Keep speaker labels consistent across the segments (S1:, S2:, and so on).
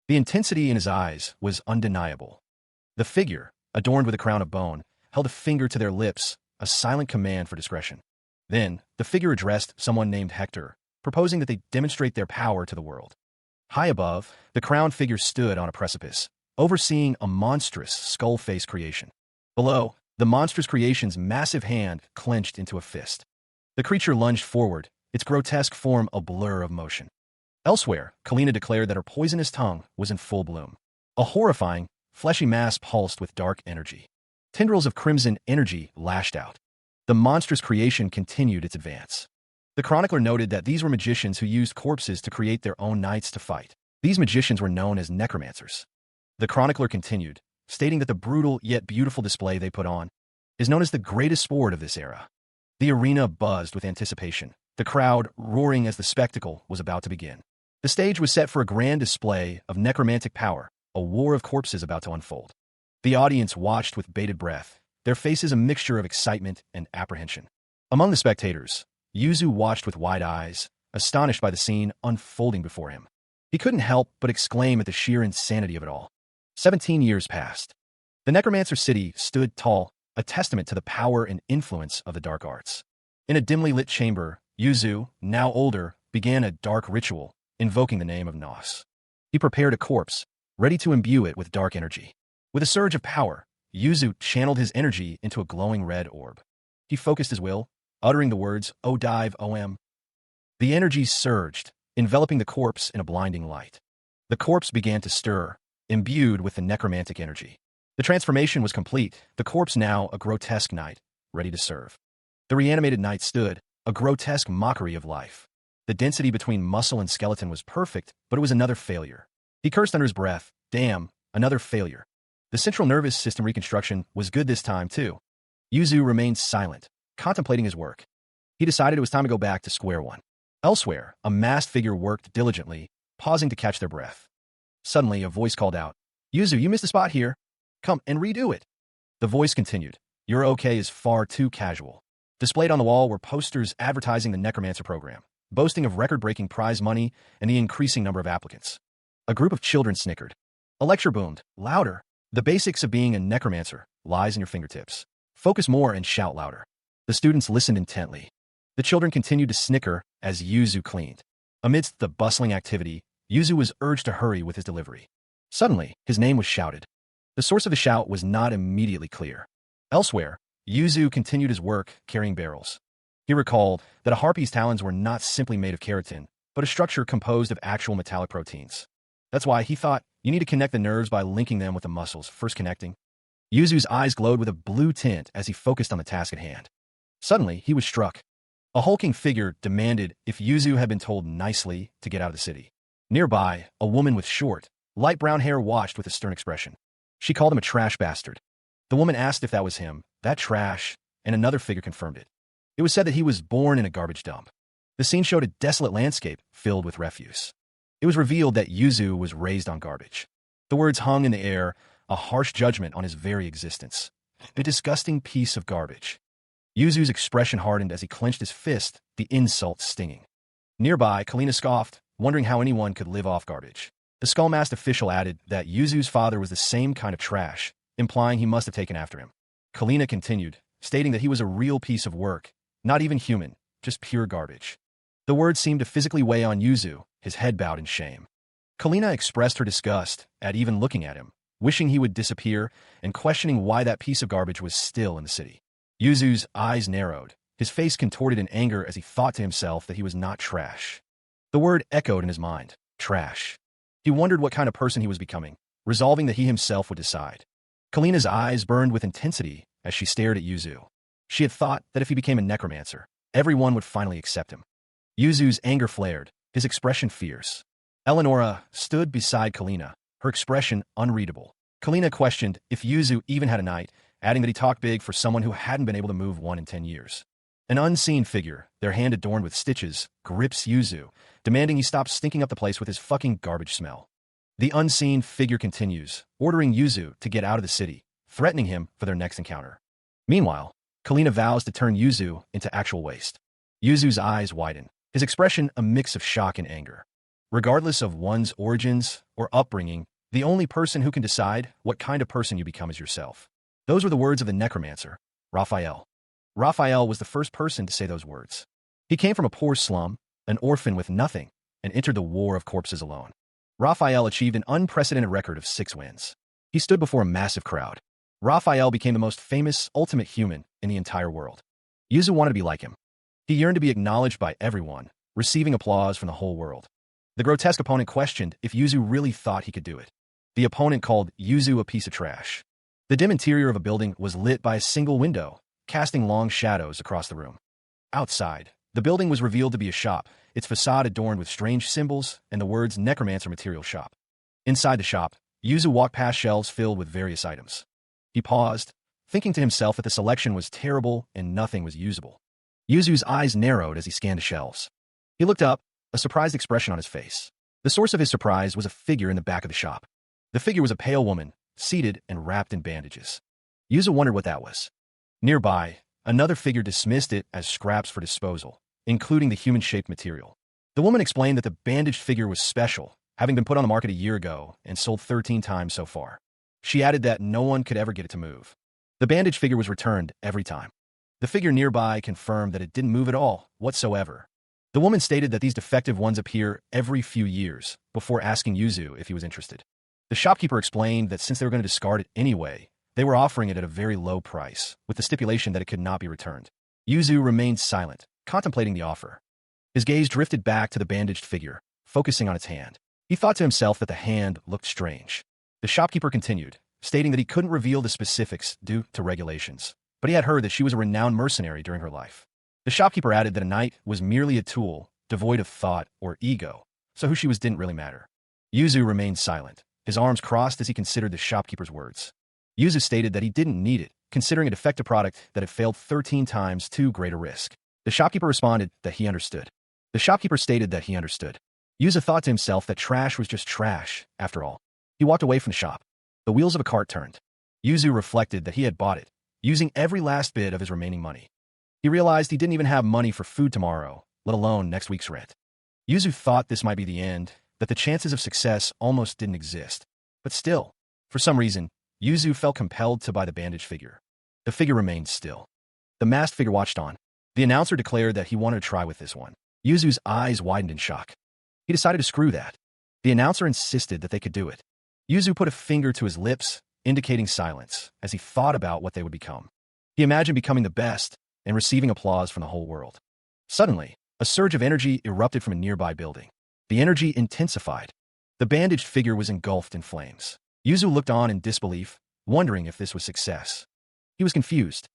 S1: The intensity in his eyes was undeniable. The figure, adorned with a crown of bone, held a finger to their lips, a silent command for discretion. Then, the figure addressed someone named Hector, proposing that they demonstrate their power to the world. High above, the crowned figure stood on a precipice, overseeing a monstrous skull-face creation. Below, the monstrous creation's massive hand clenched into a fist. The creature lunged forward, its grotesque form a blur of motion. Elsewhere, Kalina declared that her poisonous tongue was in full bloom. A horrifying, fleshy mass pulsed with dark energy. Tendrils of crimson energy lashed out. The monstrous creation continued its advance. The chronicler noted that these were magicians who used corpses to create their own knights to fight. These magicians were known as necromancers. The chronicler continued, stating that the brutal yet beautiful display they put on is known as the greatest sport of this era. The arena buzzed with anticipation, the crowd roaring as the spectacle was about to begin. The stage was set for a grand display of necromantic power, a war of corpses about to unfold. The audience watched with bated breath, their faces a mixture of excitement and apprehension. Among the spectators, Yuzu watched with wide eyes, astonished by the scene unfolding before him. He couldn't help but exclaim at the sheer insanity of it all. 17 years passed. The Necromancer city stood tall, a testament to the power and influence of the dark arts. In a dimly lit chamber, Yuzu, now older, began a dark ritual, invoking the name of Nos. He prepared a corpse, ready to imbue it with dark energy. With a surge of power, Yuzu channeled his energy into a glowing red orb. He focused his will, uttering the words, "O dive, OM." The energy surged, enveloping the corpse in a blinding light. The corpse began to stir, imbued with the necromantic energy. The transformation was complete, the corpse now a grotesque knight, ready to serve. The reanimated knight stood, a grotesque mockery of life. The density between muscle and skeleton was perfect, but it was another failure. He cursed under his breath, "Damn, another failure." The central nervous system reconstruction was good this time, too. Yuzu remained silent, contemplating his work. He decided it was time to go back to square one. Elsewhere, a masked figure worked diligently, pausing to catch their breath. Suddenly, a voice called out, "Yuzu, you missed a spot here. Come and redo it." The voice continued, "Your okay is far too casual." Displayed on the wall were posters advertising the Necromancer program, boasting of record-breaking prize money and the increasing number of applicants. A group of children snickered. A lecture boomed, louder. "The basics of being a necromancer lies in your fingertips. Focus more and shout louder." The students listened intently. The children continued to snicker as Yuzu cleaned. Amidst the bustling activity, Yuzu was urged to hurry with his delivery. Suddenly, his name was shouted. The source of the shout was not immediately clear. Elsewhere, Yuzu continued his work carrying barrels. He recalled that a harpy's talons were not simply made of keratin, but a structure composed of actual metallic proteins. That's why he thought you need to connect the nerves by linking them with the muscles, first connecting. Yuzu's eyes glowed with a blue tint as he focused on the task at hand. Suddenly, he was struck. A hulking figure demanded if Yuzu had been told nicely to get out of the city. Nearby, a woman with short, light brown hair watched with a stern expression. She called him a trash bastard. The woman asked if that was him, that trash, and another figure confirmed it. It was said that he was born in a garbage dump. The scene showed a desolate landscape filled with refuse. It was revealed that Yuzu was raised on garbage. The words hung in the air, a harsh judgment on his very existence. A disgusting piece of garbage. Yuzu's expression hardened as he clenched his fist, the insult stinging. Nearby, Kalina scoffed, wondering how anyone could live off garbage. The skull-masked official added that Yuzu's father was the same kind of trash, implying he must have taken after him. Kalina continued, stating that he was a real piece of work, not even human, just pure garbage. The words seemed to physically weigh on Yuzu, his head bowed in shame. Kalina expressed her disgust at even looking at him, wishing he would disappear and questioning why that piece of garbage was still in the city. Yuzu's eyes narrowed, his face contorted in anger as he thought to himself that he was not trash. The word echoed in his mind, trash. He wondered what kind of person he was becoming, resolving that he himself would decide. Kalina's eyes burned with intensity as she stared at Yuzu. She had thought that if he became a necromancer, everyone would finally accept him. Yuzu's anger flared, his expression fierce. Eleonora stood beside Kalina, her expression unreadable. Kalina questioned if Yuzu even had a knight, adding that he talked big for someone who hadn't been able to move one in 10 years. An unseen figure, their hand adorned with stitches, grips Yuzu, demanding he stop stinking up the place with his fucking garbage smell. The unseen figure continues, ordering Yuzu to get out of the city, threatening him for their next encounter. Meanwhile, Kalina vows to turn Yuzu into actual waste. Yuzu's eyes widen, his expression a mix of shock and anger. Regardless of one's origins or upbringing, the only person who can decide what kind of person you become is yourself. Those were the words of the necromancer, Raphael. Raphael was the first person to say those words. He came from a poor slum, an orphan with nothing, and entered the war of corpses alone. Raphael achieved an unprecedented record of 6 wins. He stood before a massive crowd. Raphael became the most famous ultimate human in the entire world. Yuzu wanted to be like him. He yearned to be acknowledged by everyone, receiving applause from the whole world. The grotesque opponent questioned if Yuzu really thought he could do it. The opponent called Yuzu a piece of trash. The dim interior of a building was lit by a single window, casting long shadows across the room. Outside, the building was revealed to be a shop, its facade adorned with strange symbols and the words Necromancer Material Shop. Inside the shop, Yuzu walked past shelves filled with various items. He paused, thinking to himself that the selection was terrible and nothing was usable. Yuzu's eyes narrowed as he scanned the shelves. He looked up, a surprised expression on his face. The source of his surprise was a figure in the back of the shop. The figure was a pale woman, seated and wrapped in bandages. Yuzu wondered what that was. Nearby, another figure dismissed it as scraps for disposal, including the human-shaped material. The woman explained that the bandaged figure was special, having been put on the market a year ago and sold 13 times so far. She added that no one could ever get it to move. The bandaged figure was returned every time. The figure nearby confirmed that it didn't move at all, whatsoever. The woman stated that these defective ones appear every few years, before asking Yuzu if he was interested. The shopkeeper explained that since they were going to discard it anyway, they were offering it at a very low price, with the stipulation that it could not be returned. Yuzu remained silent, contemplating the offer. His gaze drifted back to the bandaged figure, focusing on its hand. He thought to himself that the hand looked strange. The shopkeeper continued, stating that he couldn't reveal the specifics due to regulations, but he had heard that she was a renowned mercenary during her life. The shopkeeper added that a knight was merely a tool, devoid of thought or ego, so who she was didn't really matter. Yuzu remained silent, his arms crossed as he considered the shopkeeper's words. Yuzu stated that he didn't need it, considering a defective product that had failed 13 times too great a risk. The shopkeeper responded that he understood. The shopkeeper stated that he understood. Yuzu thought to himself that trash was just trash, after all. He walked away from the shop. The wheels of a cart turned. Yuzu reflected that he had bought it, using every last bit of his remaining money. He realized he didn't even have money for food tomorrow, let alone next week's rent. Yuzu thought this might be the end, that the chances of success almost didn't exist. But still, for some reason, Yuzu felt compelled to buy the bandaged figure. The figure remained still. The masked figure watched on. The announcer declared that he wanted to try with this one. Yuzu's eyes widened in shock. He decided to screw that. The announcer insisted that they could do it. Yuzu put a finger to his lips, indicating silence, as he thought about what they would become. He imagined becoming the best and receiving applause from the whole world. Suddenly, a surge of energy erupted from a nearby building. The energy intensified. The bandaged figure was engulfed in flames. Yuzu looked on in disbelief, wondering if this was success. He was confused.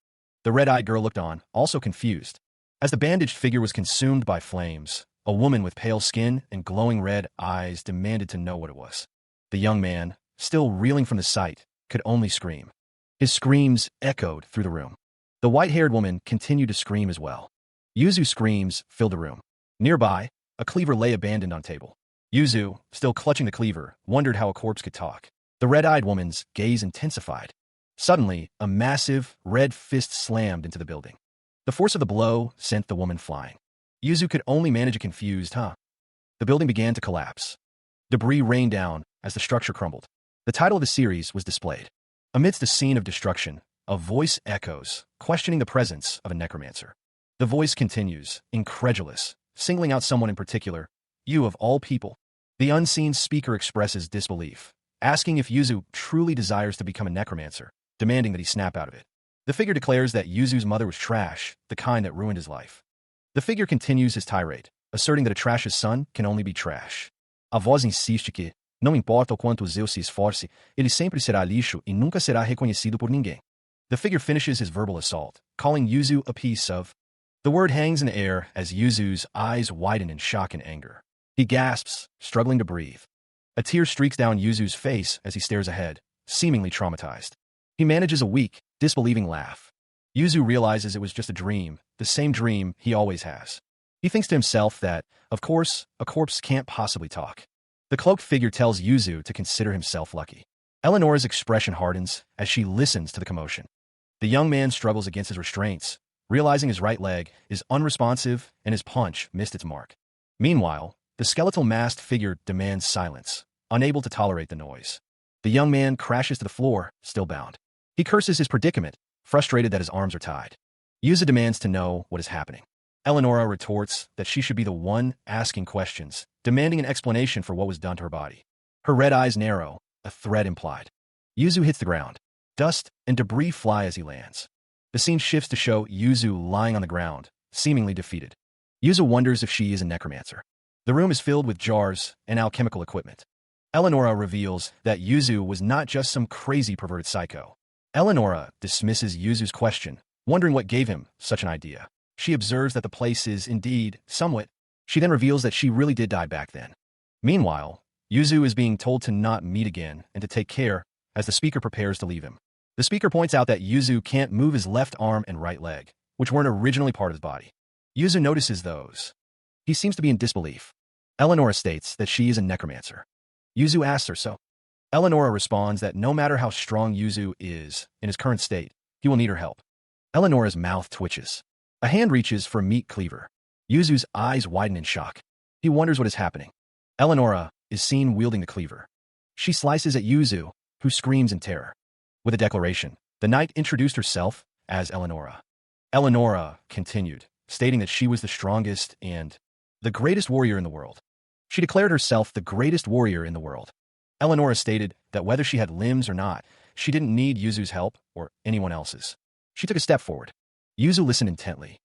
S1: The red-eyed girl looked on, also confused. As the bandaged figure was consumed by flames, a woman with pale skin and glowing red eyes demanded to know what it was. The young man, still reeling from the sight, could only scream. His screams echoed through the room. The white-haired woman continued to scream as well. Yuzu's screams filled the room. Nearby, a cleaver lay abandoned on a table. Yuzu, still clutching the cleaver, wondered how a corpse could talk. The red-eyed woman's gaze intensified. Suddenly, a massive, red fist slammed into the building. The force of the blow sent the woman flying. Yuzu could only manage a confused, huh? The building began to collapse. Debris rained down as the structure crumbled. The title of the series was displayed. Amidst a scene of destruction, a voice echoes, questioning the presence of a necromancer. The voice continues, incredulous, singling out someone in particular, you of all people. The unseen speaker expresses disbelief, asking if Yuzu truly desires to become a necromancer, demanding that he snap out of it. The figure declares that Yuzu's mother was trash, the kind that ruined his life. The figure continues his tirade, asserting that a trash's son can only be trash. A voz insiste que, não importa o quanto Zeus se esforce, ele sempre será lixo e nunca será reconhecido por ninguém. The figure finishes his verbal assault, calling Yuzu a piece of. The word hangs in the air as Yuzu's eyes widen in shock and anger. He gasps, struggling to breathe. A tear streaks down Yuzu's face as he stares ahead, seemingly traumatized. He manages a weak, disbelieving laugh. Yuzu realizes it was just a dream, the same dream he always has. He thinks to himself that, of course, a corpse can't possibly talk. The cloaked figure tells Yuzu to consider himself lucky. Eleanor's expression hardens as she listens to the commotion. The young man struggles against his restraints, realizing his right leg is unresponsive and his punch missed its mark. Meanwhile, The skeletal masked figure demands silence, unable to tolerate the noise. The young man crashes to the floor, still bound. He curses his predicament, frustrated that his arms are tied. Yuzu demands to know what is happening. Eleonora retorts that she should be the one asking questions, demanding an explanation for what was done to her body. Her red eyes narrow, a threat implied. Yuzu hits the ground. Dust and debris fly as he lands. The scene shifts to show Yuzu lying on the ground, seemingly defeated. Yuzu wonders if she is a necromancer. The room is filled with jars and alchemical equipment. Eleonora reveals that Yuzu was not just some crazy perverted psycho. Eleonora dismisses Yuzu's question, wondering what gave him such an idea. She observes that the place is indeed somewhat. She then reveals that she really did die back then. Meanwhile, Yuzu is being told to not meet again and to take care as the speaker prepares to leave him. The speaker points out that Yuzu can't move his left arm and right leg, which weren't originally part of his body. Yuzu notices those. He seems to be in disbelief. Eleonora states that she is a necromancer. Yuzu asks her so. Eleonora responds that no matter how strong Yuzu is in his current state, he will need her help. Eleonora's mouth twitches. A hand reaches for a meat cleaver. Yuzu's eyes widen in shock. He wonders what is happening. Eleonora is seen wielding the cleaver. She slices at Yuzu, who screams in terror. With a declaration, the knight introduced herself as Eleonora. Eleonora continued, stating that she was the strongest and the greatest warrior in the world. She declared herself the greatest warrior in the world. Eleonora stated that whether she had limbs or not, she didn't need Yuzu's help or anyone else's. She took a step forward. Yuzu listened intently.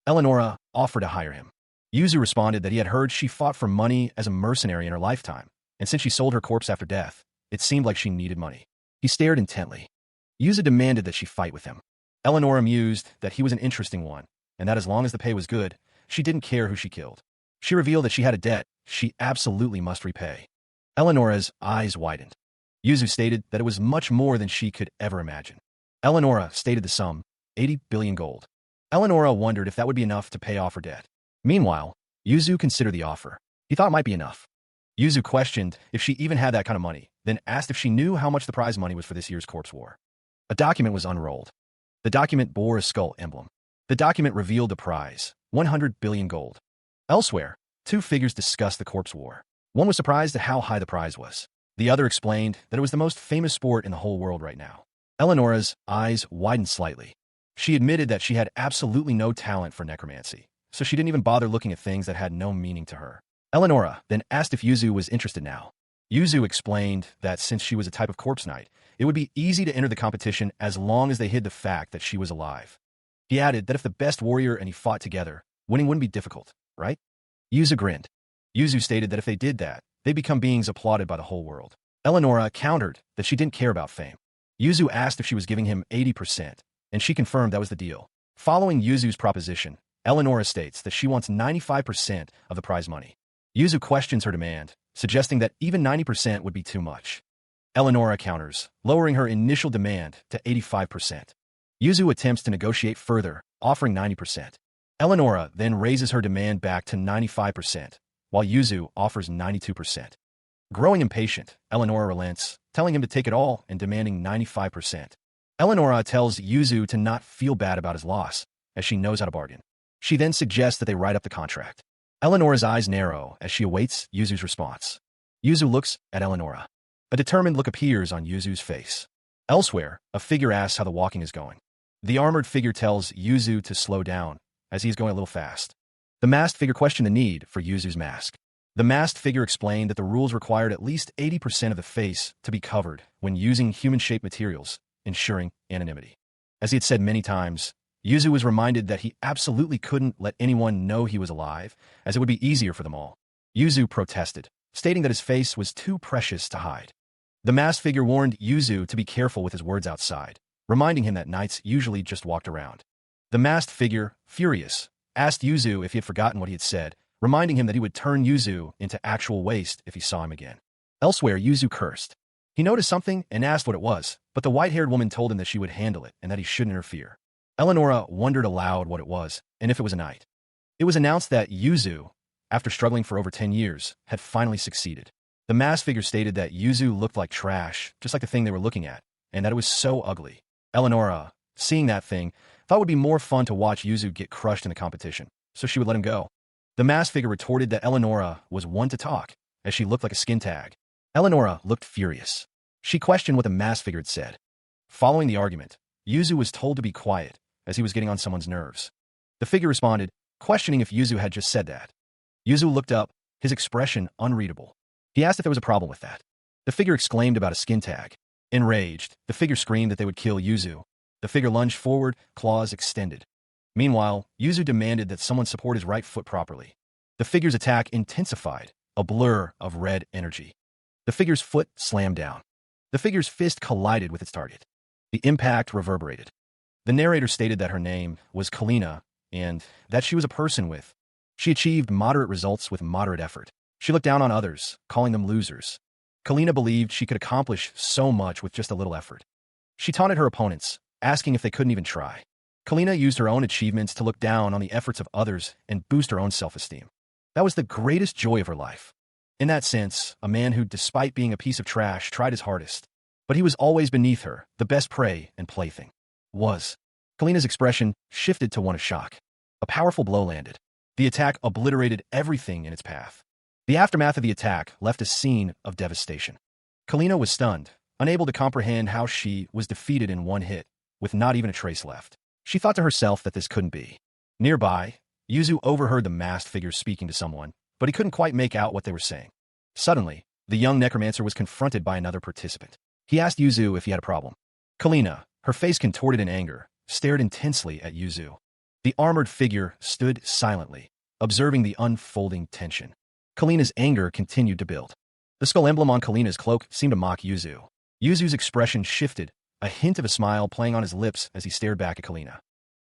S1: Eleonora offered to hire him. Yuzu responded that he had heard she fought for money as a mercenary in her lifetime, and since she sold her corpse after death, it seemed like she needed money. He stared intently. Yuzu demanded that she fight with him. Eleonora mused that he was an interesting one, and that as long as the pay was good, she didn't care who she killed. She revealed that she had a debt she absolutely must repay. Eleonora's eyes widened. Yuzu stated that it was much more than she could ever imagine. Eleonora stated the sum, 80 billion gold. Eleonora wondered if that would be enough to pay off her debt. Meanwhile, Yuzu considered the offer. He thought it might be enough. Yuzu questioned if she even had that kind of money, then asked if she knew how much the prize money was for this year's corpse war. A document was unrolled. The document bore a skull emblem. The document revealed the prize, 100 billion gold. Elsewhere, two figures discussed the corpse war. One was surprised at how high the prize was. The other explained that it was the most famous sport in the whole world right now. Eleonora's eyes widened slightly. She admitted that she had absolutely no talent for necromancy, so she didn't even bother looking at things that had no meaning to her. Eleonora then asked if Yuzu was interested now. Yuzu explained that since she was a type of corpse knight, it would be easy to enter the competition as long as they hid the fact that she was alive. He added that if the best warrior and he fought together, winning wouldn't be difficult, right? Yuzu grinned. Yuzu stated that if they did that, they'd become beings applauded by the whole world. Eleonora countered that she didn't care about fame. Yuzu asked if she was giving him 80%, and she confirmed that was the deal. Following Yuzu's proposition, Eleonora states that she wants 95% of the prize money. Yuzu questions her demand, suggesting that even 90% would be too much. Eleonora counters, lowering her initial demand to 85%. Yuzu attempts to negotiate further, offering 90%. Eleonora then raises her demand back to 95%, while Yuzu offers 92%. Growing impatient, Eleonora relents, telling him to take it all and demanding 95%. Eleonora tells Yuzu to not feel bad about his loss, as she knows how to bargain. She then suggests that they write up the contract. Eleonora's eyes narrow as she awaits Yuzu's response. Yuzu looks at Eleonora. A determined look appears on Yuzu's face. Elsewhere, a figure asks how the walking is going. The armored figure tells Yuzu to slow down, as he is going a little fast. The masked figure questioned the need for Yuzu's mask. The masked figure explained that the rules required at least 80% of the face to be covered when using human-shaped materials, ensuring anonymity. As he had said many times, Yuzu was reminded that he absolutely couldn't let anyone know he was alive, as it would be easier for them all. Yuzu protested, stating that his face was too precious to hide. The masked figure warned Yuzu to be careful with his words outside, reminding him that knights usually just walked around. The masked figure, furious, asked Yuzu if he had forgotten what he had said, reminding him that he would turn Yuzu into actual waste if he saw him again. Elsewhere, Yuzu cursed. He noticed something and asked what it was, but the white-haired woman told him that she would handle it and that he shouldn't interfere. Eleonora wondered aloud what it was, and if it was a knight. It was announced that Yuzu, after struggling for over 10 years, had finally succeeded. The masked figure stated that Yuzu looked like trash, just like the thing they were looking at, and that it was so ugly. Eleonora, seeing that thing, thought it would be more fun to watch Yuzu get crushed in the competition, so she would let him go. The masked figure retorted that Eleonora was one to talk, as she looked like a skin tag. Eleonora looked furious. She questioned what the masked figure had said. Following the argument, Yuzu was told to be quiet, as he was getting on someone's nerves. The figure responded, questioning if Yuzu had just said that. Yuzu looked up, his expression unreadable. He asked if there was a problem with that. The figure exclaimed about a skin tag. Enraged, the figure screamed that they would kill Yuzu. The figure lunged forward, claws extended. Meanwhile, Yuzu demanded that someone support his right foot properly. The figure's attack intensified, a blur of red energy. The figure's foot slammed down. The figure's fist collided with its target. The impact reverberated. The narrator stated that her name was Kalina, and that she was a person with. She achieved moderate results with moderate effort. She looked down on others, calling them losers. Kalina believed she could accomplish so much with just a little effort. She taunted her opponents, asking if they couldn't even try. Kalina used her own achievements to look down on the efforts of others and boost her own self-esteem. That was the greatest joy of her life. In that sense, a man who, despite being a piece of trash, tried his hardest. But he was always beneath her, the best prey and plaything. Kalina's expression shifted to one of shock. A powerful blow landed. The attack obliterated everything in its path. The aftermath of the attack left a scene of devastation. Kalina was stunned, unable to comprehend how she was defeated in one hit, with not even a trace left. She thought to herself that this couldn't be. Nearby, Yuzu overheard the masked figure speaking to someone, but he couldn't quite make out what they were saying. Suddenly, the young necromancer was confronted by another participant. He asked Yuzu if he had a problem. Kalina, her face contorted in anger, stared intensely at Yuzu. The armored figure stood silently, observing the unfolding tension. Kalina's anger continued to build. The skull emblem on Kalina's cloak seemed to mock Yuzu. Yuzu's expression shifted, a hint of a smile playing on his lips as he stared back at Kalina.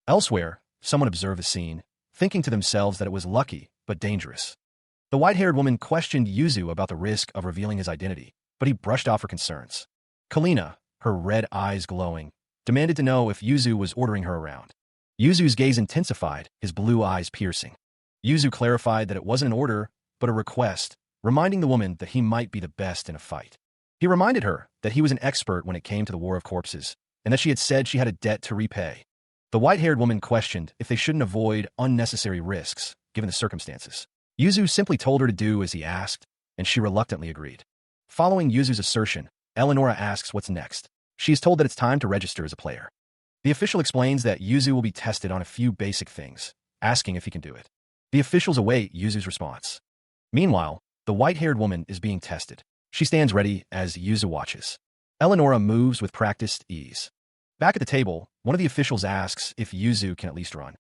S1: Elsewhere, someone observed the scene, thinking to themselves that it was lucky, but dangerous. The white-haired woman questioned Yuzu about the risk of revealing his identity, but he brushed off her concerns. Kalina, her red eyes glowing, demanded to know if Yuzu was ordering her around. Yuzu's gaze intensified, his blue eyes piercing. Yuzu clarified that it wasn't an order, but a request, reminding the woman that he might be the best in a fight. He reminded her that he was an expert when it came to the War of Corpses, and that she had said she had a debt to repay. The white-haired woman questioned if they shouldn't avoid unnecessary risks, given the circumstances. Yuzu simply told her to do as he asked, and she reluctantly agreed. Following Yuzu's assertion, Eleonora asks what's next. She is told that it's time to register as a player. The official explains that Yuzu will be tested on a few basic things, asking if he can do it. The officials await Yuzu's response. Meanwhile, the white-haired woman is being tested. She stands ready as Yuzu watches. Eleonora moves with practiced ease. Back at the table, one of the officials asks if Yuzu can at least run.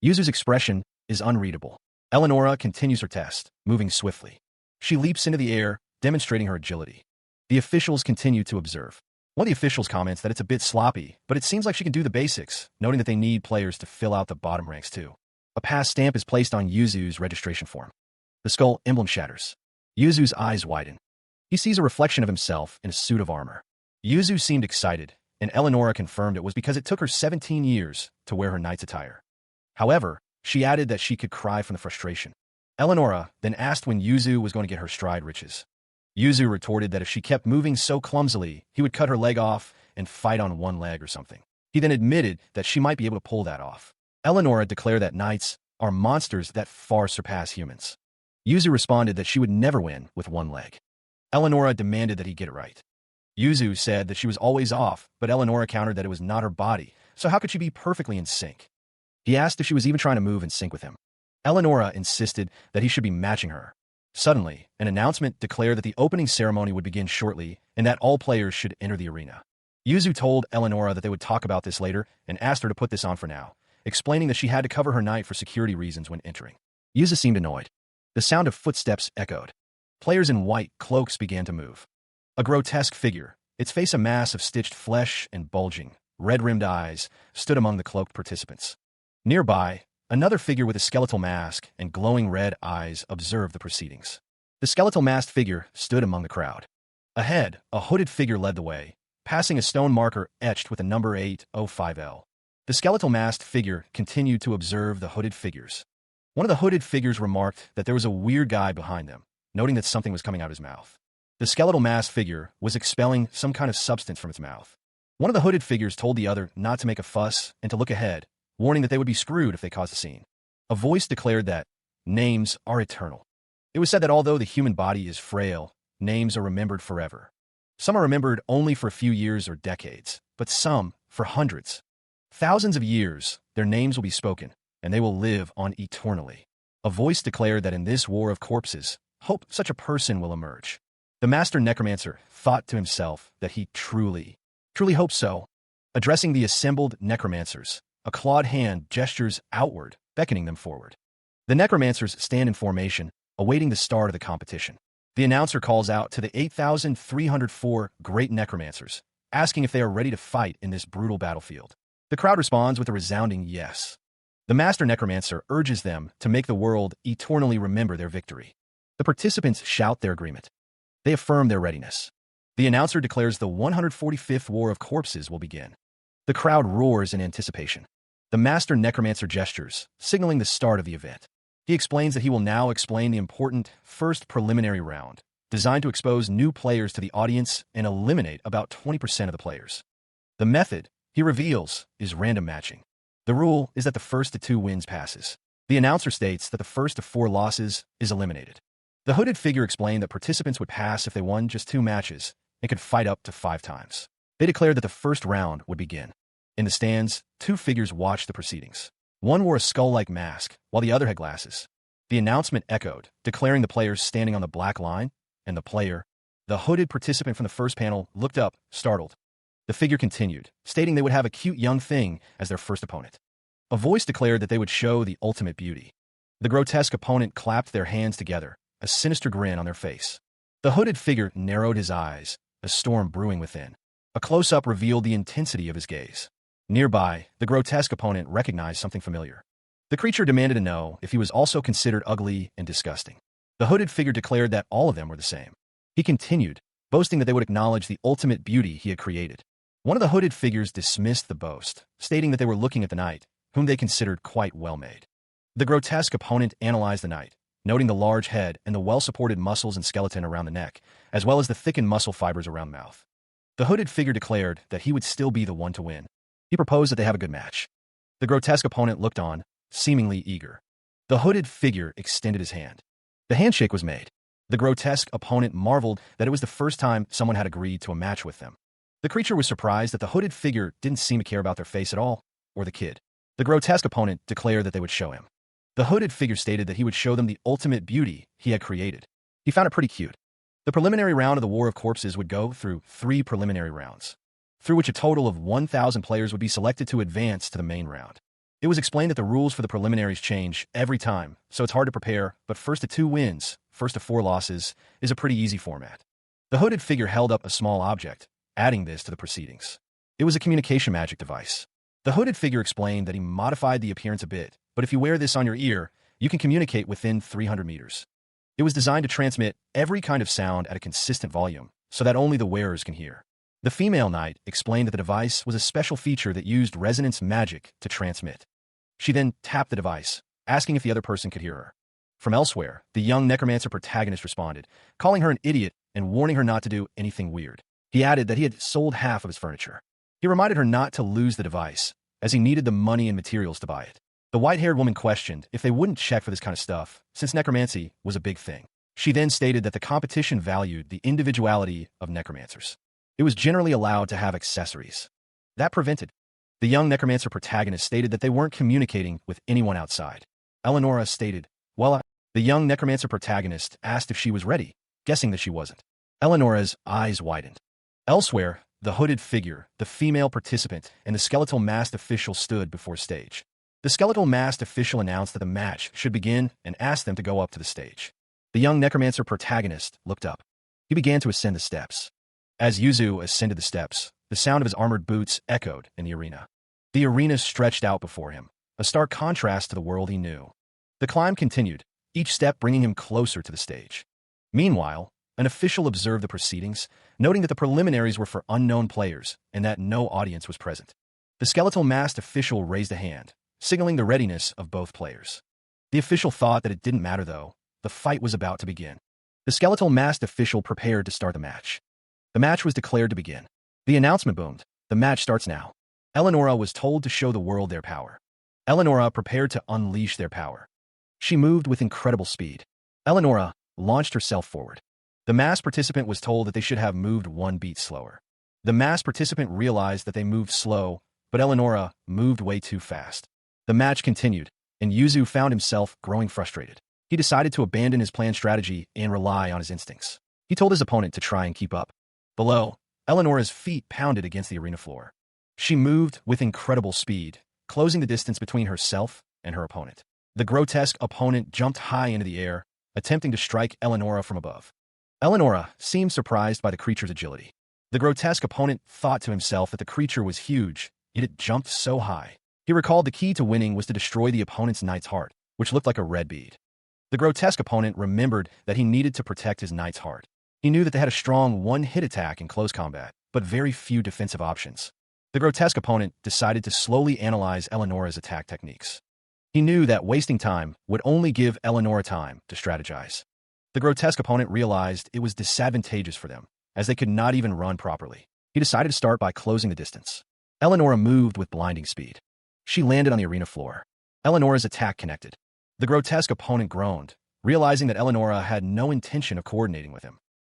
S1: Yuzu's expression is unreadable. Eleonora continues her test, moving swiftly. She leaps into the air, demonstrating her agility. The officials continue to observe. One of the officials comments that it's a bit sloppy, but it seems like she can do the basics, noting that they need players to fill out the bottom ranks too. A pass stamp is placed on Yuzu's registration form. The skull emblem shatters. Yuzu's eyes widen. He sees a reflection of himself in a suit of armor. Yuzu seemed excited, and Eleonora confirmed it was because it took her 17 years to wear her knight's attire. However, she added that she could cry from the frustration. Eleonora then asked when Yuzu was going to get her stride riches. Yuzu retorted that if she kept moving so clumsily, he would cut her leg off and fight on one leg or something. He then admitted that she might be able to pull that off. Eleonora declared that knights are monsters that far surpass humans. Yuzu responded that she would never win with one leg. Eleonora demanded that he get it right. Yuzu said that she was always off, but Eleonora countered that it was not her body, so how could she be perfectly in sync? He asked if she was even trying to move in sync with him. Eleonora insisted that he should be matching her. Suddenly, an announcement declared that the opening ceremony would begin shortly and that all players should enter the arena. Yuzu told Eleonora that they would talk about this later and asked her to put this on for now, explaining that she had to cover her knight for security reasons when entering. Yuzu seemed annoyed. The sound of footsteps echoed. Players in white cloaks began to move. A grotesque figure, its face a mass of stitched flesh and bulging, red-rimmed eyes, stood among the cloaked participants. Nearby, another figure with a skeletal mask and glowing red eyes observed the proceedings. The skeletal masked figure stood among the crowd. Ahead, a hooded figure led the way, passing a stone marker etched with the number 805L. The skeletal masked figure continued to observe the hooded figures. One of the hooded figures remarked that there was a weird guy behind them, noting that something was coming out of his mouth. The skeletal masked figure was expelling some kind of substance from its mouth. One of the hooded figures told the other not to make a fuss and to look ahead, warning that they would be screwed if they caused a scene. A voice declared that names are eternal. It was said that although the human body is frail, names are remembered forever. Some are remembered only for a few years or decades, but some for hundreds. Thousands of years, their names will be spoken, and they will live on eternally. A voice declared that in this war of corpses, hope such a person will emerge. The master necromancer thought to himself that he truly hoped so. Addressing the assembled necromancers, a clawed hand gestures outward, beckoning them forward. The necromancers stand in formation, awaiting the start of the competition. The announcer calls out to the 8,304 great necromancers, asking if they are ready to fight in this brutal battlefield. The crowd responds with a resounding yes. The master necromancer urges them to make the world eternally remember their victory. The participants shout their agreement. They affirm their readiness. The announcer declares the 145th War of Corpses will begin. The crowd roars in anticipation. The master necromancer gestures, signaling the start of the event. He explains that he will now explain the important first preliminary round, designed to expose new players to the audience and eliminate about 20% of the players. The method, he reveals, is random matching. The rule is that the first to 2 wins passes. The announcer states that the first to 4 losses is eliminated. The hooded figure explained that participants would pass if they won just 2 matches and could fight up to 5 times. They declared that the first round would begin. In the stands, 2 figures watched the proceedings. One wore a skull-like mask, while the other had glasses. The announcement echoed, declaring the players standing on the black line, and the hooded participant from the first panel, looked up, startled. The figure continued, stating they would have a cute young thing as their first opponent. A voice declared that they would show the ultimate beauty. The grotesque opponent clapped their hands together, a sinister grin on their face. The hooded figure narrowed his eyes, a storm brewing within. A close-up revealed the intensity of his gaze. Nearby, the grotesque opponent recognized something familiar. The creature demanded to know if he was also considered ugly and disgusting. The hooded figure declared that all of them were the same. He continued, boasting that they would acknowledge the ultimate beauty he had created. One of the hooded figures dismissed the boast, stating that they were looking at the knight, whom they considered quite well-made. The grotesque opponent analyzed the knight, noting the large head and the well-supported muscles and skeleton around the neck, as well as the thickened muscle fibers around the mouth. The hooded figure declared that he would still be the one to win. He proposed that they have a good match. The grotesque opponent looked on, seemingly eager. The hooded figure extended his hand. The handshake was made. The grotesque opponent marveled that it was the first time someone had agreed to a match with them. The creature was surprised that the hooded figure didn't seem to care about their face at all, or the kid. The grotesque opponent declared that they would show him. The hooded figure stated that he would show them the ultimate beauty he had created. He found it pretty cute. The preliminary round of the War of Corpses would go through 3 preliminary rounds, through which a total of 1,000 players would be selected to advance to the main round. It was explained that the rules for the preliminaries change every time, so it's hard to prepare, but first to 2 wins, first to 4 losses, is a pretty easy format. The hooded figure held up a small object, adding this to the proceedings. It was a communication magic device. The hooded figure explained that he modified the appearance a bit, but if you wear this on your ear, you can communicate within 300 meters. It was designed to transmit every kind of sound at a consistent volume, so that only the wearers can hear. The female knight explained that the device was a special feature that used resonance magic to transmit. She then tapped the device, asking if the other person could hear her. From elsewhere, the young necromancer protagonist responded, calling her an idiot and warning her not to do anything weird. He added that he had sold half of his furniture. He reminded her not to lose the device, as he needed the money and materials to buy it. The white-haired woman questioned if they wouldn't check for this kind of stuff, since necromancy was a big thing. She then stated that the competition valued the individuality of necromancers. It was generally allowed to have accessories. That prevented. The young necromancer protagonist stated that they weren't communicating with anyone outside. Eleonora stated, the young necromancer protagonist asked if she was ready, guessing that she wasn't. Eleonora's eyes widened. Elsewhere, the hooded figure, the female participant, and the skeletal masked official stood before stage. The skeletal masked official announced that the match should begin and asked them to go up to the stage. The young necromancer protagonist looked up. He began to ascend the steps. As Yuzu ascended the steps, the sound of his armored boots echoed in the arena. The arena stretched out before him, a stark contrast to the world he knew. The climb continued, each step bringing him closer to the stage. Meanwhile, an official observed the proceedings, noting that the preliminaries were for unknown players and that no audience was present. The skeletal masked official raised a hand, signaling the readiness of both players. The official thought that it didn't matter, though. The fight was about to begin. The skeletal masked official prepared to start the match. The match was declared to begin. The announcement boomed. The match starts now. Eleonora was told to show the world their power. Eleonora prepared to unleash their power. She moved with incredible speed. Eleonora launched herself forward. The masked participant was told that they should have moved one beat slower. The masked participant realized that they moved slow, but Eleonora moved way too fast. The match continued, and Yuzu found himself growing frustrated. He decided to abandon his planned strategy and rely on his instincts. He told his opponent to try and keep up. Below, Eleonora's feet pounded against the arena floor. She moved with incredible speed, closing the distance between herself and her opponent. The grotesque opponent jumped high into the air, attempting to strike Eleonora from above. Eleonora seemed surprised by the creature's agility. The grotesque opponent thought to himself that the creature was huge, yet it jumped so high. He recalled the key to winning was to destroy the opponent's knight's heart, which looked like a red bead. The grotesque opponent remembered that he needed to protect his knight's heart. He knew that they had a strong one-hit attack in close combat, but very few defensive options. The grotesque opponent decided to slowly analyze Eleonora's attack techniques. He knew that wasting time would only give Eleonora time to strategize. The grotesque opponent realized it was disadvantageous for them, as they could not even run properly. He decided to start by closing the distance. Eleonora moved with blinding speed. She landed on the arena floor. Eleonora's attack connected. The grotesque opponent groaned, realizing that Eleonora had no intention of coordinating with him.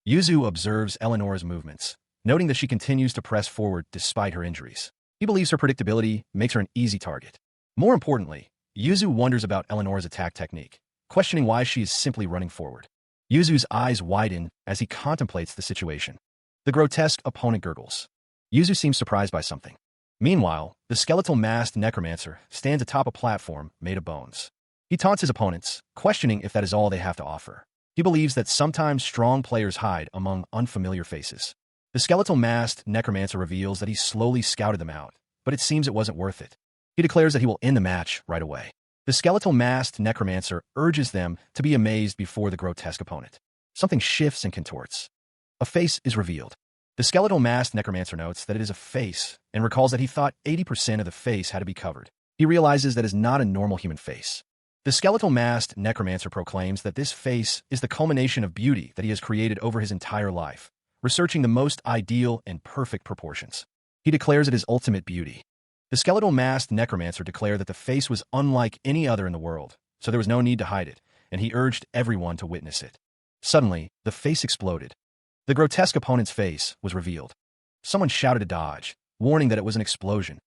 S1: Yuzu observes Eleonora's movements, noting that she continues to press forward despite her injuries. He believes her predictability makes her an easy target. More importantly, Yuzu wonders about Eleonora's attack technique, questioning why she is simply running forward. Yuzu's eyes widen as he contemplates the situation. The grotesque opponent gurgles. Yuzu seems surprised by something. Meanwhile, the skeletal masked necromancer stands atop a platform made of bones. He taunts his opponents, questioning if that is all they have to offer. He believes that sometimes strong players hide among unfamiliar faces. The skeletal masked necromancer reveals that he slowly scouted them out, but it seems it wasn't worth it. He declares that he will end the match right away. The skeletal masked necromancer urges them to be amazed before the grotesque opponent. Something shifts and contorts. A face is revealed. The skeletal masked necromancer notes that it is a face and recalls that he thought 80% of the face had to be covered. He realizes that it is not a normal human face. The skeletal masked necromancer proclaims that this face is the culmination of beauty that he has created over his entire life, researching the most ideal and perfect proportions. He declares it is ultimate beauty. The skeletal masked necromancer declared that the face was unlike any other in the world, so there was no need to hide it, and he urged everyone to witness it. Suddenly, the face exploded. The grotesque opponent's face was revealed. Someone shouted a dodge, warning that it was an explosion.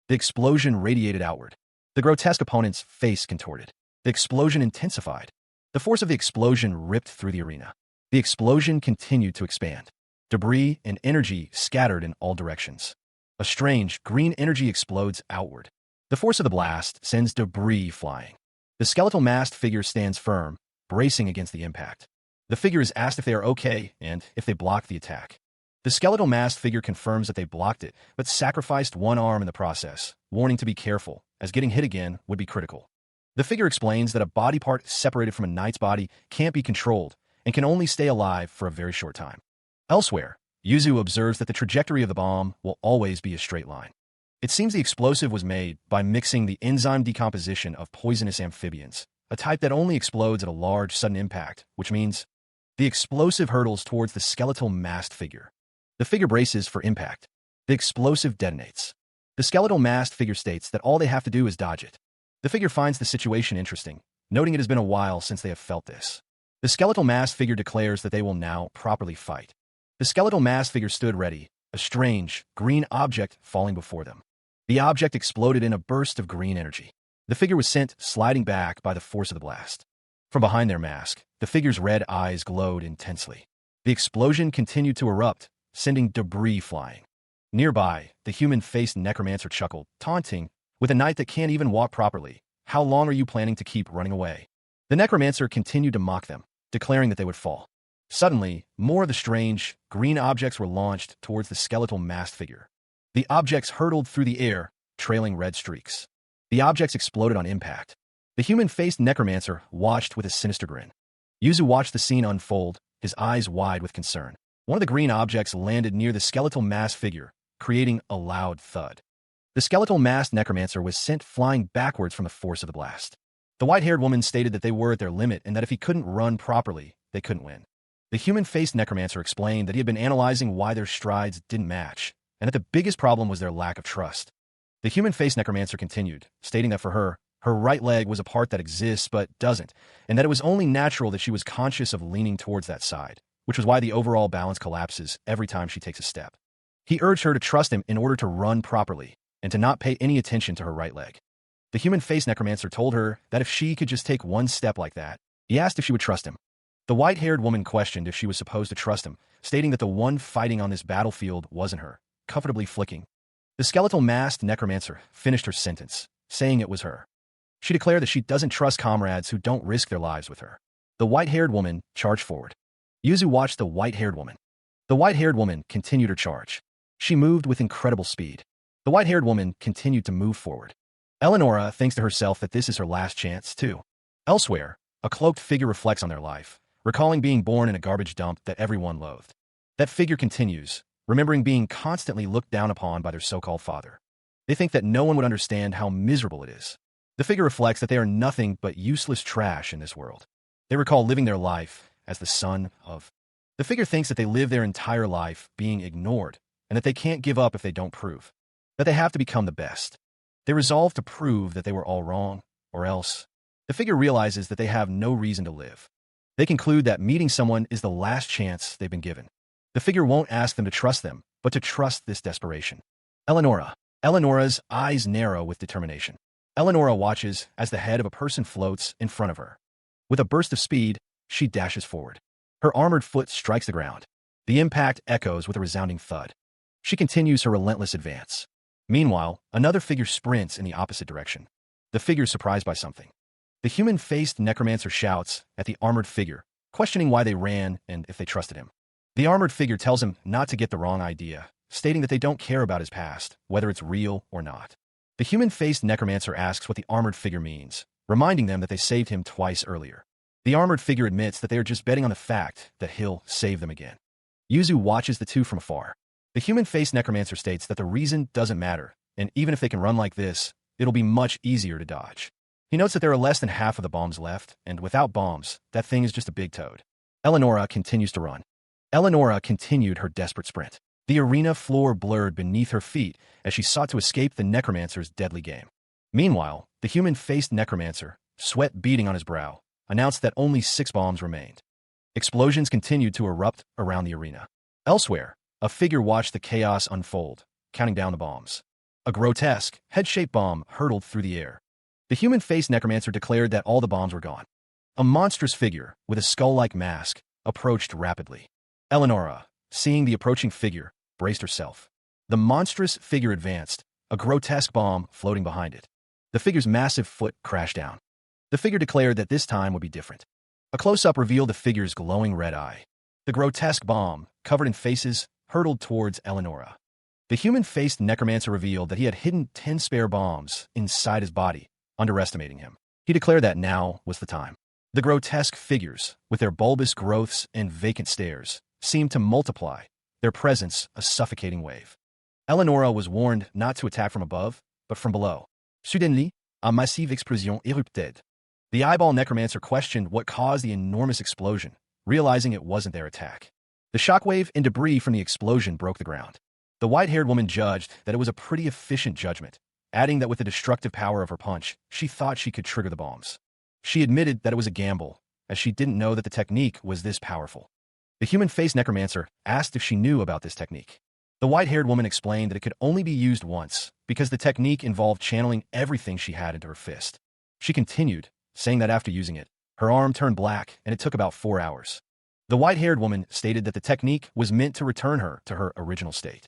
S1: The explosion radiated outward. The grotesque opponent's face contorted. The explosion intensified. The force of the explosion ripped through the arena. The explosion continued to expand. Debris and energy scattered in all directions. A strange, green energy explodes outward. The force of the blast sends debris flying. The skeletal masked figure stands firm, bracing against the impact. The figure is asked if they are okay and if they blocked the attack. The skeletal masked figure confirms that they blocked it, but sacrificed one arm in the process, warning to be careful, as getting hit again would be critical. The figure explains that a body part separated from a knight's body can't be controlled and can only stay alive for a very short time. Elsewhere, Yuzu observes that the trajectory of the bomb will always be a straight line. It seems the explosive was made by mixing the enzyme decomposition of poisonous amphibians, a type that only explodes at a large, sudden impact, which means the explosive hurtles towards the skeletal masked figure. The figure braces for impact. The explosive detonates. The skeletal masked figure states that all they have to do is dodge it. The figure finds the situation interesting, noting it has been a while since they have felt this. The skeletal masked figure declares that they will now properly fight. The skeletal masked figure stood ready, a strange, green object falling before them. The object exploded in a burst of green energy. The figure was sent sliding back by the force of the blast. From behind their mask, the figure's red eyes glowed intensely. The explosion continued to erupt, sending debris flying. Nearby, the human-faced necromancer chuckled, taunting, with a knight that can't even walk properly, how long are you planning to keep running away? The necromancer continued to mock them, declaring that they would fall. Suddenly, more of the strange, green objects were launched towards the skeletal masked figure. The objects hurtled through the air, trailing red streaks. The objects exploded on impact. The human-faced necromancer watched with a sinister grin. Yuzu watched the scene unfold, his eyes wide with concern. One of the green objects landed near the skeletal masked figure, creating a loud thud. The skeletal masked necromancer was sent flying backwards from the force of the blast. The white-haired woman stated that they were at their limit and that if he couldn't run properly, they couldn't win. The human-faced necromancer explained that he had been analyzing why their strides didn't match, and that the biggest problem was their lack of trust. The human-faced necromancer continued, stating that for her, Her right leg was a part that exists but doesn't, and that it was only natural that she was conscious of leaning towards that side, which was why the overall balance collapses every time she takes a step. He urged her to trust him in order to run properly and to not pay any attention to her right leg. The human-faced necromancer told her that if she could just take one step like that, he asked if she would trust him. The white-haired woman questioned if she was supposed to trust him, stating that the one fighting on this battlefield wasn't her, comfortably flicking. The skeletal-masked necromancer finished her sentence, saying it was her. She declared that she doesn't trust comrades who don't risk their lives with her. The white-haired woman charged forward. Yuzu watched the white-haired woman. The white-haired woman continued her charge. She moved with incredible speed. The white-haired woman continued to move forward. Eleonora thinks to herself that this is her last chance, too. Elsewhere, a cloaked figure reflects on their life, recalling being born in a garbage dump that everyone loathed. That figure continues, remembering being constantly looked down upon by their so-called father. They think that no one would understand how miserable it is. The figure reflects that they are nothing but useless trash in this world. They recall living their life as the son of. The figure thinks that they live their entire life being ignored, and that they can't give up if they don't prove. That they have to become the best. They resolve to prove that they were all wrong, or else. The figure realizes that they have no reason to live. They conclude that meeting someone is the last chance they've been given. The figure won't ask them to trust them, but to trust this desperation. Eleonora. Eleonora's eyes narrow with determination. Eleonora watches as the head of a person floats in front of her. With a burst of speed, she dashes forward. Her armored foot strikes the ground. The impact echoes with a resounding thud. She continues her relentless advance. Meanwhile, another figure sprints in the opposite direction. The figure is surprised by something. The human-faced necromancer shouts at the armored figure, questioning why they ran and if they trusted him. The armored figure tells him not to get the wrong idea, stating that they don't care about his past, whether it's real or not. The human-faced necromancer asks what the armored figure means, reminding them that they saved him twice earlier. The armored figure admits that they are just betting on the fact that he'll save them again. Yuzu watches the two from afar. The human-faced necromancer states that the reason doesn't matter, and even if they can run like this, it'll be much easier to dodge. He notes that there are less than half of the bombs left, and without bombs, that thing is just a big toad. Eleonora continues to run. Eleonora continued her desperate sprint. The arena floor blurred beneath her feet as she sought to escape the necromancer's deadly game. Meanwhile, the human-faced necromancer, sweat beading on his brow, announced that only 6 bombs remained. Explosions continued to erupt around the arena. Elsewhere, a figure watched the chaos unfold, counting down the bombs. A grotesque, head-shaped bomb hurtled through the air. The human-faced necromancer declared that all the bombs were gone. A monstrous figure, with a skull-like mask, approached rapidly. Eleonora, seeing the approaching figure, braced herself. The monstrous figure advanced, a grotesque bomb floating behind it. The figure's massive foot crashed down. The figure declared that this time would be different. A close-up revealed the figure's glowing red eye. The grotesque bomb, covered in faces, hurtled towards Eleonora. The human-faced necromancer revealed that he had hidden 10 spare bombs inside his body, underestimating him. He declared that now was the time. The grotesque figures, with their bulbous growths and vacant stares, seemed to multiply, their presence a suffocating wave. Eleonora was warned not to attack from above, but from below. Soudainement, une massive explosion érupted. The eyeball necromancer questioned what caused the enormous explosion, realizing it wasn't their attack. The shockwave and debris from the explosion broke the ground. The white-haired woman judged that it was a pretty efficient judgment, adding that with the destructive power of her punch, she thought she could trigger the bombs. She admitted that it was a gamble, as she didn't know that the technique was this powerful. The human-faced necromancer asked if she knew about this technique. The white-haired woman explained that it could only be used once, because the technique involved channeling everything she had into her fist. She continued, saying that after using it, her arm turned black and it took about 4 hours. The white-haired woman stated that the technique was meant to return her to her original state.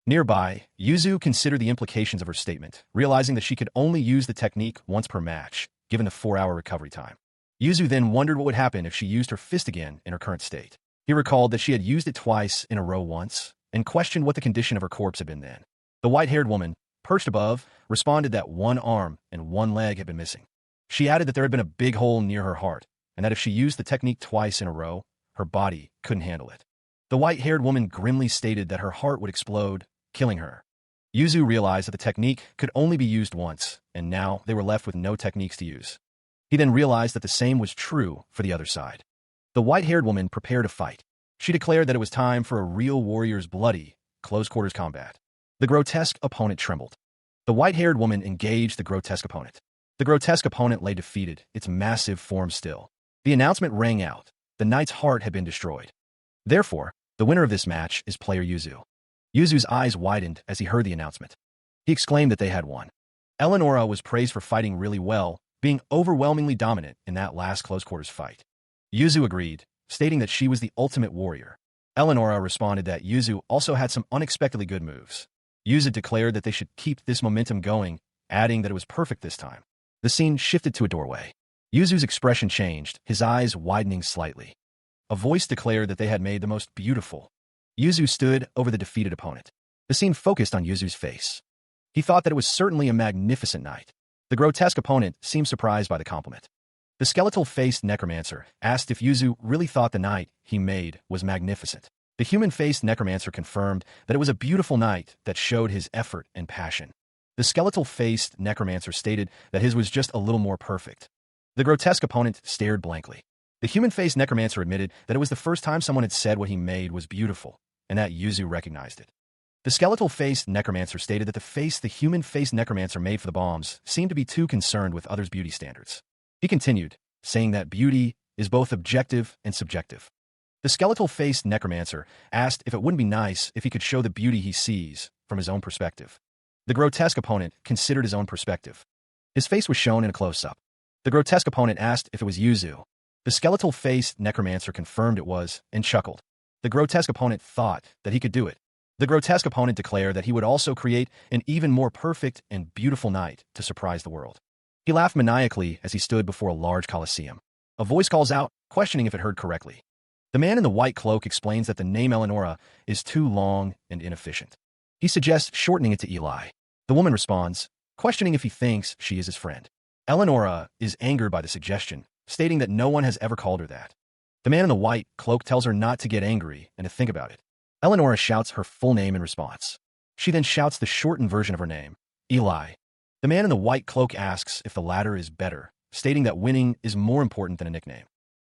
S1: Nearby, Yuzu considered the implications of her statement, realizing that she could only use the technique once per match, given the 4-hour recovery time. Yuzu then wondered what would happen if she used her fist again in her current state. He recalled that she had used it twice in a row once, and questioned what the condition of her corpse had been then. The white-haired woman, perched above, responded that 1 arm and 1 leg had been missing. She added that there had been a big hole near her heart, and that if she used the technique twice in a row, her body couldn't handle it. The white-haired woman grimly stated that her heart would explode, killing her. Yuzu realized that the technique could only be used once, and now they were left with no techniques to use. He then realized that the same was true for the other side. The white-haired woman prepared to fight. She declared that it was time for a real warrior's bloody, close-quarters combat. The grotesque opponent trembled. The white-haired woman engaged the grotesque opponent. The grotesque opponent lay defeated, its massive form still. The announcement rang out. The knight's heart had been destroyed. Therefore, the winner of this match is player Yuzu. Yuzu's eyes widened as he heard the announcement. He exclaimed that they had won. Eleonora was praised for fighting really well, being overwhelmingly dominant in that last close-quarters fight. Yuzu agreed, stating that she was the ultimate warrior. Eleonora responded that Yuzu also had some unexpectedly good moves. Yuzu declared that they should keep this momentum going, adding that it was perfect this time. The scene shifted to a doorway. Yuzu's expression changed, his eyes widening slightly. A voice declared that they had made the most beautiful. Yuzu stood over the defeated opponent. The scene focused on Yuzu's face. He thought that it was certainly a magnificent night. The grotesque opponent seemed surprised by the compliment. The skeletal-faced necromancer asked if Yuzu really thought the night he made was magnificent. The human-faced necromancer confirmed that it was a beautiful night that showed his effort and passion. The skeletal-faced necromancer stated that his was just a little more perfect. The grotesque opponent stared blankly. The human-faced necromancer admitted that it was the first time someone had said what he made was beautiful, and that Yuzu recognized it. The skeletal-faced necromancer stated that the face the human-faced necromancer made for the bombs seemed to be too concerned with others' beauty standards. He continued, saying that beauty is both objective and subjective. The skeletal-faced necromancer asked if it wouldn't be nice if he could show the beauty he sees from his own perspective. The grotesque opponent considered his own perspective. His face was shown in a close-up. The grotesque opponent asked if it was Yuzu. The skeletal-faced necromancer confirmed it was, and chuckled. The grotesque opponent thought that he could do it. The grotesque opponent declared that he would also create an even more perfect and beautiful night to surprise the world. He laughed maniacally as he stood before a large coliseum. A voice calls out, questioning if it heard correctly. The man in the white cloak explains that the name Eleonora is too long and inefficient. He suggests shortening it to Eli. The woman responds, questioning if he thinks she is his friend. Eleonora is angered by the suggestion, stating that no one has ever called her that. The man in the white cloak tells her not to get angry and to think about it. Eleonora shouts her full name in response. She then shouts the shortened version of her name, Eli. The man in the white cloak asks if the latter is better, stating that winning is more important than a nickname.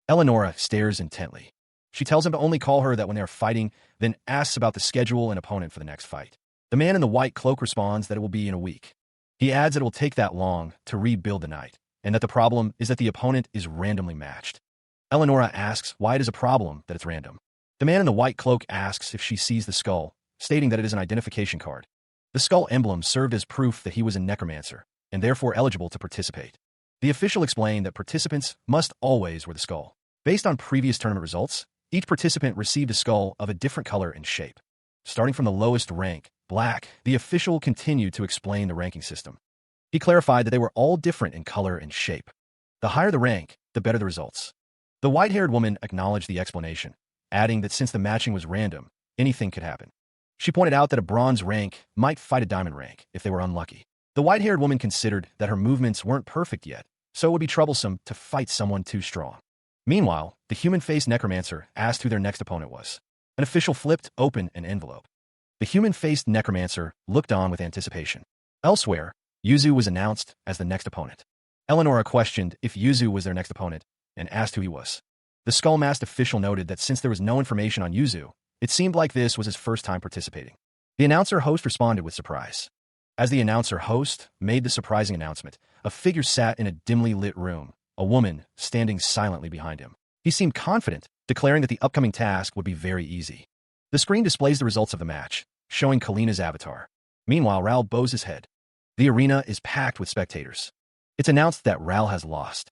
S1: Eleonora stares intently. She tells him to only call her that when they are fighting, then asks about the schedule and opponent for the next fight. The man in the white cloak responds that it will be in a week. He adds that it will take that long to rebuild the night, and that the problem is that the opponent is randomly matched. Eleonora asks why it is a problem that it's random. The man in the white cloak asks if she sees the skull, stating that it is an identification card. The skull emblem served as proof that he was a necromancer, and therefore eligible to participate. The official explained that participants must always wear the skull. Based on previous tournament results, each participant received a skull of a different color and shape. Starting from the lowest rank, black, the official continued to explain the ranking system. He clarified that they were all different in color and shape. The higher the rank, the better the results. The white-haired woman acknowledged the explanation, adding that since the matching was random, anything could happen. She pointed out that a bronze rank might fight a diamond rank if they were unlucky. The white-haired woman considered that her movements weren't perfect yet, so it would be troublesome to fight someone too strong. Meanwhile, the human-faced necromancer asked who their next opponent was. An official flipped open an envelope. The human-faced necromancer looked on with anticipation. Elsewhere, Yuzu was announced as the next opponent. Eleonora questioned if Yuzu was their next opponent and asked who he was. The skull-masked official noted that since there was no information on Yuzu, it seemed like this was his first time participating. The announcer-host responded with surprise. As the announcer-host made the surprising announcement, a figure sat in a dimly lit room, a woman standing silently behind him. He seemed confident, declaring that the upcoming task would be very easy. The screen displays the results of the match, showing Kalina's avatar. Meanwhile, Raoul bows his head. The arena is packed with spectators. It's announced that Raoul has lost.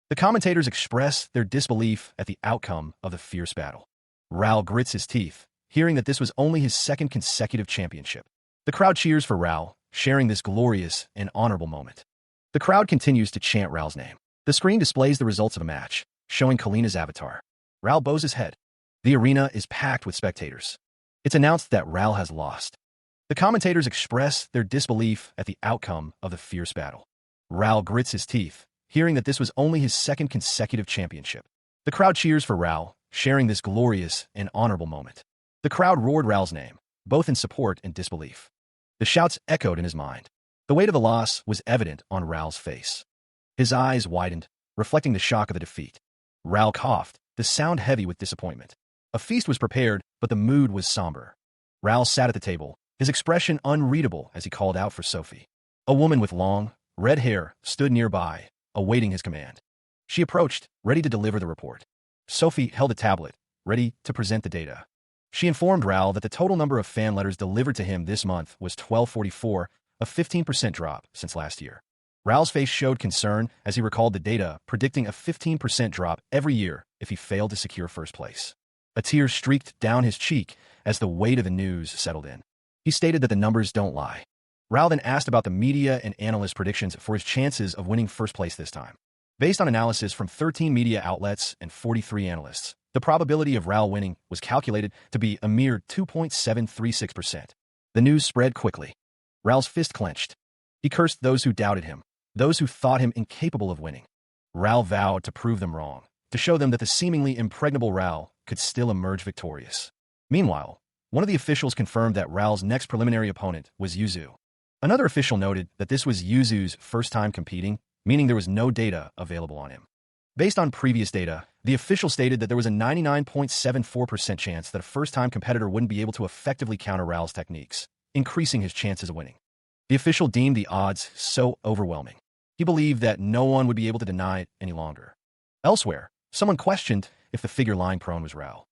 S1: The commentators express their disbelief at the outcome of the fierce battle. Raoul grits his teeth, hearing that this was only his second consecutive championship. The crowd cheers for Raoul, sharing this glorious and honorable moment. The crowd continues to chant Raoul's name. The screen displays the results of a match, showing Kalina's avatar. Raoul bows his head. The arena is packed with spectators. It's announced that Raoul has lost. The commentators express their disbelief at the outcome of the fierce battle. Raoul grits his teeth, hearing that this was only his second consecutive championship. The crowd cheers for Raoul, sharing this glorious and honorable moment. The crowd roared Raoul's name, both in support and disbelief. The shouts echoed in his mind. The weight of the loss was evident on Raoul's face. His eyes widened, reflecting the shock of the defeat. Raoul coughed, the sound heavy with disappointment. A feast was prepared, but the mood was somber. Raoul sat at the table, his expression unreadable as he called out for Sophie. A woman with long, red hair, stood nearby, awaiting his command. She approached, ready to deliver the report. Sophie held a tablet, ready to present the data. She informed Raoul that the total number of fan letters delivered to him this month was 1244, a 15% drop since last year. Raoul's face showed concern as he recalled the data, predicting a 15% drop every year if he failed to secure first place. A tear streaked down his cheek as the weight of the news settled in. He stated that the numbers don't lie. Raoul then asked about the media and analyst predictions for his chances of winning first place this time. Based on analysis from 13 media outlets and 43 analysts, the probability of Raoul winning was calculated to be a mere 2.736%. The news spread quickly. Raoul's fist clenched. He cursed those who doubted him, those who thought him incapable of winning. Raoul vowed to prove them wrong, to show them that the seemingly impregnable Raoul could still emerge victorious. Meanwhile, one of the officials confirmed that Raoul's next preliminary opponent was Yuzu. Another official noted that this was Yuzu's first time competing, meaning there was no data available on him. Based on previous data, the official stated that there was a 99.74% chance that a first-time competitor wouldn't be able to effectively counter Raoul's techniques, increasing his chances of winning. The official deemed the odds so overwhelming. He believed that no one would be able to deny it any longer. Elsewhere, someone questioned if the figure lying prone was Raoul.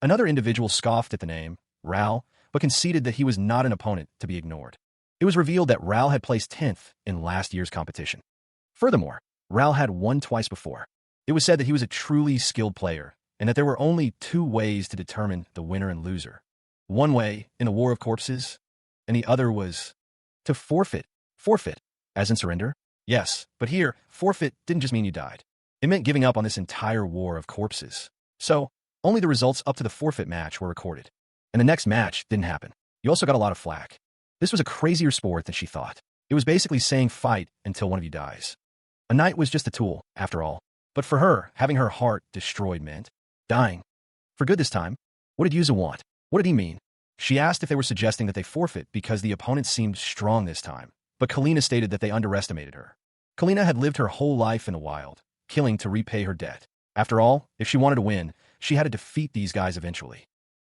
S1: Another individual scoffed at the name, Raoul, but conceded that he was not an opponent to be ignored. It was revealed that Raoul had placed 10th in last year's competition. Furthermore, Raoul had won twice before. It was said that he was a truly skilled player, and that there were only two ways to determine the winner and loser. One way, in a war of corpses, and the other was to forfeit. Forfeit, as in surrender? Yes, but here, forfeit didn't just mean you died. It meant giving up on this entire war of corpses. So, only the results up to the forfeit match were recorded. And the next match didn't happen. You also got a lot of flack. This was a crazier sport than she thought. It was basically saying fight until one of you dies. A knight was just a tool, after all. But for her, having her heart destroyed meant dying. For good this time. What did Yuzu want? What did he mean? She asked if they were suggesting that they forfeit because the opponent seemed strong this time, but Kalina stated that they underestimated her. Kalina had lived her whole life in the wild, killing to repay her debt. After all, if she wanted to win, she had to defeat these guys eventually.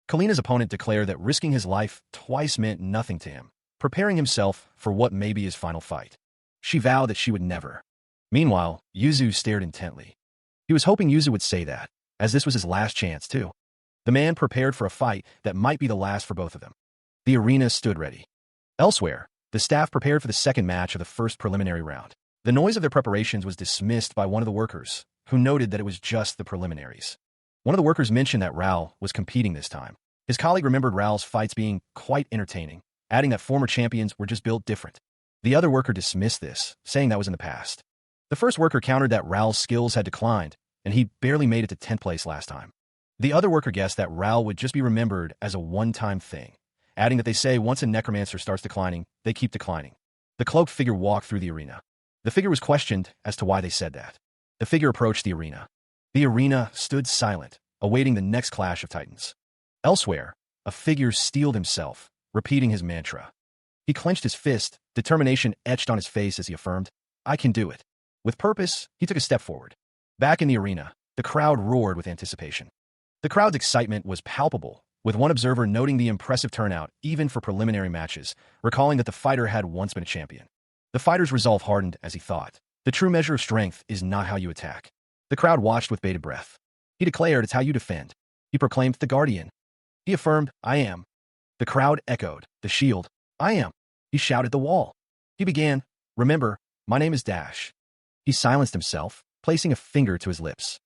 S1: Kalina's opponent declared that risking his life twice meant nothing to him, preparing himself for what may be his final fight. She vowed that she would never. Meanwhile, Yuzu stared intently. He was hoping Yuzu would say that, as this was his last chance too. The man prepared for a fight that might be the last for both of them. The arena stood ready. Elsewhere, the staff prepared for the second match of the first preliminary round. The noise of their preparations was dismissed by one of the workers, who noted that it was just the preliminaries. One of the workers mentioned that Raoul was competing this time. His colleague remembered Raoul's fights being quite entertaining, adding that former champions were just built different. The other worker dismissed this, saying that was in the past. The first worker countered that Raoul's skills had declined, and he barely made it to 10th place last time. The other worker guessed that Raoul would just be remembered as a one-time thing, adding that they say once a necromancer starts declining, they keep declining. The cloaked figure walked through the arena. The figure was questioned as to why they said that. The figure approached the arena. The arena stood silent, awaiting the next clash of titans. Elsewhere, a figure steeled himself, repeating his mantra. He clenched his fist, determination etched on his face as he affirmed, "I can do it." With purpose, he took a step forward. Back in the arena, the crowd roared with anticipation. The crowd's excitement was palpable, with one observer noting the impressive turnout even for preliminary matches, recalling that the fighter had once been a champion. The fighter's resolve hardened as he thought, "The true measure of strength is not how you attack." The crowd watched with bated breath. He declared, "It's how you defend." He proclaimed, "The guardian." He affirmed, "I am." The crowd echoed, "The shield." "I am." He shouted, "The wall." He began, "Remember, my name is Dash." He silenced himself, placing a finger to his lips.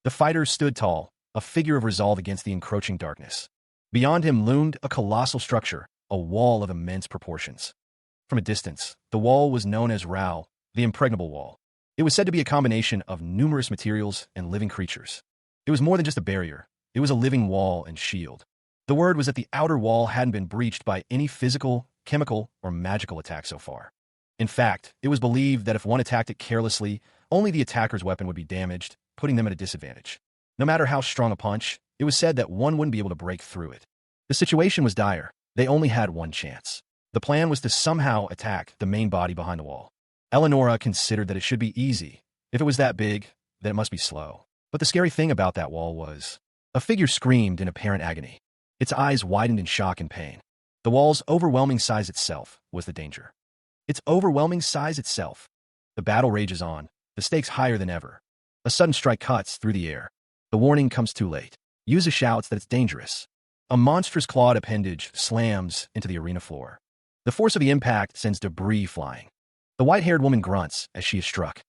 S1: The fighter stood tall, a figure of resolve against the encroaching darkness. Beyond him loomed a colossal structure, a wall of immense proportions. From a distance, the wall was known as Raoul, the impregnable wall. It was said to be a combination of numerous materials and living creatures. It was more than just a barrier. It was a living wall and shield. The word was that the outer wall hadn't been breached by any physical, chemical, or magical attack so far. In fact, it was believed that if one attacked it carelessly, only the attacker's weapon would be damaged, putting them at a disadvantage. No matter how strong a punch, it was said that one wouldn't be able to break through it. The situation was dire. They only had one chance. The plan was to somehow attack the main body behind the wall. Eleonora considered that it should be easy. If it was that big, then it must be slow. But the scary thing about that wall was, a figure screamed in apparent agony. Its eyes widened in shock and pain. The wall's overwhelming size itself was the danger. Its overwhelming size itself. The battle rages on, the stakes higher than ever. A sudden strike cuts through the air. The warning comes too late. Yuzu shouts that it's dangerous. A monstrous clawed appendage slams into the arena floor. The force of the impact sends debris flying. The white-haired woman grunts as she is struck.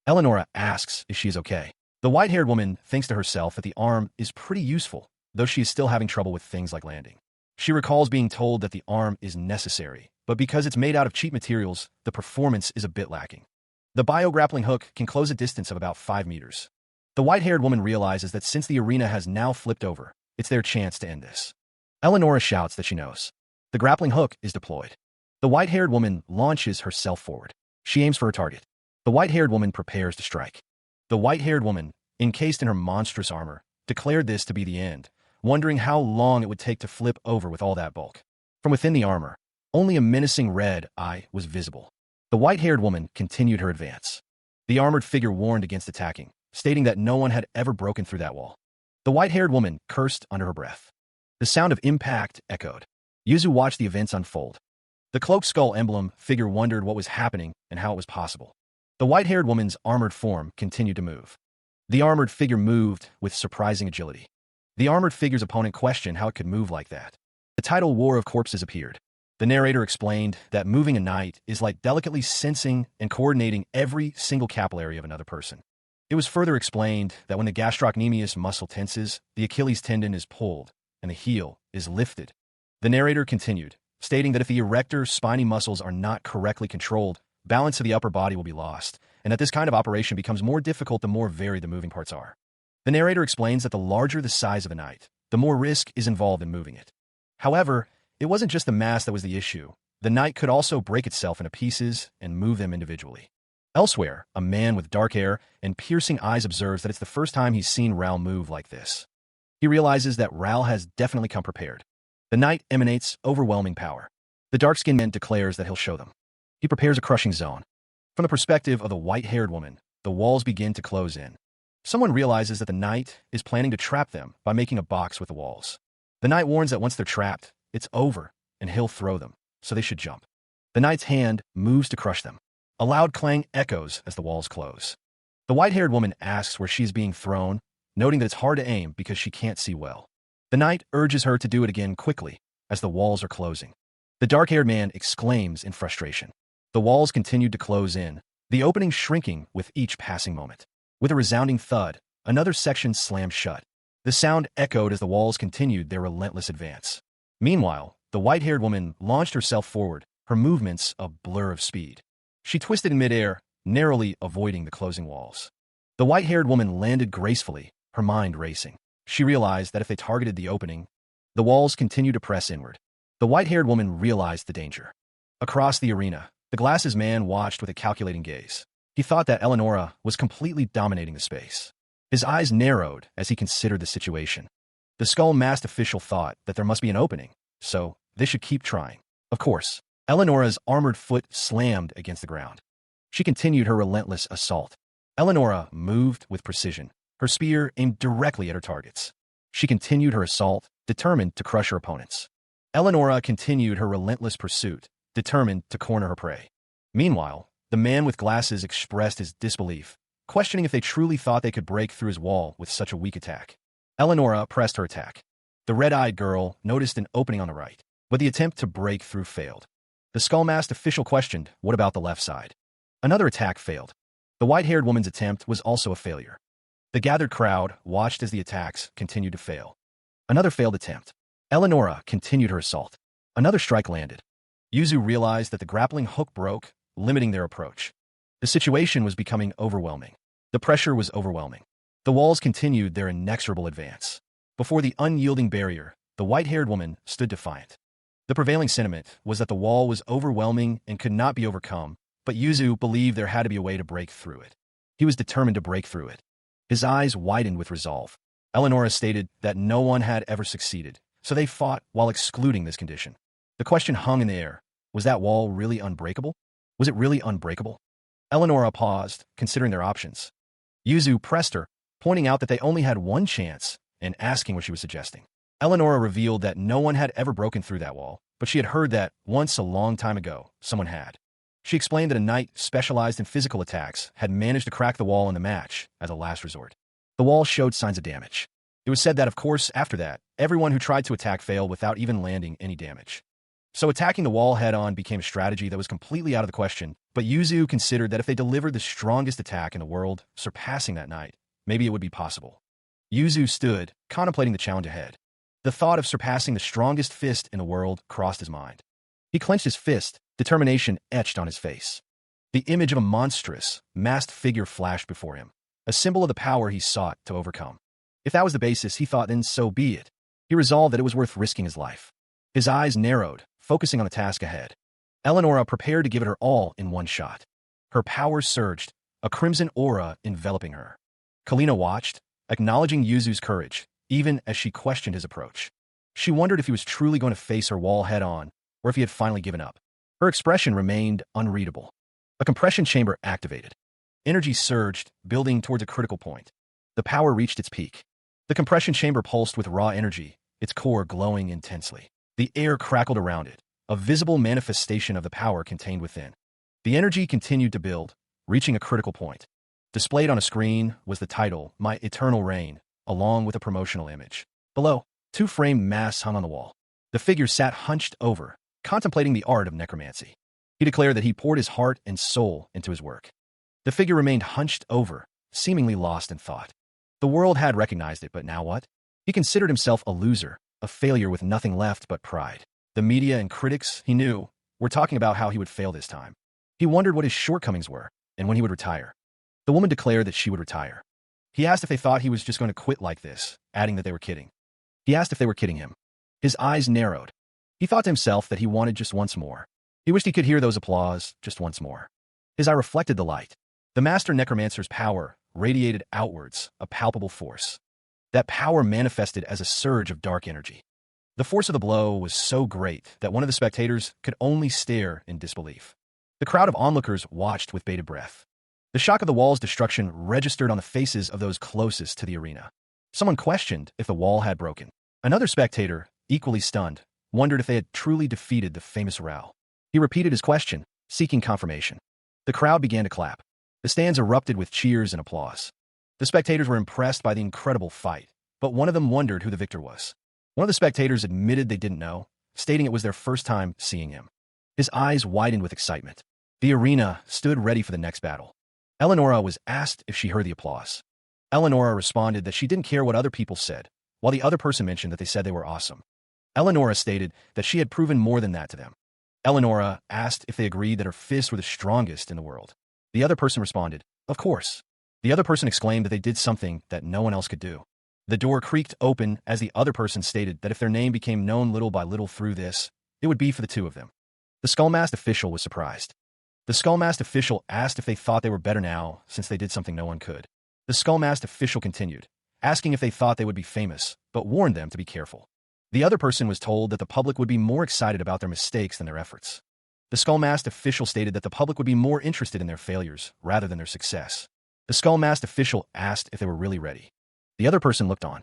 S1: Eleonora asks if she is okay. The white-haired woman thinks to herself that the arm is pretty useful, though she is still having trouble with things like landing. She recalls being told that the arm is necessary, but because it's made out of cheap materials, the performance is a bit lacking. The bio-grappling hook can close a distance of about 5 meters. The white-haired woman realizes that since the arena has now flipped over, it's their chance to end this. Eleonora shouts that she knows. The grappling hook is deployed. The white-haired woman launches herself forward. She aims for her target. The white-haired woman prepares to strike. The white-haired woman, encased in her monstrous armor, declared this to be the end, wondering how long it would take to flip over with all that bulk. From within the armor, only a menacing red eye was visible. The white-haired woman continued her advance. The armored figure warned against attacking, stating that no one had ever broken through that wall. The white-haired woman cursed under her breath. The sound of impact echoed. Yuzu watched the events unfold. The cloaked skull emblem figure wondered what was happening and how it was possible. The white-haired woman's armored form continued to move. The armored figure moved with surprising agility. The armored figure's opponent questioned how it could move like that. The title War of Corpses appeared. The narrator explained that moving a knight is like delicately sensing and coordinating every single capillary of another person. It was further explained that when the gastrocnemius muscle tenses, the Achilles tendon is pulled, and the heel is lifted. The narrator continued, stating that if the erector spiny muscles are not correctly controlled, balance of the upper body will be lost, and that this kind of operation becomes more difficult the more varied the moving parts are. The narrator explains that the larger the size of a knight, the more risk is involved in moving it. However, it wasn't just the mass that was the issue. The knight could also break itself into pieces and move them individually. Elsewhere, a man with dark hair and piercing eyes observes that it's the first time he's seen Ral move like this. He realizes that Ral has definitely come prepared. The knight emanates overwhelming power. The dark-skinned man declares that he'll show them. He prepares a crushing zone. From the perspective of the white-haired woman, the walls begin to close in. Someone realizes that the knight is planning to trap them by making a box with the walls. The knight warns that once they're trapped, it's over, and he'll throw them, so they should jump. The knight's hand moves to crush them. A loud clang echoes as the walls close. The white-haired woman asks where she is being thrown, noting that it's hard to aim because she can't see well. The knight urges her to do it again quickly, as the walls are closing. The dark-haired man exclaims in frustration. The walls continued to close in, the opening shrinking with each passing moment. With a resounding thud, another section slammed shut. The sound echoed as the walls continued their relentless advance. Meanwhile, the white-haired woman launched herself forward, her movements a blur of speed. She twisted in midair, narrowly avoiding the closing walls. The white-haired woman landed gracefully, her mind racing. She realized that if they targeted the opening, the walls continued to press inward. The white-haired woman realized the danger. Across the arena, the glasses man watched with a calculating gaze. He thought that Eleonora was completely dominating the space. His eyes narrowed as he considered the situation. The skull-masked official thought that there must be an opening, so they should keep trying. Of course, Eleonora's armored foot slammed against the ground. She continued her relentless assault. Eleonora moved with precision, her spear aimed directly at her targets. She continued her assault, determined to crush her opponents. Eleonora continued her relentless pursuit, determined to corner her prey. Meanwhile, the man with glasses expressed his disbelief, questioning if they truly thought they could break through his wall with such a weak attack. Eleonora pressed her attack. The red-eyed girl noticed an opening on the right, but the attempt to break through failed. The skull-masked official questioned, what about the left side? Another attack failed. The white-haired woman's attempt was also a failure. The gathered crowd watched as the attacks continued to fail. Another failed attempt. Eleonora continued her assault. Another strike landed. Yuzu realized that the grappling hook broke, limiting their approach. The situation was becoming overwhelming. The pressure was overwhelming. The walls continued their inexorable advance. Before the unyielding barrier, the white-haired woman stood defiant. The prevailing sentiment was that the wall was overwhelming and could not be overcome, but Yuzu believed there had to be a way to break through it. He was determined to break through it. His eyes widened with resolve. Eleonora stated that no one had ever succeeded, so they fought while excluding this condition. The question hung in the air. Was that wall really unbreakable? Was it really unbreakable? Eleonora paused, considering their options. Yuzu pressed her, pointing out that they only had one chance and asking what she was suggesting. Eleonora revealed that no one had ever broken through that wall, but she had heard that once a long time ago, someone had. She explained that a knight specialized in physical attacks had managed to crack the wall in the match as a last resort. The wall showed signs of damage. It was said that, of course, after that, everyone who tried to attack failed without even landing any damage. So attacking the wall head-on became a strategy that was completely out of the question, but Yuzu considered that if they delivered the strongest attack in the world, surpassing that knight, maybe it would be possible. Yuzu stood, contemplating the challenge ahead. The thought of surpassing the strongest fist in the world crossed his mind. He clenched his fist, determination etched on his face. The image of a monstrous, masked figure flashed before him, a symbol of the power he sought to overcome. If that was the basis, he thought, then so be it. He resolved that it was worth risking his life. His eyes narrowed, focusing on the task ahead. Eleonora prepared to give it her all in one shot. Her power surged, a crimson aura enveloping her. Kalina watched, acknowledging Yuzu's courage, even as she questioned his approach. She wondered if he was truly going to face her wall head-on, or if he had finally given up. Her expression remained unreadable. A compression chamber activated. Energy surged, building towards a critical point. The power reached its peak. The compression chamber pulsed with raw energy, its core glowing intensely. The air crackled around it, a visible manifestation of the power contained within. The energy continued to build, reaching a critical point. Displayed on a screen was the title, My Eternal Reign, along with a promotional image. Below, 2 framed masks hung on the wall. The figure sat hunched over, contemplating the art of necromancy. He declared that he poured his heart and soul into his work. The figure remained hunched over, seemingly lost in thought. The world had recognized it, but now what? He considered himself a loser, a failure with nothing left but pride. The media and critics, he knew, were talking about how he would fail this time. He wondered what his shortcomings were, and when he would retire. The woman declared that she would retire. He asked if they thought he was just going to quit like this, adding that they were kidding. He asked if they were kidding him. His eyes narrowed. He thought to himself that he wanted just once more. He wished he could hear those applause just once more. His eye reflected the light. The master necromancer's power radiated outwards, a palpable force. That power manifested as a surge of dark energy. The force of the blow was so great that one of the spectators could only stare in disbelief. The crowd of onlookers watched with bated breath. The shock of the wall's destruction registered on the faces of those closest to the arena. Someone questioned if the wall had broken. Another spectator, equally stunned, wondered if they had truly defeated the famous Rao. He repeated his question, seeking confirmation. The crowd began to clap. The stands erupted with cheers and applause. The spectators were impressed by the incredible fight, but one of them wondered who the victor was. One of the spectators admitted they didn't know, stating it was their first time seeing him. His eyes widened with excitement. The arena stood ready for the next battle. Eleonora was asked if she heard the applause. Eleonora responded that she didn't care what other people said, while the other person mentioned that they said they were awesome. Eleonora stated that she had proven more than that to them. Eleonora asked if they agreed that her fists were the strongest in the world. The other person responded, of course. The other person exclaimed that they did something that no one else could do. The door creaked open as the other person stated that if their name became known little by little through this, it would be for the two of them. The Skullmasked official was surprised. The Skullmasked official asked if they thought they were better now since they did something no one could. The Skullmasked official continued, asking if they thought they would be famous, but warned them to be careful. The other person was told that the public would be more excited about their mistakes than their efforts. The Skullmasked official stated that the public would be more interested in their failures rather than their success. The Skullmasked official asked if they were really ready. The other person looked on.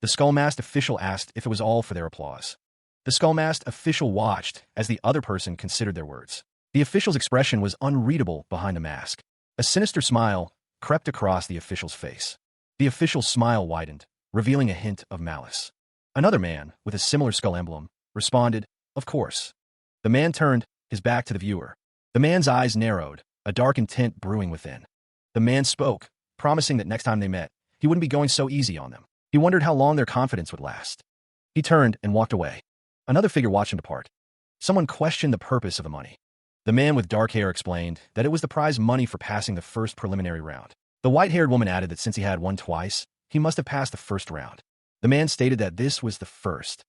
S1: The Skullmasked official asked if it was all for their applause. The Skullmasked official watched as the other person considered their words. The official's expression was unreadable behind the mask. A sinister smile crept across the official's face. The official's smile widened, revealing a hint of malice. Another man, with a similar skull emblem, responded, of course. The man turned, his back to the viewer. The man's eyes narrowed, a dark intent brewing within. The man spoke, promising that next time they met, he wouldn't be going so easy on them. He wondered how long their confidence would last. He turned and walked away. Another figure watched him depart. Someone questioned the purpose of the money. The man with dark hair explained that it was the prize money for passing the first preliminary round. The white-haired woman added that since he had won twice, he must have passed the first round. The man stated that this was the first.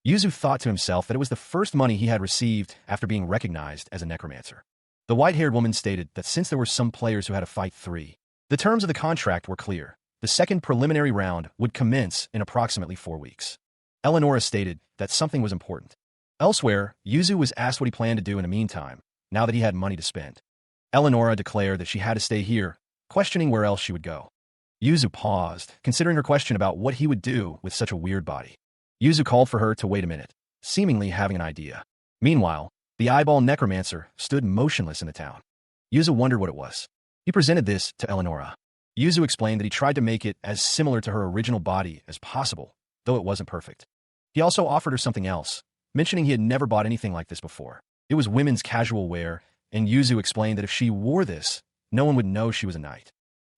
S1: Yuzu thought to himself that it was the first money he had received after being recognized as a necromancer. The white-haired woman stated that since there were some players who had to fight 3, the terms of the contract were clear. The second preliminary round would commence in approximately 4 weeks. Eleonora stated that something was important. Elsewhere, Yuzu was asked what he planned to do in the meantime, now that he had money to spend. Eleonora declared that she had to stay here, questioning where else she would go. Yuzu paused, considering her question about what he would do with such a weird body. Yuzu called for her to wait a minute, seemingly having an idea. Meanwhile, The eyeball necromancer stood motionless in the town. Yuzu wondered what it was. He presented this to Eleonora. Yuzu explained that he tried to make it as similar to her original body as possible, though it wasn't perfect. He also offered her something else, mentioning he had never bought anything like this before. It was women's casual wear, and Yuzu explained that if she wore this, no one would know she was a knight.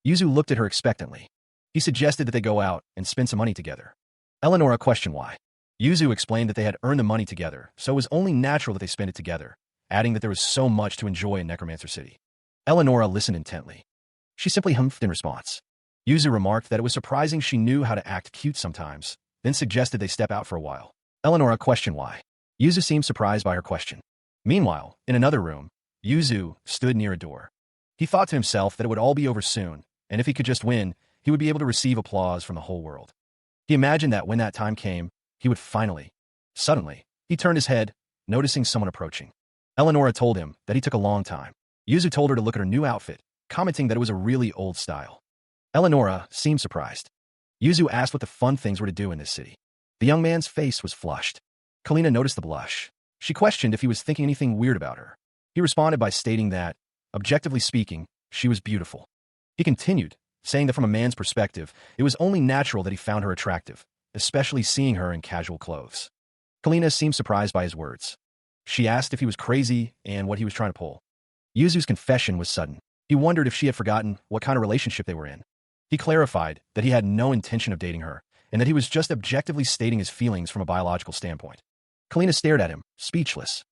S1: Yuzu looked at her expectantly. He suggested that they go out and spend some money together. Eleonora questioned why. Yuzu explained that they had earned the money together, so it was only natural that they spend it together, adding that there was so much to enjoy in Necromancer City. Eleonora listened intently. She simply humphed in response. Yuzu remarked that it was surprising she knew how to act cute sometimes, then suggested they step out for a while. Eleonora questioned why. Yuzu seemed surprised by her question. Meanwhile, in another room, Yuzu stood near a door. He thought to himself that it would all be over soon, and if he could just win, he would be able to receive applause from the whole world. He imagined that when that time came, he would finally. Suddenly, he turned his head, noticing someone approaching. Eleonora told him that he took a long time. Yuzu told her to look at her new outfit, commenting that it was a really old style. Eleonora seemed surprised. Yuzu asked what the fun things were to do in this city. The young man's face was flushed. Kalina noticed the blush. She questioned if he was thinking anything weird about her. He responded by stating that, objectively speaking, she was beautiful. He continued, saying that from a man's perspective, it was only natural that he found her attractive, especially seeing her in casual clothes. Kalina seemed surprised by his words. She asked if he was crazy and what he was trying to pull. Yuzu's confession was sudden. He wondered if she had forgotten what kind of relationship they were in. He clarified that he had no intention of dating her, and that he was just objectively stating his feelings from a biological standpoint. Kalina stared at him, speechless.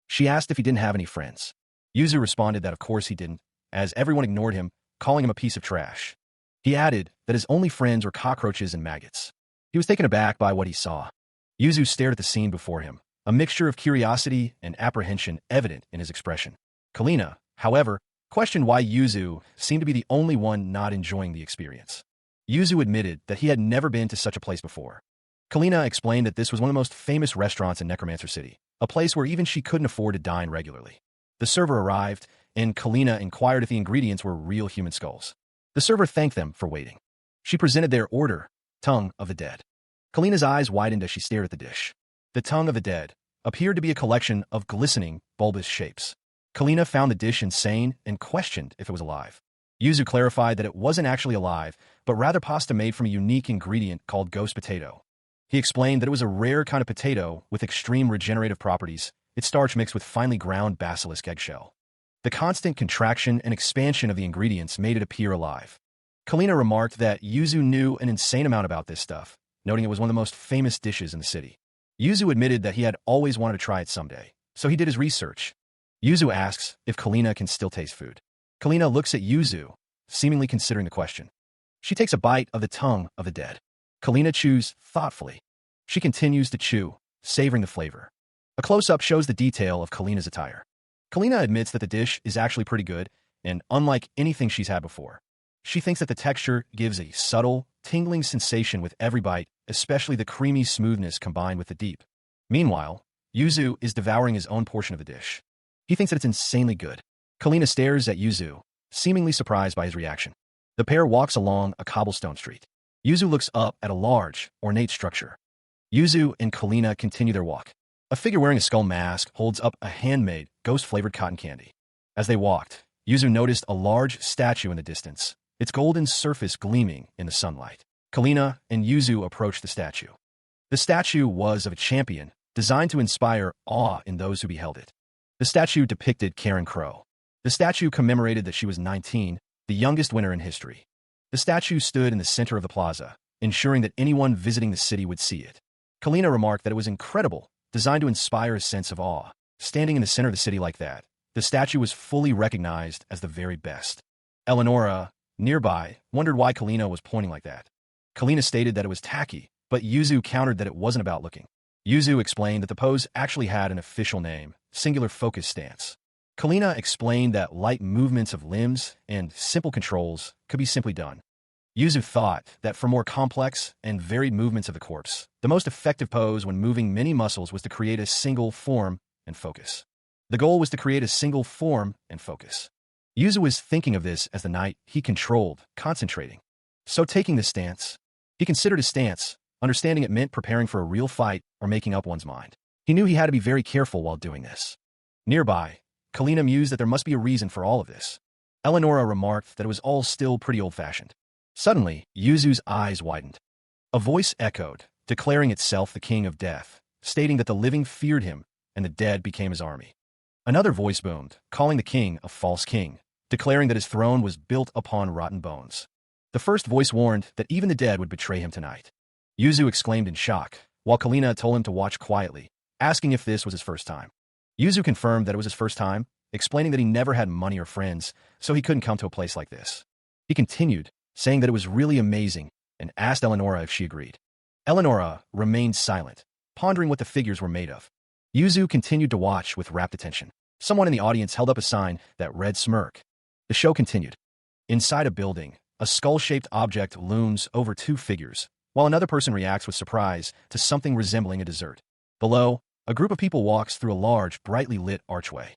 S1: She asked if he didn't have any friends. Yuzu responded that of course he didn't, as everyone ignored him, calling him a piece of trash. He added that his only friends were cockroaches and maggots. He was taken aback by what he saw. Yuzu stared at the scene before him, a mixture of curiosity and apprehension evident in his expression. Kalina, however, questioned why Yuzu seemed to be the only one not enjoying the experience. Yuzu admitted that he had never been to such a place before. Kalina explained that this was one of the most famous restaurants in Necromancer City, a place where even she couldn't afford to dine regularly. The server arrived, and Kalina inquired if the ingredients were real human skulls. The server thanked them for waiting. She presented their order, tongue of the dead. Kalina's eyes widened as she stared at the dish. The tongue of the dead appeared to be a collection of glistening, bulbous shapes. Kalina found the dish insane and questioned if it was alive. Yuzu clarified that it wasn't actually alive, but rather pasta made from a unique ingredient called ghost potato. He explained that it was a rare kind of potato with extreme regenerative properties, its starch mixed with finely ground basilisk eggshell. The constant contraction and expansion of the ingredients made it appear alive. Kalina remarked that Yuzu knew an insane amount about this stuff, noting it was one of the most famous dishes in the city. Yuzu admitted that he had always wanted to try it someday, so he did his research. Yuzu asks if Kalina can still taste food. Kalina looks at Yuzu, seemingly considering the question. She takes a bite of the tongue of the dead. Kalina chews thoughtfully. She continues to chew, savoring the flavor. A close-up shows the detail of Kalina's attire. Kalina admits that the dish is actually pretty good, and unlike anything she's had before. She thinks that the texture gives a subtle, tingling sensation with every bite, especially the creamy smoothness combined with the deep. Meanwhile, Yuzu is devouring his own portion of the dish. He thinks that it's insanely good. Kalina stares at Yuzu, seemingly surprised by his reaction. The pair walks along a cobblestone street. Yuzu looks up at a large, ornate structure. Yuzu and Kalina continue their walk. A figure wearing a skull mask holds up a handmade, ghost-flavored cotton candy. As they walked, Yuzu noticed a large statue in the distance, its golden surface gleaming in the sunlight. Kalina and Yuzu approached the statue. The statue was of a champion, designed to inspire awe in those who beheld it. The statue depicted Karen Crow. The statue commemorated that she was 19, the youngest winner in history. The statue stood in the center of the plaza, ensuring that anyone visiting the city would see it. Kalina remarked that it was incredible, designed to inspire a sense of awe. Standing in the center of the city like that, the statue was fully recognized as the very best. Eleonora, nearby, wondered why Kalina was pointing like that. Kalina stated that it was tacky, but Yuzu countered that it wasn't about looking. Yuzu explained that the pose actually had an official name, singular focus stance. Kalina explained that light movements of limbs and simple controls could be simply done. Yuzu thought that for more complex and varied movements of the corpse, the most effective pose when moving many muscles was to create a single form and focus. The goal was to create a single form and focus. Yuzu was thinking of this as the night he controlled, concentrating. So taking this stance, he considered his stance, understanding it meant preparing for a real fight or making up one's mind. He knew he had to be very careful while doing this. Nearby, Kalina mused that there must be a reason for all of this. Eleonora remarked that it was all still pretty old-fashioned. Suddenly, Yuzu's eyes widened. A voice echoed, declaring itself the king of death, stating that the living feared him and the dead became his army. Another voice boomed, calling the king a false king, declaring that his throne was built upon rotten bones. The first voice warned that even the dead would betray him tonight. Yuzu exclaimed in shock, while Kalina told him to watch quietly, asking if this was his first time. Yuzu confirmed that it was his first time, explaining that he never had money or friends, so he couldn't come to a place like this. He continued, saying that it was really amazing, and asked Eleonora if she agreed. Eleonora remained silent, pondering what the figures were made of. Yuzu continued to watch with rapt attention. Someone in the audience held up a sign that read smirk. The show continued. Inside a building, a skull-shaped object looms over two figures, while another person reacts with surprise to something resembling a dessert. Below, a group of people walks through a large, brightly lit archway.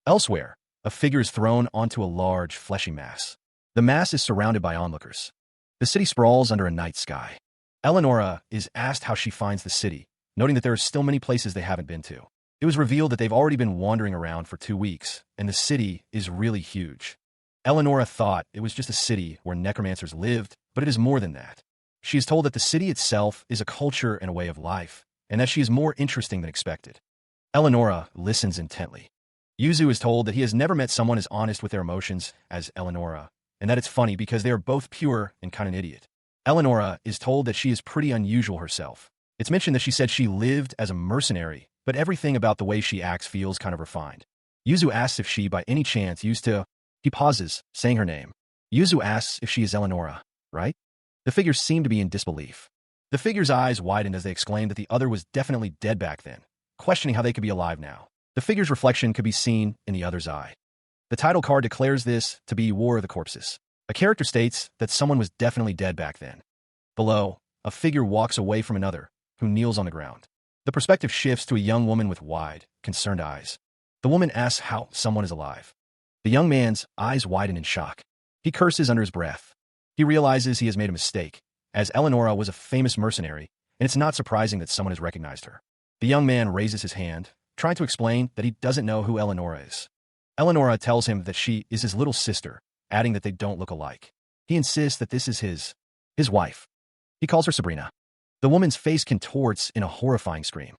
S1: Elsewhere, a figure is thrown onto a large, fleshy mass. The mass is surrounded by onlookers. The city sprawls under a night sky. Eleonora is asked how she finds the city, noting that there are still many places they haven't been to. It was revealed that they've already been wandering around for 2 weeks, and the city is really huge. Eleonora thought it was just a city where necromancers lived, but it is more than that. She is told that the city itself is a culture and a way of life, and that she is more interesting than expected. Eleonora listens intently. Yuzu is told that he has never met someone as honest with their emotions as Eleonora, and that it's funny because they are both pure and kind of an idiot. Eleonora is told that she is pretty unusual herself. It's mentioned that she said she lived as a mercenary, but everything about the way she acts feels kind of refined. Yuzu asks if she, by any chance, used to... He pauses, saying her name. Yuzu asks if she is Eleonora, right? The figures seem to be in disbelief. The figure's eyes widened as they exclaimed that the other was definitely dead back then, questioning how they could be alive now. The figure's reflection could be seen in the other's eye. The title card declares this to be War of the Corpses. A character states that someone was definitely dead back then. Below, a figure walks away from another, who kneels on the ground. The perspective shifts to a young woman with wide, concerned eyes. The woman asks how someone is alive. The young man's eyes widen in shock. He curses under his breath. He realizes he has made a mistake, as Eleonora was a famous mercenary, and it's not surprising that someone has recognized her. The young man raises his hand, trying to explain that he doesn't know who Eleonora is. Eleonora tells him that she is his little sister, adding that they don't look alike. He insists that this is his wife. He calls her Sabrina. The woman's face contorts in a horrifying scream.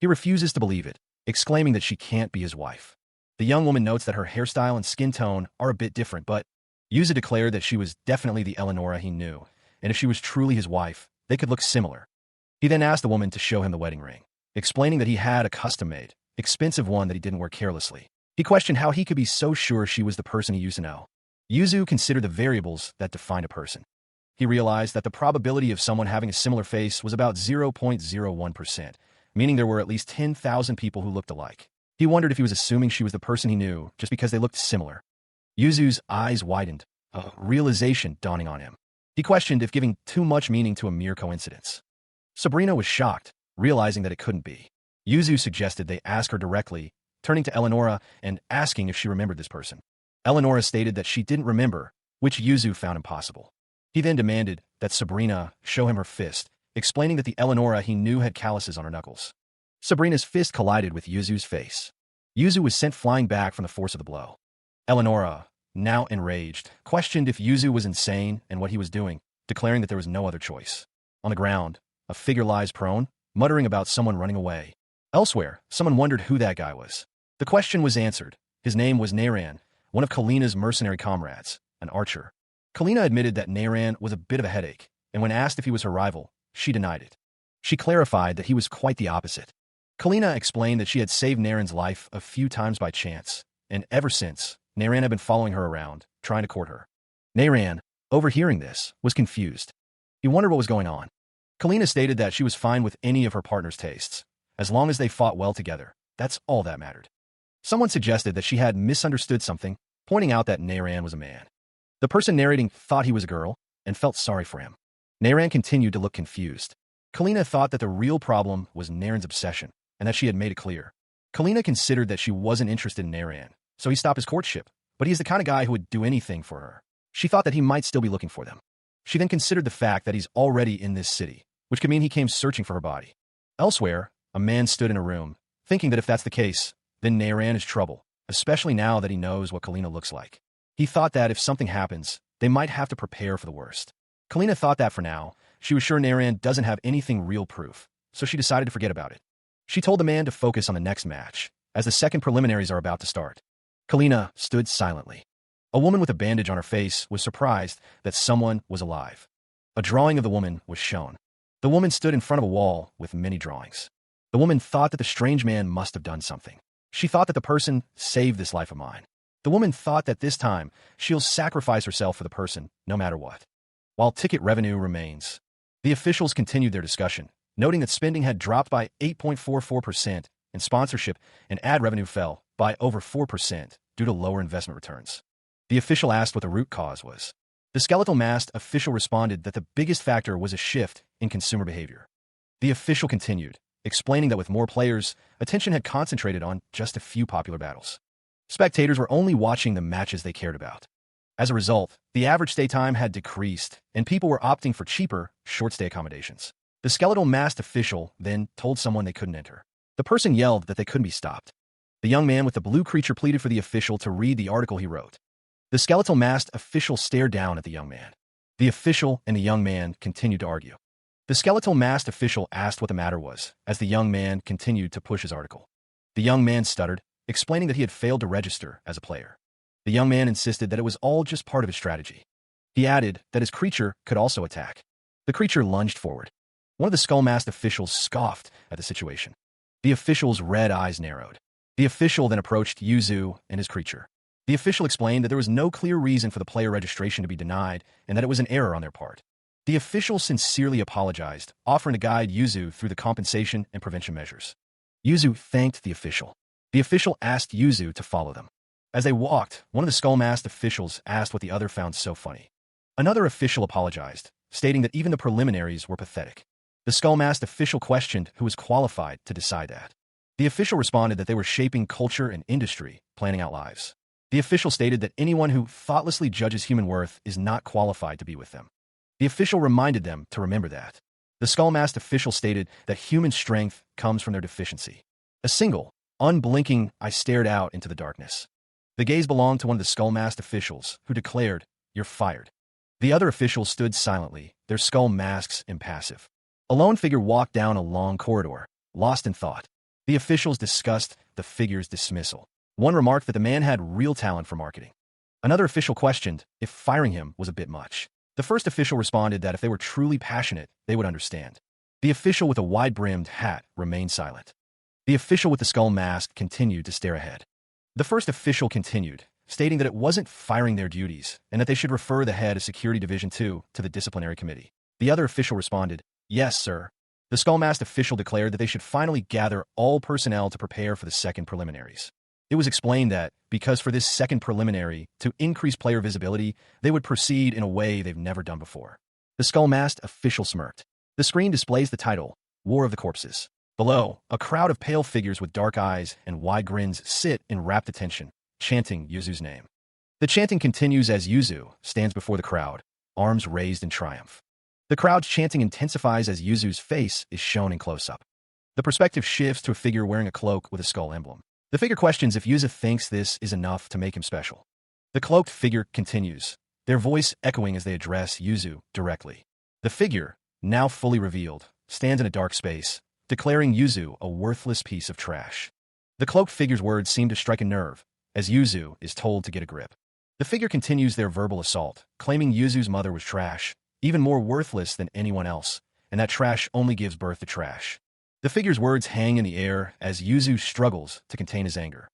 S1: He refuses to believe it, exclaiming that she can't be his wife. The young woman notes that her hairstyle and skin tone are a bit different, but Yuzu declared that she was definitely the Eleonora he knew, and if she was truly his wife, they could look similar. He then asked the woman to show him the wedding ring, explaining that he had a custom-made, expensive one that he didn't wear carelessly. He questioned how he could be so sure she was the person he used to know. Yuzu considered the variables that define a person. He realized that the probability of someone having a similar face was about 0.01%, meaning there were at least 10,000 people who looked alike. He wondered if he was assuming she was the person he knew just because they looked similar. Yuzu's eyes widened, a realization dawning on him. He questioned if giving too much meaning to a mere coincidence. Sabrina was shocked, realizing that it couldn't be. Yuzu suggested they ask her directly, turning to Eleonora and asking if she remembered this person. Eleonora stated that she didn't remember, which Yuzu found impossible. He then demanded that Sabrina show him her fist, explaining that the Eleonora he knew had calluses on her knuckles. Sabrina's fist collided with Yuzu's face. Yuzu was sent flying back from the force of the blow. Eleonora, now enraged, questioned if Yuzu was insane and what he was doing, declaring that there was no other choice. On the ground, a figure lies prone, muttering about someone running away. Elsewhere, someone wondered who that guy was. The question was answered. His name was Nairan, one of Kalina's mercenary comrades, an archer. Kalina admitted that Nairan was a bit of a headache, and when asked if he was her rival, she denied it. She clarified that he was quite the opposite. Kalina explained that she had saved Nairan's life a few times by chance, and ever since, Nairan had been following her around, trying to court her. Nairan, overhearing this, was confused. He wondered what was going on. Kalina stated that she was fine with any of her partner's tastes. As long as they fought well together, that's all that mattered. Someone suggested that she had misunderstood something, pointing out that Nairan was a man. The person narrating thought he was a girl and felt sorry for him. Nairan continued to look confused. Kalina thought that the real problem was Nairan's obsession, and that she had made it clear. Kalina considered that she wasn't interested in Nairan, so he stopped his courtship, but he's the kind of guy who would do anything for her. She thought that he might still be looking for them. She then considered the fact that he's already in this city, which could mean he came searching for her body. Elsewhere, a man stood in a room, thinking that if that's the case, Then Neiran is trouble, especially now that he knows what Kalina looks like. He thought that if something happens, they might have to prepare for the worst. Kalina thought that for now, she was sure Neiran doesn't have anything real proof, so she decided to forget about it. She told the man to focus on the next match, as the second preliminaries are about to start. Kalina stood silently. A woman with a bandage on her face was surprised that someone was alive. A drawing of the woman was shown. The woman stood in front of a wall with many drawings. The woman thought that the strange man must have done something. She thought that the person saved this life of mine. The woman thought that this time she'll sacrifice herself for the person, no matter what. While ticket revenue remains, the officials continued their discussion, noting that spending had dropped by 8.44% and sponsorship and ad revenue fell by over 4% due to lower investment returns. The official asked what the root cause was. The skeletal masked official responded that the biggest factor was a shift in consumer behavior. The official continued, explaining that with more players, attention had concentrated on just a few popular battles. Spectators were only watching the matches they cared about. As a result, the average stay time had decreased, and people were opting for cheaper, short-stay accommodations. The skeletal masked official then told someone they couldn't enter. The person yelled that they couldn't be stopped. The young man with the blue creature pleaded for the official to read the article he wrote. The skeletal masked official stared down at the young man. The official and the young man continued to argue. The skeletal masked official asked what the matter was, as the young man continued to push his article. The young man stuttered, explaining that he had failed to register as a player. The young man insisted that it was all just part of his strategy. He added that his creature could also attack. The creature lunged forward. One of the skull-masked officials scoffed at the situation. The official's red eyes narrowed. The official then approached Yuzu and his creature. The official explained that there was no clear reason for the player registration to be denied and that it was an error on their part. The official sincerely apologized, offering to guide Yuzu through the compensation and prevention measures. Yuzu thanked the official. The official asked Yuzu to follow them. As they walked, one of the skull-masked officials asked what the other found so funny. Another official apologized, stating that even the preliminaries were pathetic. The skull-masked official questioned who was qualified to decide that. The official responded that they were shaping culture and industry, planning out lives. The official stated that anyone who thoughtlessly judges human worth is not qualified to be with them. The official reminded them to remember that. The skull-masked official stated that human strength comes from their deficiency. A single, unblinking eye stared out into the darkness. The gaze belonged to one of the skull-masked officials, who declared, "You're fired." The other officials stood silently, their skull masks impassive. A lone figure walked down a long corridor, lost in thought. The officials discussed the figure's dismissal. One remarked that the man had real talent for marketing. Another official questioned if firing him was a bit much. The first official responded that if they were truly passionate, they would understand. The official with a wide-brimmed hat remained silent. The official with the skull mask continued to stare ahead. The first official continued, stating that it wasn't firing their duties and that they should refer the head of Security Division 2 to the disciplinary committee. The other official responded, "Yes, sir." The skull-masked official declared that they should finally gather all personnel to prepare for the second preliminaries. It was explained that, because for this second preliminary, to increase player visibility, they would proceed in a way they've never done before. The skull-masked official smirked. The screen displays the title, War of the Corpses. Below, a crowd of pale figures with dark eyes and wide grins sit in rapt attention, chanting Yuzu's name. The chanting continues as Yuzu stands before the crowd, arms raised in triumph. The crowd's chanting intensifies as Yuzu's face is shown in close-up. The perspective shifts to a figure wearing a cloak with a skull emblem. The figure questions if Yuzu thinks this is enough to make him special. The cloaked figure continues, their voice echoing as they address Yuzu directly. The figure, now fully revealed, stands in a dark space, declaring Yuzu a worthless piece of trash. The cloaked figure's words seem to strike a nerve, as Yuzu is told to get a grip. The figure continues their verbal assault, claiming Yuzu's mother was trash, even more worthless than anyone else, and that trash only gives birth to trash. The figure's words hang in the air as Yuzu struggles to contain his anger.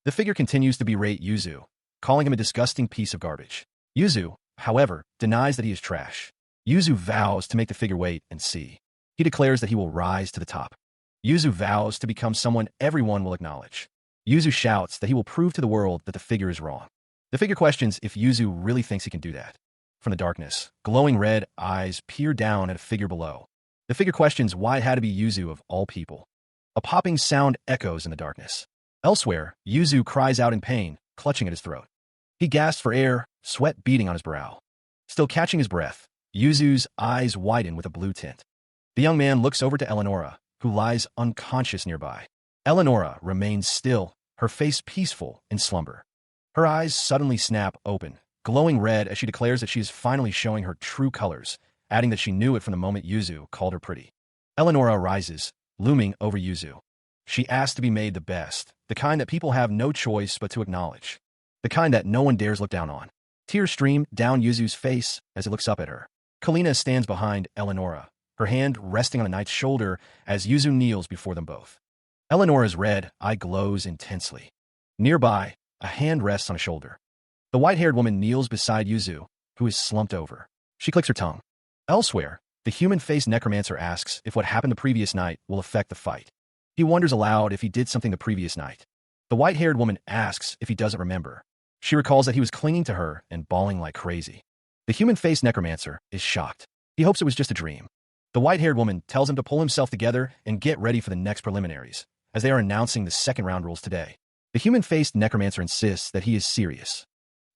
S1: The figure continues to berate Yuzu, calling him a disgusting piece of garbage. Yuzu, however, denies that he is trash. Yuzu vows to make the figure wait and see. He declares that he will rise to the top. Yuzu vows to become someone everyone will acknowledge. Yuzu shouts that he will prove to the world that the figure is wrong. The figure questions if Yuzu really thinks he can do that. From the darkness, glowing red eyes peer down at a figure below. The figure questions why it had to be Yuzu of all people. A popping sound echoes in the darkness. Elsewhere, Yuzu cries out in pain, clutching at his throat. He gasps for air, sweat beading on his brow. Still catching his breath, Yuzu's eyes widen with a blue tint. The young man looks over to Eleonora, who lies unconscious nearby. Eleonora remains still, her face peaceful in slumber. Her eyes suddenly snap open, glowing red as she declares that she is finally showing her true colors, adding that she knew it from the moment Yuzu called her pretty. Eleonora rises, looming over Yuzu. She asks to be made the best, the kind that people have no choice but to acknowledge, the kind that no one dares look down on. Tears stream down Yuzu's face as it looks up at her. Kalina stands behind Eleonora, her hand resting on a knight's shoulder as Yuzu kneels before them both. Eleonora's red eye glows intensely. Nearby, a hand rests on a shoulder. The white-haired woman kneels beside Yuzu, who is slumped over. She clicks her tongue. Elsewhere, the human-faced necromancer asks if what happened the previous night will affect the fight. He wonders aloud if he did something the previous night. The white-haired woman asks if he doesn't remember. She recalls that he was clinging to her and bawling like crazy. The human-faced necromancer is shocked. He hopes it was just a dream. The white-haired woman tells him to pull himself together and get ready for the next preliminaries, as they are announcing the second round rules today. The human-faced necromancer insists that he is serious.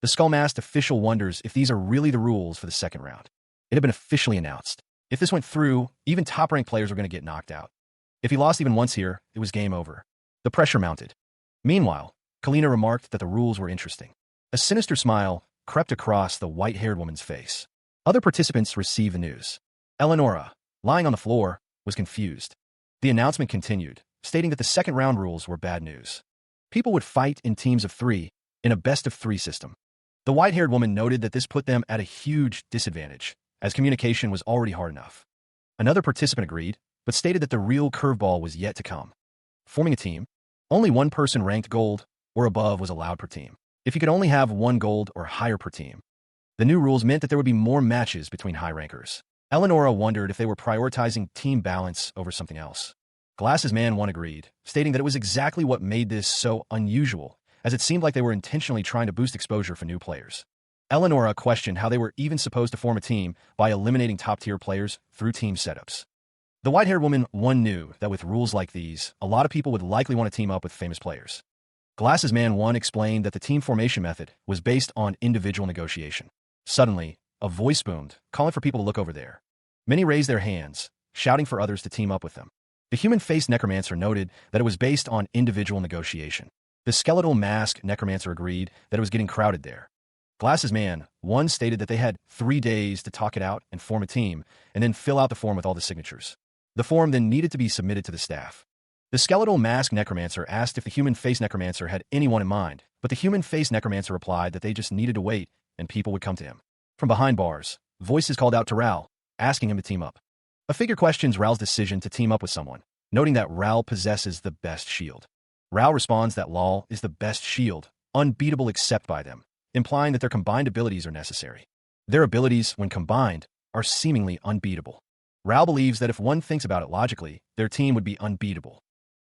S1: The skull-masked official wonders if these are really the rules for the second round. It had been officially announced. If this went through, even top-ranked players were going to get knocked out. If he lost even once here, it was game over. The pressure mounted. Meanwhile, Kalina remarked that the rules were interesting. A sinister smile crept across the white-haired woman's face. Other participants received the news. Eleonora, lying on the floor, was confused. The announcement continued, stating that the second round rules were bad news. People would fight in teams of 3, in a best-of-3 system. The white-haired woman noted that this put them at a huge disadvantage, as communication was already hard enough. Another participant agreed, but stated that the real curveball was yet to come. Forming a team, only one person ranked gold or above was allowed per team. If you could only have 1 gold or higher per team. The new rules meant that there would be more matches between high rankers. Eleonora wondered if they were prioritizing team balance over something else. Glasses Man 1 agreed, stating that it was exactly what made this so unusual, as it seemed like they were intentionally trying to boost exposure for new players. Eleonora questioned how they were even supposed to form a team by eliminating top-tier players through team setups. The white-haired woman 1 knew that with rules like these, a lot of people would likely want to team up with famous players. Glasses Man 1 explained that the team formation method was based on individual negotiation. Suddenly, a voice boomed, calling for people to look over there. Many raised their hands, shouting for others to team up with them. The human-faced necromancer noted that it was based on individual negotiation. The skeletal mask necromancer agreed that it was getting crowded there. Glasses Man 1 stated that they had 3 days to talk it out and form a team, and then fill out the form with all the signatures. The form then needed to be submitted to the staff. The skeletal mask necromancer asked if the human-faced necromancer had anyone in mind, but the human-faced necromancer replied that they just needed to wait and people would come to him. From behind bars, voices called out to Ral, asking him to team up. A figure questions Ral's decision to team up with someone, noting that Ral possesses the best shield. Ral responds that Lal is the best shield, unbeatable except by them, implying that their combined abilities are necessary. Their abilities, when combined, are seemingly unbeatable. Ral believes that if one thinks about it logically, their team would be unbeatable.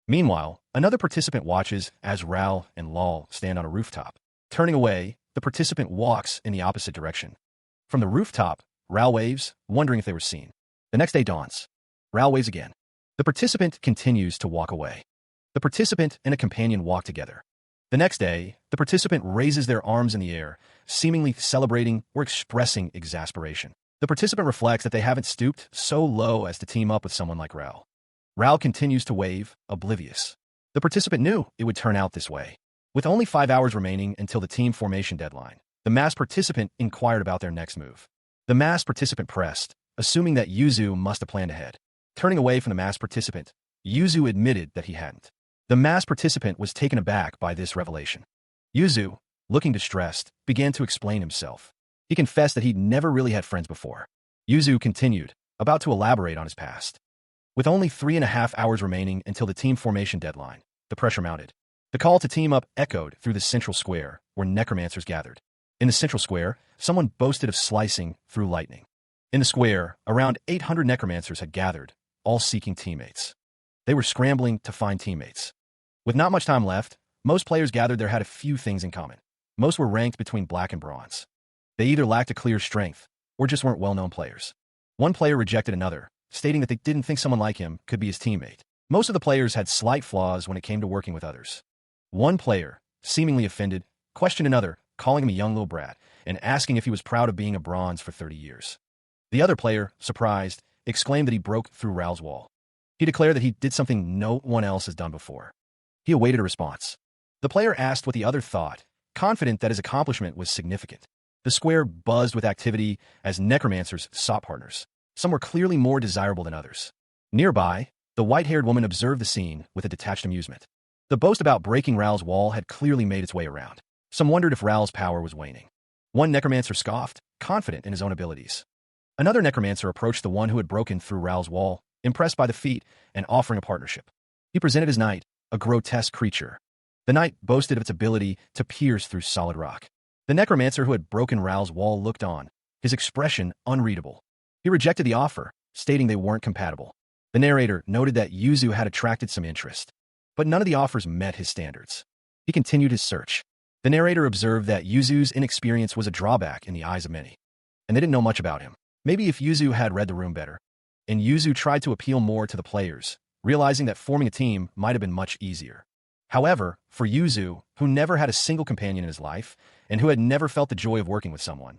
S1: Meanwhile, another participant watches as Ral and Lal stand on a rooftop. Turning away, the participant walks in the opposite direction. From the rooftop, Ral waves, wondering if they were seen. The next day dawns. Ral waves again. The participant continues to walk away. The participant and a companion walk together. The next day, the participant raises their arms in the air, seemingly celebrating or expressing exasperation. The participant reflects that they haven't stooped so low as to team up with someone like Ral. Ral continues to wave, oblivious. The participant knew it would turn out this way. With only 5 hours remaining until the team formation deadline, the masked participant inquired about their next move. The masked participant pressed, assuming that Yuzu must have planned ahead. Turning away from the masked participant, Yuzu admitted that he hadn't. The masked participant was taken aback by this revelation. Yuzu, looking distressed, began to explain himself. He confessed that he'd never really had friends before. Yuzu continued, about to elaborate on his past. With only 3.5 hours remaining until the team formation deadline, the pressure mounted. The call to team up echoed through the central square, where necromancers gathered. In the central square, someone boasted of slicing through lightning. In the square, around 800 necromancers had gathered, all seeking teammates. They were scrambling to find teammates. With not much time left, most players gathered there had a few things in common. Most were ranked between black and bronze. They either lacked a clear strength, or just weren't well-known players. One player rejected another, stating that they didn't think someone like him could be his teammate. Most of the players had slight flaws when it came to working with others. One player, seemingly offended, questioned another, calling him a young little brat, and asking if he was proud of being a bronze for 30 years. The other player, surprised, exclaimed that he broke through Ral's wall. He declared that he did something no one else has done before. He awaited a response. The player asked what the other thought, confident that his accomplishment was significant. The square buzzed with activity as necromancers sought partners. Some were clearly more desirable than others. Nearby, the white-haired woman observed the scene with a detached amusement. The boast about breaking Raoul's wall had clearly made its way around. Some wondered if Raoul's power was waning. One necromancer scoffed, confident in his own abilities. Another necromancer approached the one who had broken through Raoul's wall, impressed by the feat and offering a partnership. He presented his knight, a grotesque creature. The knight boasted of its ability to pierce through solid rock. The necromancer who had broken Raoul's wall looked on, his expression unreadable. He rejected the offer, stating they weren't compatible. The narrator noted that Yuzu had attracted some interest, but none of the offers met his standards. He continued his search. The narrator observed that Yuzu's inexperience was a drawback in the eyes of many, and they didn't know much about him. Maybe if Yuzu had read the room better. And Yuzu tried to appeal more to the players, realizing that forming a team might have been much easier. However, for Yuzu, who never had a single companion in his life, and who had never felt the joy of working with someone,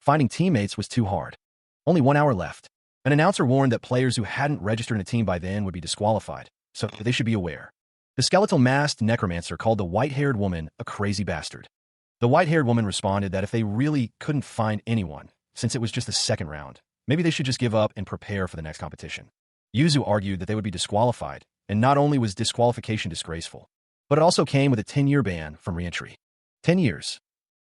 S1: finding teammates was too hard. Only 1 hour left. An announcer warned that players who hadn't registered in a team by then would be disqualified, so they should be aware. The skeletal masked necromancer called the white-haired woman a crazy bastard. The white-haired woman responded that if they really couldn't find anyone, since it was just the second round, maybe they should just give up and prepare for the next competition. Yuzu argued that they would be disqualified, and not only was disqualification disgraceful, but it also came with a 10-year ban from re-entry. 10 years.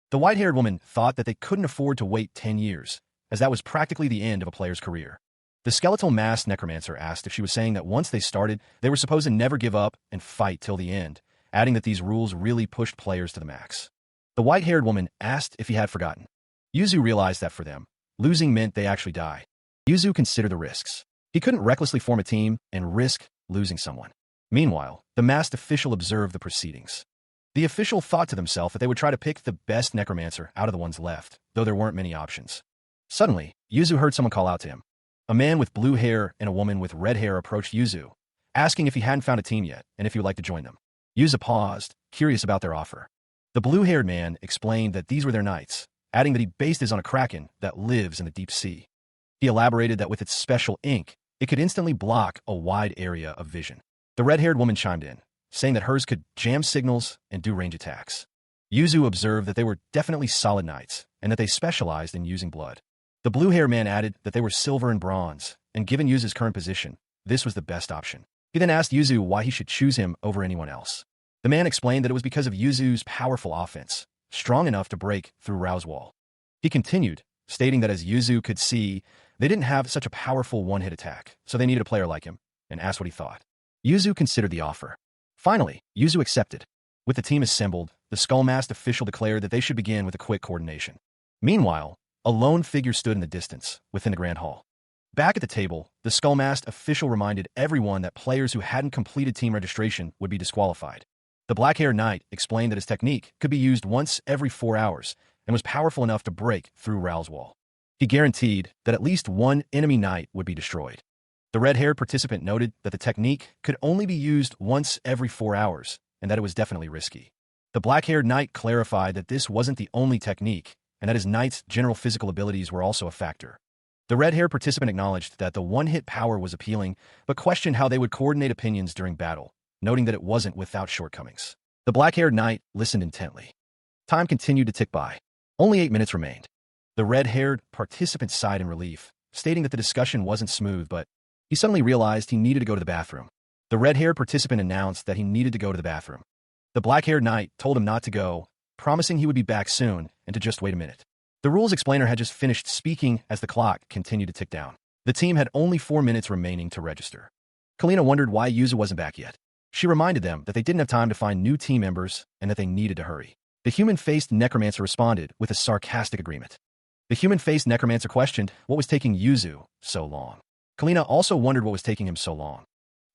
S1: The white-haired woman thought that they couldn't afford to wait 10 years, as that was practically the end of a player's career. The skeletal masked necromancer asked if she was saying that once they started, they were supposed to never give up and fight till the end, adding that these rules really pushed players to the max. The white-haired woman asked if he had forgotten. Yuzu realized that for them, losing meant they actually die. Yuzu considered the risks. He couldn't recklessly form a team and risk losing someone. Meanwhile, the masked official observed the proceedings. The official thought to themselves that they would try to pick the best necromancer out of the ones left, though there weren't many options. Suddenly, Yuzu heard someone call out to him. A man with blue hair and a woman with red hair approached Yuzu, asking if he hadn't found a team yet and if he would like to join them. Yuzu paused, curious about their offer. The blue-haired man explained that these were their knights, adding that he based his on a kraken that lives in the deep sea. He elaborated that with its special ink, it could instantly block a wide area of vision. The red-haired woman chimed in, saying that hers could jam signals and do range attacks. Yuzu observed that they were definitely solid knights, and that they specialized in using blood. The blue-haired man added that they were silver and bronze, and given Yuzu's current position, this was the best option. He then asked Yuzu why he should choose him over anyone else. The man explained that it was because of Yuzu's powerful offense, strong enough to break through Rao's wall. He continued, stating that as Yuzu could see, they didn't have such a powerful one-hit attack, so they needed a player like him, and asked what he thought. Yuzu considered the offer. Finally, Yuzu accepted. With the team assembled, the skull-masked official declared that they should begin with a quick coordination. Meanwhile, a lone figure stood in the distance, within the grand hall. Back at the table, the skull-masked official reminded everyone that players who hadn't completed team registration would be disqualified. The black-haired knight explained that his technique could be used once every 4 hours and was powerful enough to break through Rao's wall. He guaranteed that at least one enemy knight would be destroyed. The red-haired participant noted that the technique could only be used once every 4 hours, and that it was definitely risky. The black-haired knight clarified that this wasn't the only technique, and that his knight's general physical abilities were also a factor. The red-haired participant acknowledged that the one-hit power was appealing, but questioned how they would coordinate opinions during battle, noting that it wasn't without shortcomings. The black-haired knight listened intently. Time continued to tick by. Only 8 minutes remained. The red-haired participant sighed in relief, stating that the discussion wasn't smooth, but he suddenly realized he needed to go to the bathroom. The red-haired participant announced that he needed to go to the bathroom. The black-haired knight told him not to go, promising he would be back soon and to just wait a minute. The rules explainer had just finished speaking as the clock continued to tick down. The team had only 4 minutes remaining to register. Kalina wondered why Yuzu wasn't back yet. She reminded them that they didn't have time to find new team members and that they needed to hurry. The human-faced necromancer responded with a sarcastic agreement. The human-faced necromancer questioned what was taking Yuzu so long. Kalina also wondered what was taking him so long.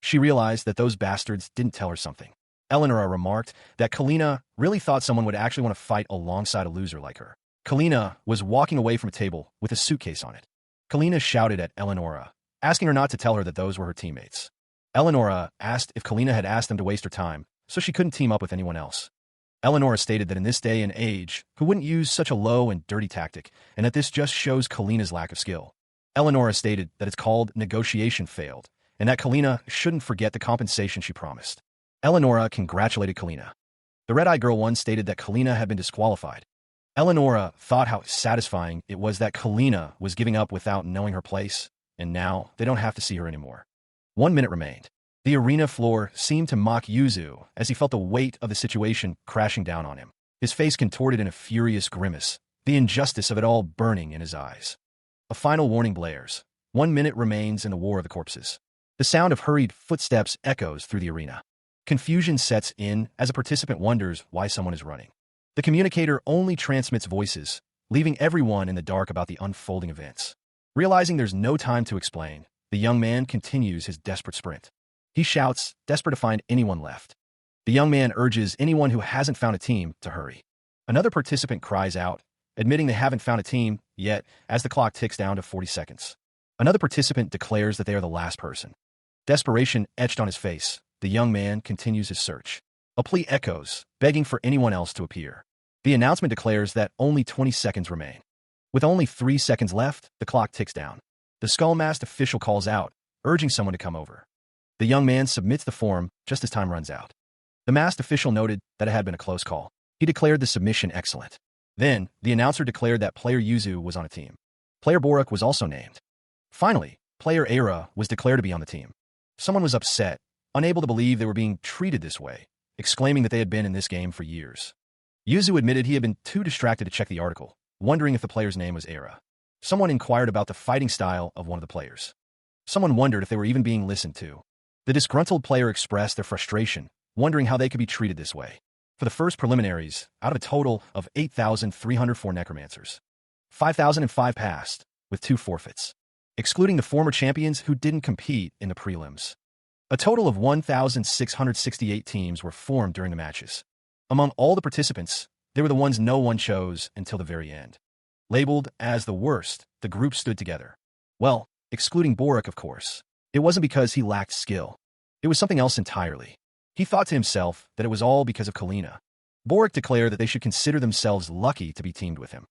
S1: She realized that those bastards didn't tell her something. Eleonora remarked that Kalina really thought someone would actually want to fight alongside a loser like her. Kalina was walking away from a table with a suitcase on it. Kalina shouted at Eleonora, asking her not to tell her that those were her teammates. Eleonora asked if Kalina had asked them to waste her time, so she couldn't team up with anyone else. Eleonora stated that in this day and age, who wouldn't use such a low and dirty tactic, and that this just shows Kalina's lack of skill. Eleonora stated that it's called negotiation failed, and that Kalina shouldn't forget the compensation she promised. Eleonora congratulated Kalina. The red-eyed girl one stated that Kalina had been disqualified. Eleonora thought how satisfying it was that Kalina was giving up without knowing her place, and now they don't have to see her anymore. 1 minute remained. The arena floor seemed to mock Yuzu as he felt the weight of the situation crashing down on him. His face contorted in a furious grimace, the injustice of it all burning in his eyes. A final warning blares. 1 minute remains in the War of the Corpses. The sound of hurried footsteps echoes through the arena. Confusion sets in as a participant wonders why someone is running. The communicator only transmits voices, leaving everyone in the dark about the unfolding events. Realizing there's no time to explain, the young man continues his desperate sprint. He shouts, desperate to find anyone left. The young man urges anyone who hasn't found a team to hurry. Another participant cries out, admitting they haven't found a team yet as the clock ticks down to 40 seconds. Another participant declares that they are the last person. Desperation etched on his face, the young man continues his search. A plea echoes, begging for anyone else to appear. The announcement declares that only 20 seconds remain. With only 3 seconds left, the clock ticks down. The skull-masked official calls out, urging someone to come over. The young man submits the form just as time runs out. The masked official noted that it had been a close call. He declared the submission excellent. Then, the announcer declared that player Yuzu was on a team. Player Borak was also named. Finally, player Era was declared to be on the team. Someone was upset, unable to believe they were being treated this way, exclaiming that they had been in this game for years. Yuzu admitted he had been too distracted to check the article, wondering if the player's name was Era. Someone inquired about the fighting style of one of the players. Someone wondered if they were even being listened to. The disgruntled player expressed their frustration, wondering how they could be treated this way. For the first preliminaries, out of a total of 8,304 necromancers, 5,005 passed, with 2 forfeits, excluding the former champions who didn't compete in the prelims. A total of 1,668 teams were formed during the matches. Among all the participants, they were the ones no one chose until the very end. Labeled as the worst, the group stood together. Well, excluding Borak, of course. It wasn't because he lacked skill. It was something else entirely. He thought to himself that it was all because of Kalina. Borak declared that they should consider themselves lucky to be teamed with him.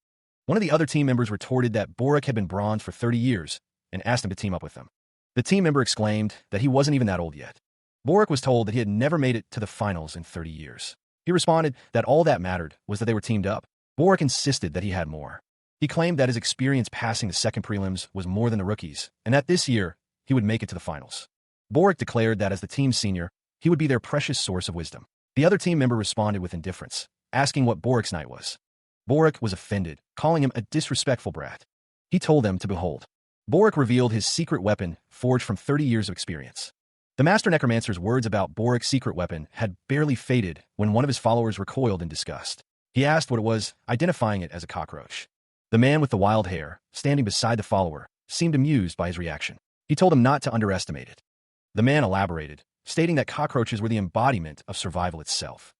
S1: One of the other team members retorted that Borak had been bronze for 30 years and asked him to team up with them. The team member exclaimed that he wasn't even that old yet. Borak was told that he had never made it to the finals in 30 years. He responded that all that mattered was that they were teamed up. Borak insisted that he had more. He claimed that his experience passing the second prelims was more than the rookies, and that this year, he would make it to the finals. Borak declared that as the team's senior, he would be their precious source of wisdom. The other team member responded with indifference, asking what Borak's night was. Borak was offended, calling him a disrespectful brat. He told them to behold. Borak revealed his secret weapon, forged from 30 years of experience. The Master Necromancer's words about Borak's secret weapon had barely faded when one of his followers recoiled in disgust. He asked what it was, identifying it as a cockroach. The man with the wild hair, standing beside the follower, seemed amused by his reaction. He told him not to underestimate it. The man elaborated, stating that cockroaches were the embodiment of survival itself.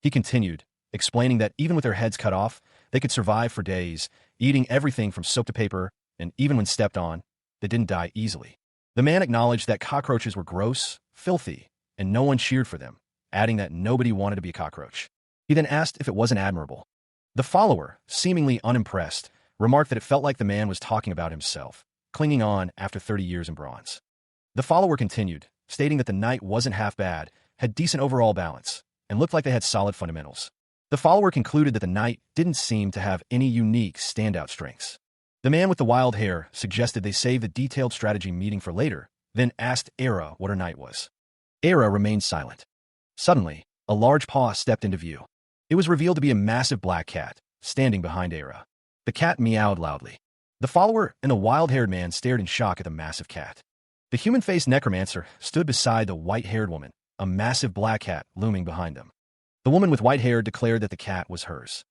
S1: He continued, explaining that even with their heads cut off, they could survive for days, eating everything from soap to paper, and even when stepped on, they didn't die easily. The man acknowledged that cockroaches were gross, filthy, and no one cheered for them, adding that nobody wanted to be a cockroach. He then asked if it wasn't admirable. The follower, seemingly unimpressed, remarked that it felt like the man was talking about himself, clinging on after 30 years in bronze. The follower continued, stating that the knight wasn't half bad, had decent overall balance, and looked like they had solid fundamentals. The follower concluded that the knight didn't seem to have any unique standout strengths. The man with the wild hair suggested they save the detailed strategy meeting for later, then asked Era what her knight was. Era remained silent. Suddenly, a large paw stepped into view. It was revealed to be a massive black cat, standing behind Era. The cat meowed loudly. The follower and the wild-haired man stared in shock at the massive cat. The human-faced necromancer stood beside the white-haired woman, a massive black cat looming behind them. The woman with white hair declared that the cat was hers.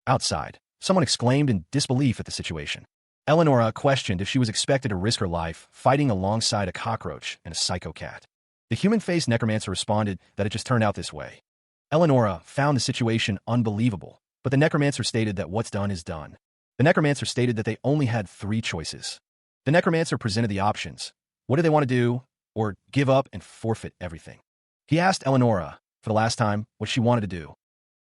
S1: Outside, someone exclaimed in disbelief at the situation. Eleonora questioned if she was expected to risk her life fighting alongside a cockroach and a psycho cat. The human-faced necromancer responded that it just turned out this way. Eleonora found the situation unbelievable, but the necromancer stated that what's done is done. The necromancer stated that they only had 3 choices. The necromancer presented the options. What do they want to do, or give up and forfeit everything? He asked Eleonora, for the last time, what she wanted to do.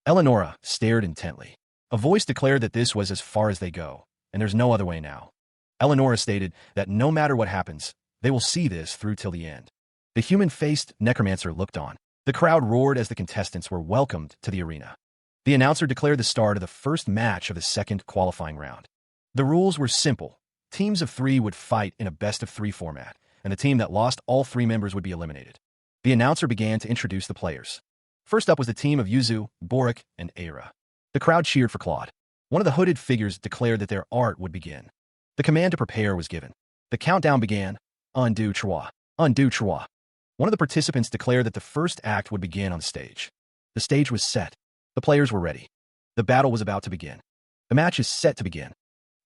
S1: Eleonora stared intently. A voice declared that this was as far as they go, and there's no other way now. Eleonora stated that no matter what happens, they will see this through till the end. The human-faced necromancer looked on. The crowd roared as the contestants were welcomed to the arena. The announcer declared the start of the first match of the second qualifying round. The rules were simple. Teams of 3 would fight in a best-of-3 format, and the team that lost all 3 members would be eliminated. The announcer began to introduce the players. First up was the team of Yuzu, Boric, and Eira. The crowd cheered for Claude. One of the hooded figures declared that their art would begin. The command to prepare was given. The countdown began. Undo Chua. Undo Chua. One of the participants declared that the first act would begin on the stage. The stage was set. The players were ready. The battle was about to begin. The match is set to begin.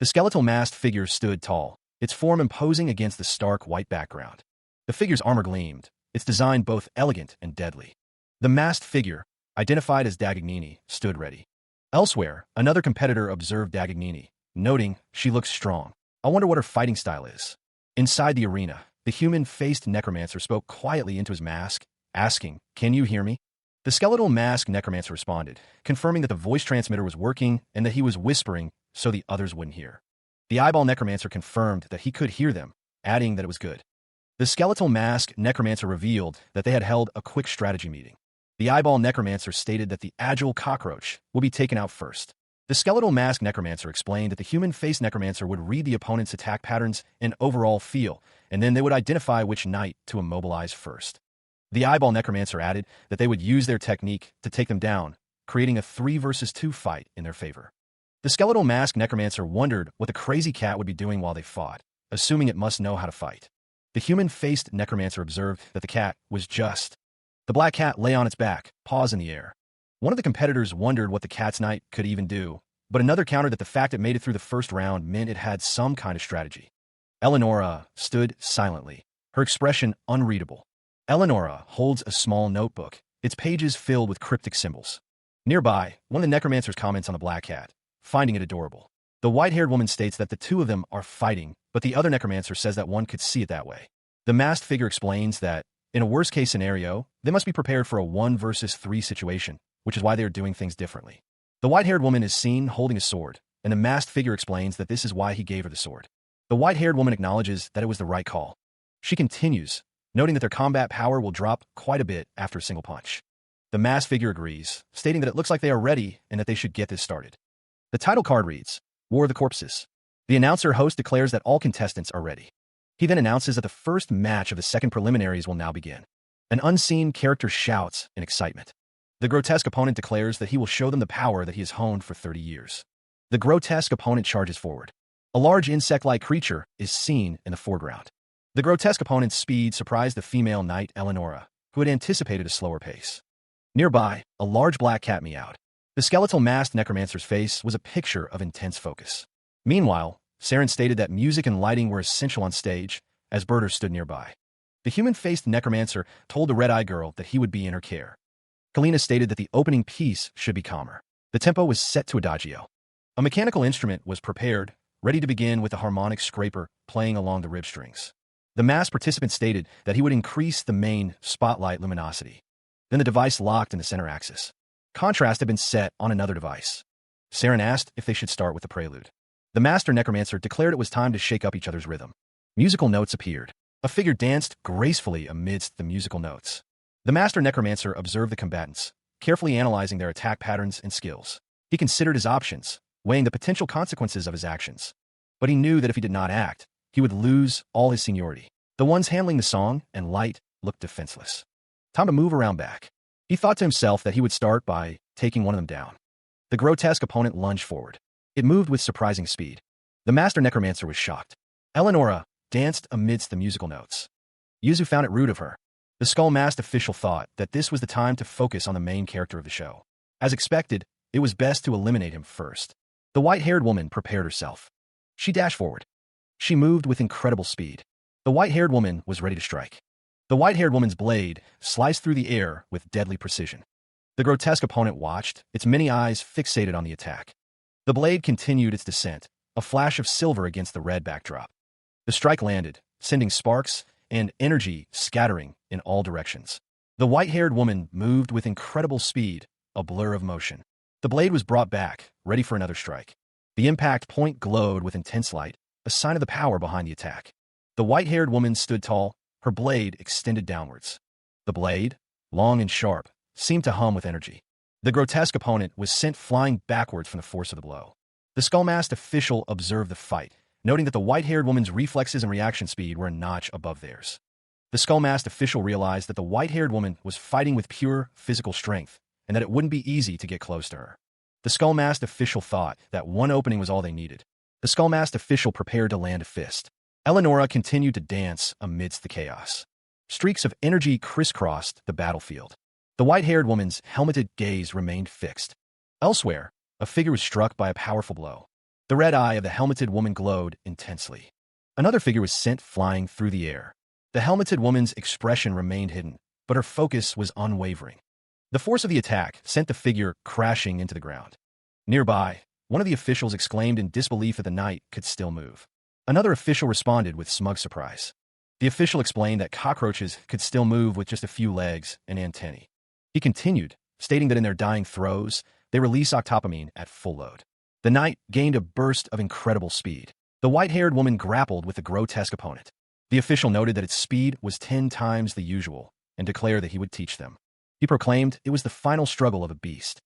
S1: The skeletal masked figure stood tall, its form imposing against the stark white background. The figure's armor gleamed, its design both elegant and deadly. The masked figure, identified as Dagagnini, stood ready. Elsewhere, another competitor observed Dagagnini, noting, "She looks strong. I wonder what her fighting style is." Inside the arena, the human-faced necromancer spoke quietly into his mask, asking, "Can you hear me?" The skeletal masked necromancer responded, confirming that the voice transmitter was working and that he was whispering so the others wouldn't hear. The eyeball necromancer confirmed that he could hear them, adding that it was good. The skeletal masked necromancer revealed that they had held a quick strategy meeting. The eyeball necromancer stated that the agile cockroach will be taken out first. The skeletal masked necromancer explained that the human-faced necromancer would read the opponent's attack patterns and overall feel, and then they would identify which knight to immobilize first. The eyeball necromancer added that they would use their technique to take them down, creating a 3 versus 2 fight in their favor. The skeletal masked necromancer wondered what the crazy cat would be doing while they fought, assuming it must know how to fight. The human-faced necromancer observed that the cat was just. The black cat lay on its back, paws in the air. One of the competitors wondered what the cat's knight could even do, but another countered that the fact it made it through the first round meant it had some kind of strategy. Eleonora stood silently, her expression unreadable. Eleonora holds a small notebook, its pages filled with cryptic symbols. Nearby, one of the necromancers comments on the black cat, finding it adorable. The white-haired woman states that the two of them are fighting, but the other necromancer says that one could see it that way. The masked figure explains that, in a worst-case scenario, they must be prepared for a 1 versus 3 situation, which is why they are doing things differently. The white-haired woman is seen holding a sword, and the masked figure explains that this is why he gave her the sword. The white-haired woman acknowledges that it was the right call. She continues, noting that their combat power will drop quite a bit after a single punch. The masked figure agrees, stating that it looks like they are ready and that they should get this started. The title card reads, War of the Corpses. The announcer host declares that all contestants are ready. He then announces that the first match of the second preliminaries will now begin. An unseen character shouts in excitement. The grotesque opponent declares that he will show them the power that he has honed for 30 years. The grotesque opponent charges forward. A large insect-like creature is seen in the foreground. The grotesque opponent's speed surprised the female knight Eleonora, who had anticipated a slower pace. Nearby, a large black cat meowed. The skeletal masked necromancer's face was a picture of intense focus. Meanwhile, Saren stated that music and lighting were essential on stage, as birders stood nearby. The human-faced necromancer told the red-eyed girl that he would be in her care. Kalina stated that the opening piece should be calmer. The tempo was set to adagio. A mechanical instrument was prepared, ready to begin with a harmonic scraper playing along the rib strings. The masked participant stated that he would increase the main spotlight luminosity. Then the device locked in the center axis. Contrast had been set on another device. Saren asked if they should start with the prelude. The master necromancer declared it was time to shake up each other's rhythm. Musical notes appeared. A figure danced gracefully amidst the musical notes. The master necromancer observed the combatants, carefully analyzing their attack patterns and skills. He considered his options, weighing the potential consequences of his actions. But he knew that if he did not act, he would lose all his seniority. The ones handling the song and light looked defenseless. Time to move around back. He thought to himself that he would start by taking one of them down. The grotesque opponent lunged forward. It moved with surprising speed. The master necromancer was shocked. Eleonora danced amidst the musical notes. Yuzu found it rude of her. The skull-masked official thought that this was the time to focus on the main character of the show. As expected, it was best to eliminate him first. The white-haired woman prepared herself. She dashed forward. She moved with incredible speed. The white-haired woman was ready to strike. The white-haired woman's blade sliced through the air with deadly precision. The grotesque opponent watched, its many eyes fixated on the attack. The blade continued its descent, a flash of silver against the red backdrop. The strike landed, sending sparks and energy scattering in all directions. The white-haired woman moved with incredible speed, a blur of motion. The blade was brought back, ready for another strike. The impact point glowed with intense light, a sign of the power behind the attack. The white-haired woman stood tall, her blade extended downwards. The blade, long and sharp, seemed to hum with energy. The grotesque opponent was sent flying backwards from the force of the blow. The skull-masked official observed the fight, noting that the white-haired woman's reflexes and reaction speed were a notch above theirs. The skull-masked official realized that the white-haired woman was fighting with pure physical strength, and that it wouldn't be easy to get close to her. The skull-masked official thought that one opening was all they needed. The skull-masked official prepared to land a fist. Eleonora continued to dance amidst the chaos. Streaks of energy crisscrossed the battlefield. The white-haired woman's helmeted gaze remained fixed. Elsewhere, a figure was struck by a powerful blow. The red eye of the helmeted woman glowed intensely. Another figure was sent flying through the air. The helmeted woman's expression remained hidden, but her focus was unwavering. The force of the attack sent the figure crashing into the ground. Nearby, one of the officials exclaimed in disbelief that the knight could still move. Another official responded with smug surprise. The official explained that cockroaches could still move with just a few legs and antennae. He continued, stating that in their dying throes, they release octopamine at full load. The knight gained a burst of incredible speed. The white-haired woman grappled with the grotesque opponent. The official noted that its speed was 10 times the usual and declared that he would teach them. He proclaimed it was the final struggle of a beast.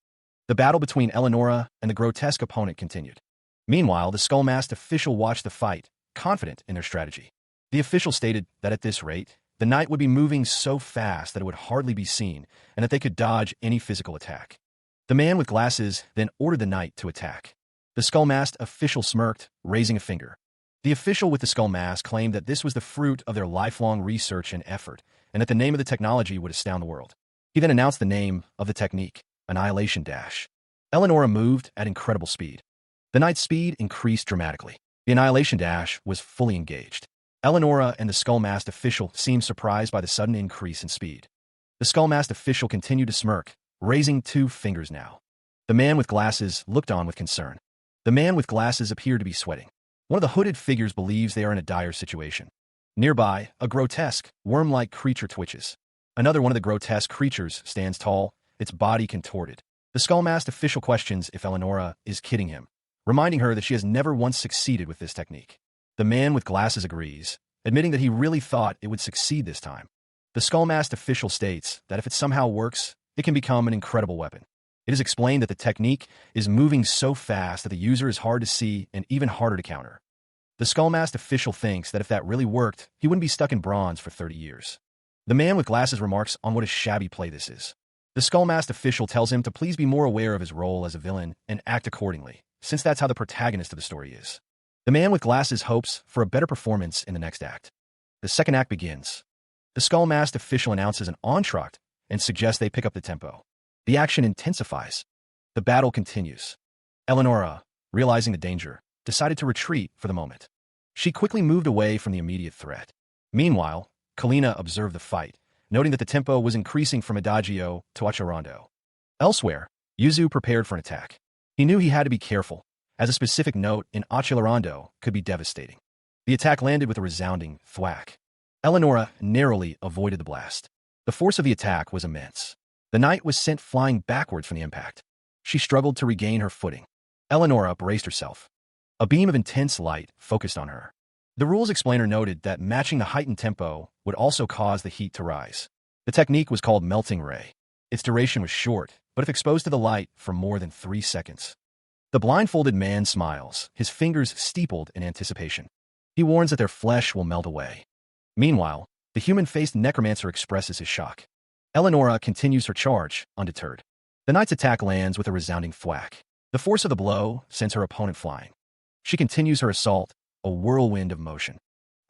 S1: The battle between Eleonora and the grotesque opponent continued. Meanwhile, the skull-masked official watched the fight, confident in their strategy. The official stated that at this rate, the knight would be moving so fast that it would hardly be seen, and that they could dodge any physical attack. The man with glasses then ordered the knight to attack. The skull-masked official smirked, raising a finger. The official with the skull mask claimed that this was the fruit of their lifelong research and effort, and that the name of the technology would astound the world. He then announced the name of the technique, Annihilation Dash. Eleonora moved at incredible speed. The knight's speed increased dramatically. The Annihilation Dash was fully engaged. Eleonora and the skull-masked official seemed surprised by the sudden increase in speed. The skull-masked official continued to smirk, raising 2 fingers now. The man with glasses looked on with concern. The man with glasses appeared to be sweating. One of the hooded figures believes they are in a dire situation. Nearby, a grotesque, worm-like creature twitches. Another one of the grotesque creatures stands tall, its body contorted. The skull-masked official questions if Eleonora is kidding him, reminding her that she has never once succeeded with this technique. The man with glasses agrees, admitting that he really thought it would succeed this time. The skull-masked official states that if it somehow works, it can become an incredible weapon. It is explained that the technique is moving so fast that the user is hard to see and even harder to counter. The skull-masked official thinks that if that really worked, he wouldn't be stuck in bronze for 30 years. The man with glasses remarks on what a shabby play this is. The skull-masked official tells him to please be more aware of his role as a villain and act accordingly, since that's how the protagonist of the story is. The man with glasses hopes for a better performance in the next act. The second act begins. The skull-masked official announces an entr'acte and suggests they pick up the tempo. The action intensifies. The battle continues. Eleonora, realizing the danger, decided to retreat for the moment. She quickly moved away from the immediate threat. Meanwhile, Kalina observed the fight, noting that the tempo was increasing from adagio to accelerando. Elsewhere, Yuzu prepared for an attack. He knew he had to be careful, as a specific note in accelerando could be devastating. The attack landed with a resounding thwack. Eleonora narrowly avoided the blast. The force of the attack was immense. The knight was sent flying backwards from the impact. She struggled to regain her footing. Eleonora braced herself. A beam of intense light focused on her. The rules explainer noted that matching the heightened tempo would also cause the heat to rise. The technique was called melting ray. Its duration was short, but if exposed to the light for more than 3 seconds. The blindfolded man smiles, his fingers steepled in anticipation. He warns that their flesh will melt away. Meanwhile, the human-faced necromancer expresses his shock. Eleonora continues her charge, undeterred. The knight's attack lands with a resounding thwack. The force of the blow sends her opponent flying. She continues her assault, a whirlwind of motion.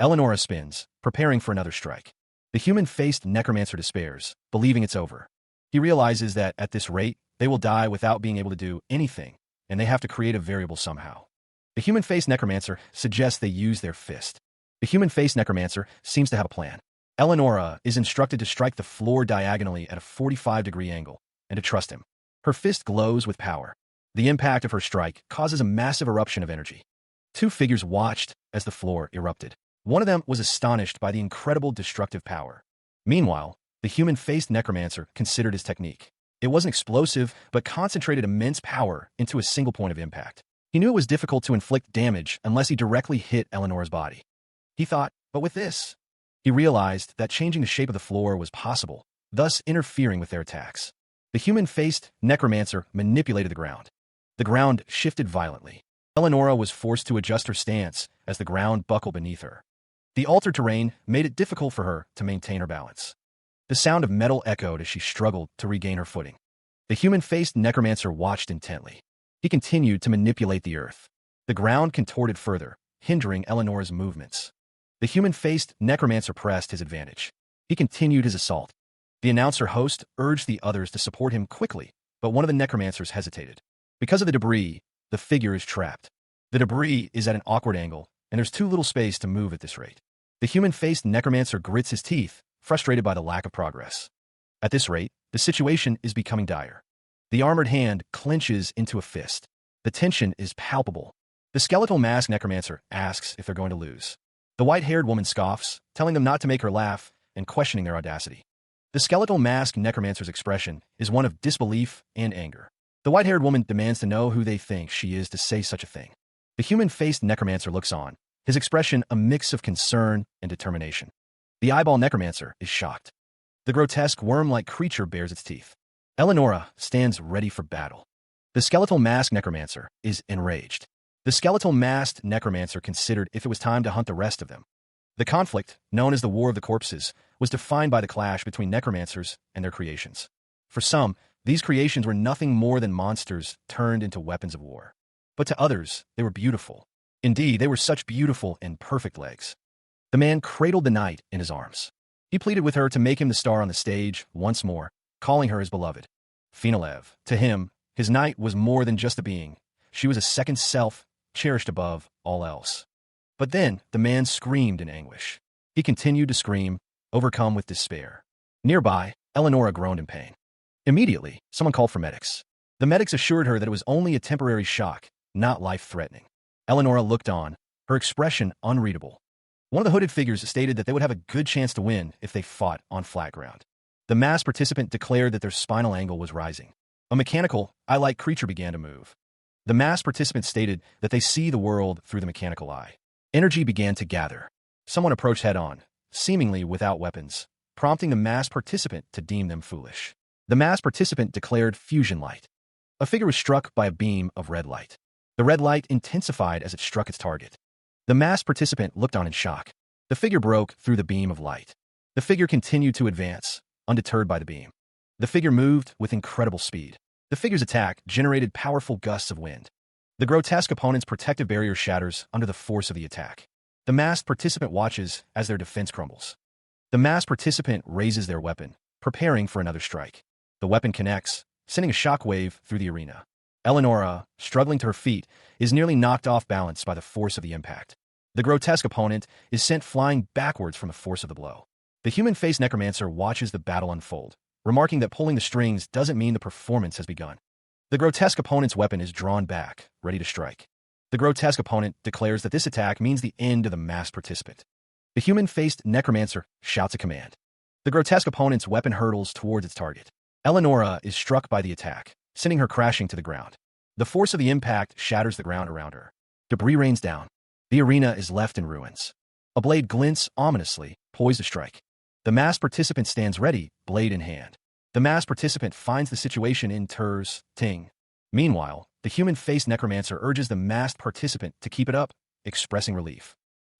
S1: Eleonora spins, preparing for another strike. The human-faced necromancer despairs, believing it's over. He realizes that, at this rate, they will die without being able to do anything, and they have to create a variable somehow. The human-faced necromancer suggests they use their fist. The human-faced necromancer seems to have a plan. Eleonora is instructed to strike the floor diagonally at a 45-degree angle, and to trust him. Her fist glows with power. The impact of her strike causes a massive eruption of energy. 2 figures watched as the floor erupted. One of them was astonished by the incredible destructive power. Meanwhile, the human-faced necromancer considered his technique. It wasn't explosive, but concentrated immense power into a single point of impact. He knew it was difficult to inflict damage unless he directly hit Eleonora's body. He thought, but with this, he realized that changing the shape of the floor was possible, thus interfering with their attacks. The human-faced necromancer manipulated the ground. The ground shifted violently. Eleonora was forced to adjust her stance as the ground buckled beneath her. The altered terrain made it difficult for her to maintain her balance. The sound of metal echoed as she struggled to regain her footing. The human-faced necromancer watched intently. He continued to manipulate the earth. The ground contorted further, hindering Eleonora's movements. The human-faced necromancer pressed his advantage. He continued his assault. The announcer host urged the others to support him quickly, but one of the necromancers hesitated. Because of the debris, the figure is trapped. The debris is at an awkward angle, and there's too little space to move at this rate. The human-faced necromancer grits his teeth, frustrated by the lack of progress. At this rate, the situation is becoming dire. The armored hand clenches into a fist. The tension is palpable. The skeletal masked necromancer asks if they're going to lose. The white-haired woman scoffs, telling them not to make her laugh and questioning their audacity. The skeletal masked necromancer's expression is one of disbelief and anger. The white-haired woman demands to know who they think she is to say such a thing. The human-faced necromancer looks on, his expression a mix of concern and determination. The eyeball necromancer is shocked. The grotesque worm-like creature bares its teeth. Eleonora stands ready for battle. The skeletal masked necromancer is enraged. The skeletal masked necromancer considered if it was time to hunt the rest of them. The conflict, known as the War of the Corpses, was defined by the clash between necromancers and their creations. For some, these creations were nothing more than monsters turned into weapons of war. But to others, they were beautiful. Indeed, they were such beautiful and perfect legs. The man cradled the night in his arms. He pleaded with her to make him the star on the stage once more, calling her his beloved. Finalev. To him, his night was more than just a being. She was a second self, cherished above all else. But then, the man screamed in anguish. He continued to scream, overcome with despair. Nearby, Eleonora groaned in pain. Immediately, someone called for medics. The medics assured her that it was only a temporary shock, not life-threatening. Eleonora looked on, her expression unreadable. One of the hooded figures stated that they would have a good chance to win if they fought on flat ground. The mass participant declared that their spinal angle was rising. A mechanical, eye-like creature began to move. The mass participant stated that they see the world through the mechanical eye. Energy began to gather. Someone approached head-on, seemingly without weapons, prompting the mass participant to deem them foolish. The mass participant declared fusion light. A figure was struck by a beam of red light. The red light intensified as it struck its target. The mass participant looked on in shock. The figure broke through the beam of light. The figure continued to advance, undeterred by the beam. The figure moved with incredible speed. The figure's attack generated powerful gusts of wind. The grotesque opponent's protective barrier shatters under the force of the attack. The masked participant watches as their defense crumbles. The masked participant raises their weapon, preparing for another strike. The weapon connects, sending a shockwave through the arena. Eleonora, struggling to her feet, is nearly knocked off balance by the force of the impact. The grotesque opponent is sent flying backwards from the force of the blow. The human-faced necromancer watches the battle unfold, remarking that pulling the strings doesn't mean the performance has begun. The grotesque opponent's weapon is drawn back, ready to strike. The grotesque opponent declares that this attack means the end of the masked participant. The human-faced necromancer shouts a command. The grotesque opponent's weapon hurtles towards its target. Eleonora is struck by the attack, sending her crashing to the ground. The force of the impact shatters the ground around her. Debris rains down. The arena is left in ruins. A blade glints ominously, poised to strike. The masked participant stands ready, blade in hand. The masked participant finds the situation in Ter's Ting. Meanwhile, the human-faced necromancer urges the masked participant to keep it up, expressing relief.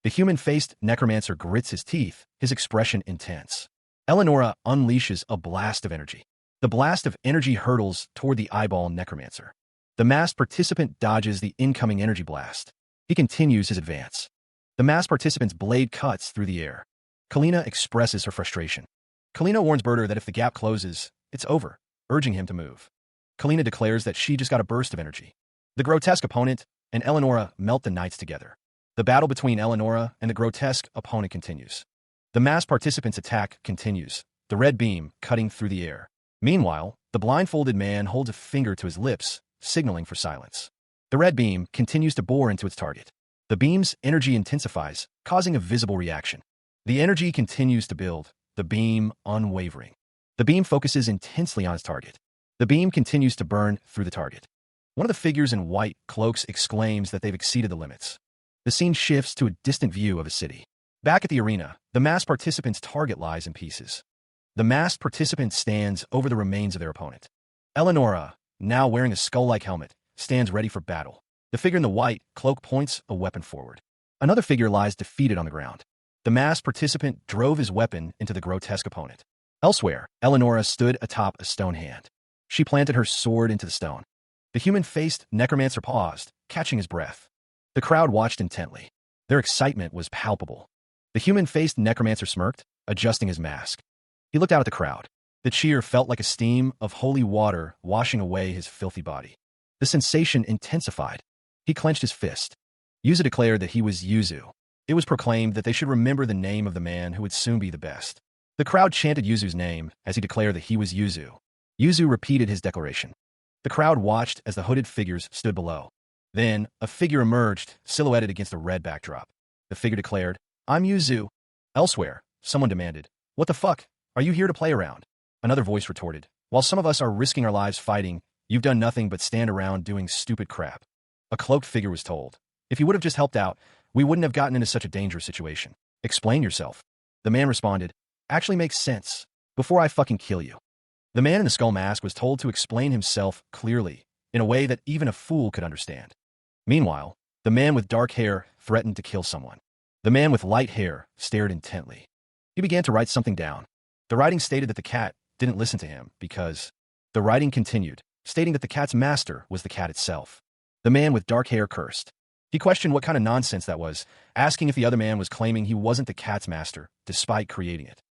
S1: The human-faced necromancer grits his teeth, his expression intense. Eleonora unleashes a blast of energy. The blast of energy hurtles toward the eyeball necromancer. The masked participant dodges the incoming energy blast. He continues his advance. The masked participant's blade cuts through the air. Kalina expresses her frustration. Kalina warns Berter that if the gap closes, it's over, urging him to move. Kalina declares that she just got a burst of energy. The grotesque opponent and Eleonora melt the knights together. The battle between Eleonora and the grotesque opponent continues. The masked participant's attack continues, the red beam cutting through the air. Meanwhile, the blindfolded man holds a finger to his lips, signaling for silence. The red beam continues to bore into its target. The beam's energy intensifies, causing a visible reaction. The energy continues to build, the beam unwavering. The beam focuses intensely on its target. The beam continues to burn through the target. One of the figures in white cloaks exclaims that they've exceeded the limits. The scene shifts to a distant view of a city. Back at the arena, the masked participant's target lies in pieces. The masked participant stands over the remains of their opponent. Eleonora, now wearing a skull-like helmet, stands ready for battle. The figure in the white cloak points a weapon forward. Another figure lies defeated on the ground. The masked participant drove his weapon into the grotesque opponent. Elsewhere, Eleonora stood atop a stone hand. She planted her sword into the stone. The human-faced necromancer paused, catching his breath. The crowd watched intently. Their excitement was palpable. The human-faced necromancer smirked, adjusting his mask. He looked out at the crowd. The cheer felt like a steam of holy water washing away his filthy body. The sensation intensified. He clenched his fist. Yuzu declared that he was Yuzu. It was proclaimed that they should remember the name of the man who would soon be the best. The crowd chanted Yuzu's name as he declared that he was Yuzu. Yuzu repeated his declaration. The crowd watched as the hooded figures stood below. Then, a figure emerged, silhouetted against a red backdrop. The figure declared, "I'm Yuzu." Elsewhere, someone demanded, "What the fuck? Are you here to play around?" Another voice retorted, "While some of us are risking our lives fighting, you've done nothing but stand around doing stupid crap." A cloaked figure was told, "If you would have just helped out, we wouldn't have gotten into such a dangerous situation. Explain yourself." The man responded, "Actually makes sense. Before I fucking kill you." The man in the skull mask was told to explain himself clearly, in a way that even a fool could understand. Meanwhile, the man with dark hair threatened to kill someone. The man with light hair stared intently. He began to write something down. The writing stated that the cat didn't listen to him because... The writing continued, stating that the cat's master was the cat itself. The man with dark hair cursed. He questioned what kind of nonsense that was, asking if the other man was claiming he wasn't the cat's master, despite creating it.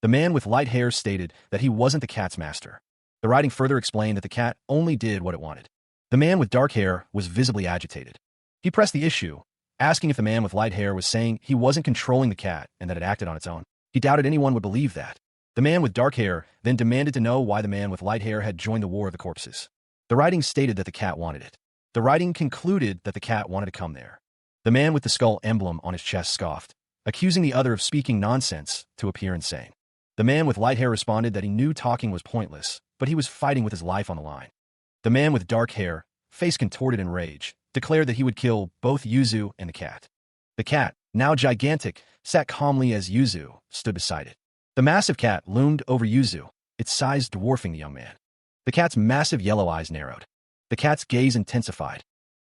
S1: The man with light hair stated that he wasn't the cat's master. The writing further explained that the cat only did what it wanted. The man with dark hair was visibly agitated. He pressed the issue, asking if the man with light hair was saying he wasn't controlling the cat and that it acted on its own. He doubted anyone would believe that. The man with dark hair then demanded to know why the man with light hair had joined the War of the Corpses. The writing stated that the cat wanted it. The writing concluded that the cat wanted to come there. The man with the skull emblem on his chest scoffed, accusing the other of speaking nonsense to appear insane. The man with light hair responded that he knew talking was pointless, but he was fighting with his life on the line. The man with dark hair, face contorted in rage, declared that he would kill both Yuzu and the cat. The cat, now gigantic, sat calmly as Yuzu stood beside it. The massive cat loomed over Yuzu, its size dwarfing the young man. The cat's massive yellow eyes narrowed. The cat's gaze intensified.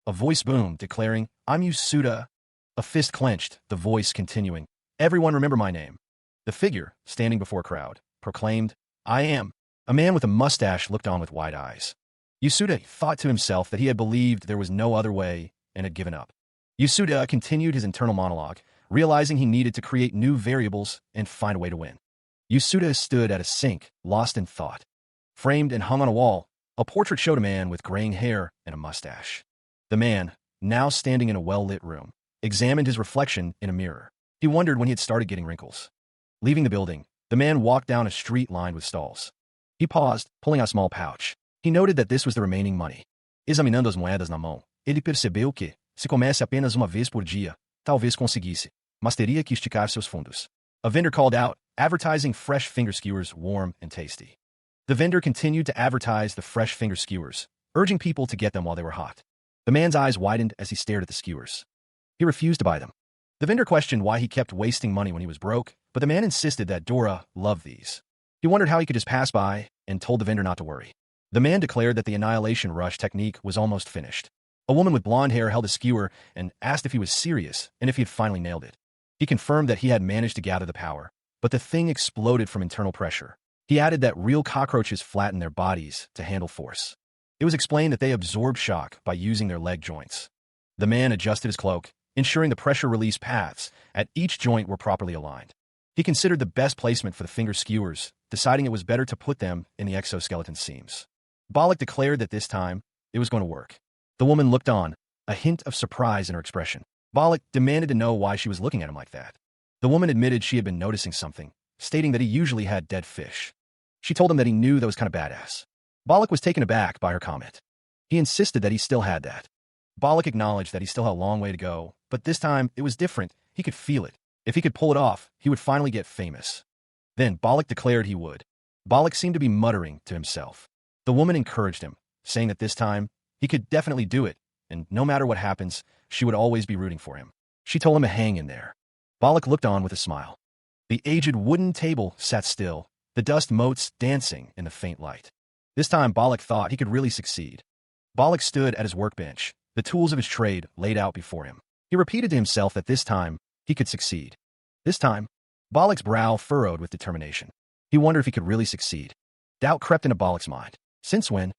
S1: A voice boomed, declaring, "I'm Yusuda." A fist clenched, the voice continuing, "Everyone remember my name." The figure, standing before a crowd, proclaimed, "I am." A man with a mustache looked on with wide eyes. Yusuda thought to himself that he had believed there was no other way and had given up. Yusuda continued his internal monologue, realizing he needed to create new variables and find a way to win. Yusuda stood at a sink, lost in thought. Framed and hung on a wall, a portrait showed a man with graying hair and a mustache. The man, now standing in a well-lit room, examined his reflection in a mirror. He wondered when he had started getting wrinkles. Leaving the building, the man walked down a street lined with stalls. He paused, pulling out a small pouch. He noted that this was the remaining money. Examinando as moedas na mão, ele percebeu que, se comesse apenas uma vez por dia, talvez conseguisse, mas teria que esticar seus fundos. A vendor called out, advertising fresh finger skewers warm and tasty. The vendor continued to advertise the fresh finger skewers, urging people to get them while they were hot. The man's eyes widened as he stared at the skewers. He refused to buy them. The vendor questioned why he kept wasting money when he was broke, but the man insisted that Dora loved these. He wondered how he could just pass by and told the vendor not to worry. The man declared that the annihilation rush technique was almost finished. A woman with blonde hair held a skewer and asked if he was serious and if he had finally nailed it. He confirmed that he had managed to gather the power, but the thing exploded from internal pressure. He added that real cockroaches flatten their bodies to handle force. It was explained that they absorb shock by using their leg joints. The man adjusted his cloak, ensuring the pressure release paths at each joint were properly aligned. He considered the best placement for the finger skewers, deciding it was better to put them in the exoskeleton seams. Balak declared that this time, it was going to work. The woman looked on, a hint of surprise in her expression. Balak demanded to know why she was looking at him like that. The woman admitted she had been noticing something, stating that he usually had dead fish. She told him that he knew that was kind of badass. Balak was taken aback by her comment. He insisted that he still had that. Balak acknowledged that he still had a long way to go, but this time it was different. He could feel it. If he could pull it off, he would finally get famous. Then Balak declared he would. Balak seemed to be muttering to himself. The woman encouraged him, saying that this time, he could definitely do it, and no matter what happens, she would always be rooting for him. She told him to hang in there. Balak looked on with a smile. The aged wooden table sat still, the dust motes dancing in the faint light. This time Balak thought he could really succeed. Balak stood at his workbench, the tools of his trade laid out before him. He repeated to himself that this time he could succeed. This time, Balak's brow furrowed with determination. He wondered if he could really succeed. Doubt crept into Balak's mind. Since when?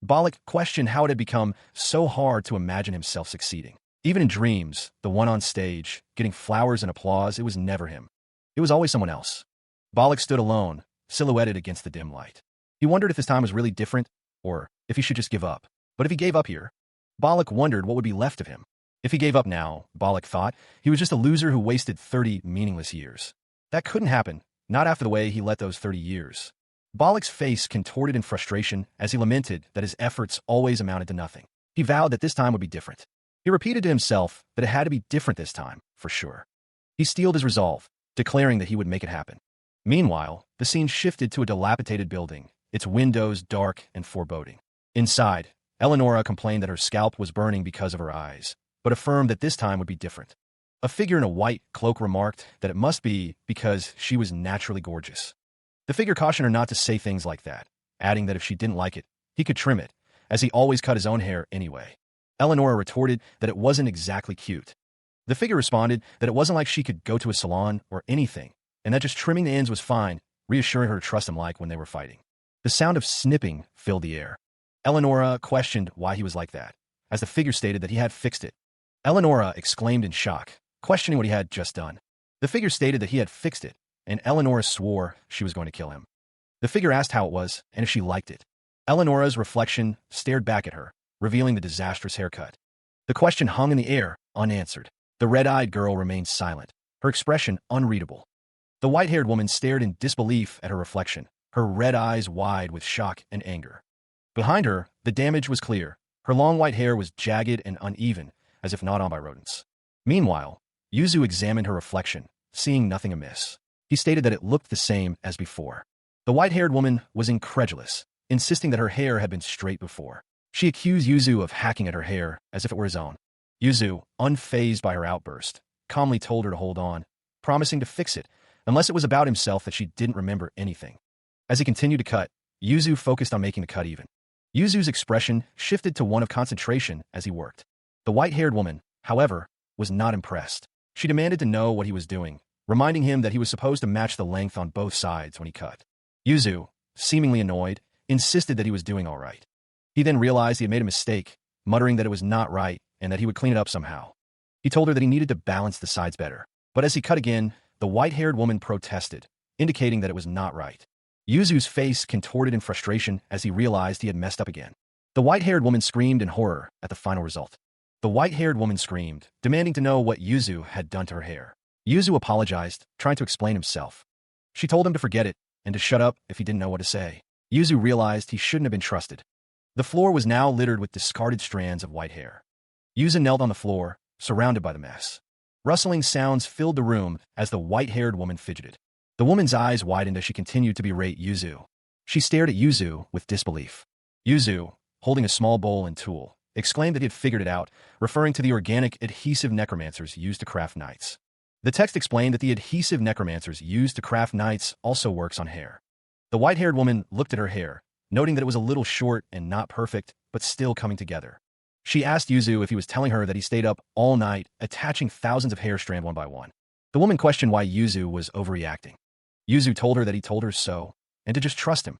S1: Balak questioned how it had become so hard to imagine himself succeeding. Even in dreams, the one on stage, getting flowers and applause, it was never him. It was always someone else. Balak stood alone, silhouetted against the dim light. He wondered if this time was really different, or if he should just give up. But if he gave up here, Balak wondered what would be left of him. If he gave up now, Balak thought, he was just a loser who wasted 30 meaningless years. That couldn't happen, not after the way he let those 30 years. Balak's face contorted in frustration as he lamented that his efforts always amounted to nothing. He vowed that this time would be different. He repeated to himself that it had to be different this time, for sure. He steeled his resolve, declaring that he would make it happen. Meanwhile, the scene shifted to a dilapidated building, its windows dark and foreboding. Inside, Eleonora complained that her scalp was burning because of her eyes, but affirmed that this time would be different. A figure in a white cloak remarked that it must be because she was naturally gorgeous. The figure cautioned her not to say things like that, adding that if she didn't like it, he could trim it, as he always cut his own hair anyway. Eleonora retorted that it wasn't exactly cute. The figure responded that it wasn't like she could go to a salon or anything, and that just trimming the ends was fine, reassuring her to trust him like when they were fighting. The sound of snipping filled the air. Eleonora questioned why he was like that, as the figure stated that he had fixed it. Eleonora exclaimed in shock, questioning what he had just done. The figure stated that he had fixed it, and Eleonora swore she was going to kill him. The figure asked how it was and if she liked it. Eleonora's reflection stared back at her, revealing the disastrous haircut. The question hung in the air, unanswered. The red-eyed girl remained silent, her expression unreadable. The white-haired woman stared in disbelief at her reflection, her red eyes wide with shock and anger. Behind her, the damage was clear. Her long white hair was jagged and uneven, as if gnawed on by rodents. Meanwhile, Yuzu examined her reflection, seeing nothing amiss. He stated that it looked the same as before. The white-haired woman was incredulous, insisting that her hair had been straight before. She accused Yuzu of hacking at her hair as if it were his own. Yuzu, unfazed by her outburst, calmly told her to hold on, promising to fix it, unless it was about himself that she didn't remember anything. As he continued to cut, Yuzu focused on making the cut even. Yuzu's expression shifted to one of concentration as he worked. The white-haired woman, however, was not impressed. She demanded to know what he was doing, reminding him that he was supposed to match the length on both sides when he cut. Yuzu, seemingly annoyed, insisted that he was doing all right. He then realized he had made a mistake, muttering that it was not right and that he would clean it up somehow. He told her that he needed to balance the sides better. But as he cut again, the white-haired woman protested, indicating that it was not right. Yuzu's face contorted in frustration as he realized he had messed up again. The white-haired woman screamed in horror at the final result. The white-haired woman screamed, demanding to know what Yuzu had done to her hair. Yuzu apologized, trying to explain himself. She told him to forget it and to shut up if he didn't know what to say. Yuzu realized he shouldn't have been trusted. The floor was now littered with discarded strands of white hair. Yuzu knelt on the floor, surrounded by the mess. Rustling sounds filled the room as the white-haired woman fidgeted. The woman's eyes widened as she continued to berate Yuzu. She stared at Yuzu with disbelief. Yuzu, holding a small bowl and tool, exclaimed that he had figured it out, referring to the organic adhesive necromancers used to craft knights. The text explained that the adhesive necromancers used to craft knights also works on hair. The white-haired woman looked at her hair, noting that it was a little short and not perfect, but still coming together. She asked Yuzu if he was telling her that he stayed up all night, attaching thousands of hair strands one by one. The woman questioned why Yuzu was overreacting. Yuzu told her that he told her so, and to just trust him.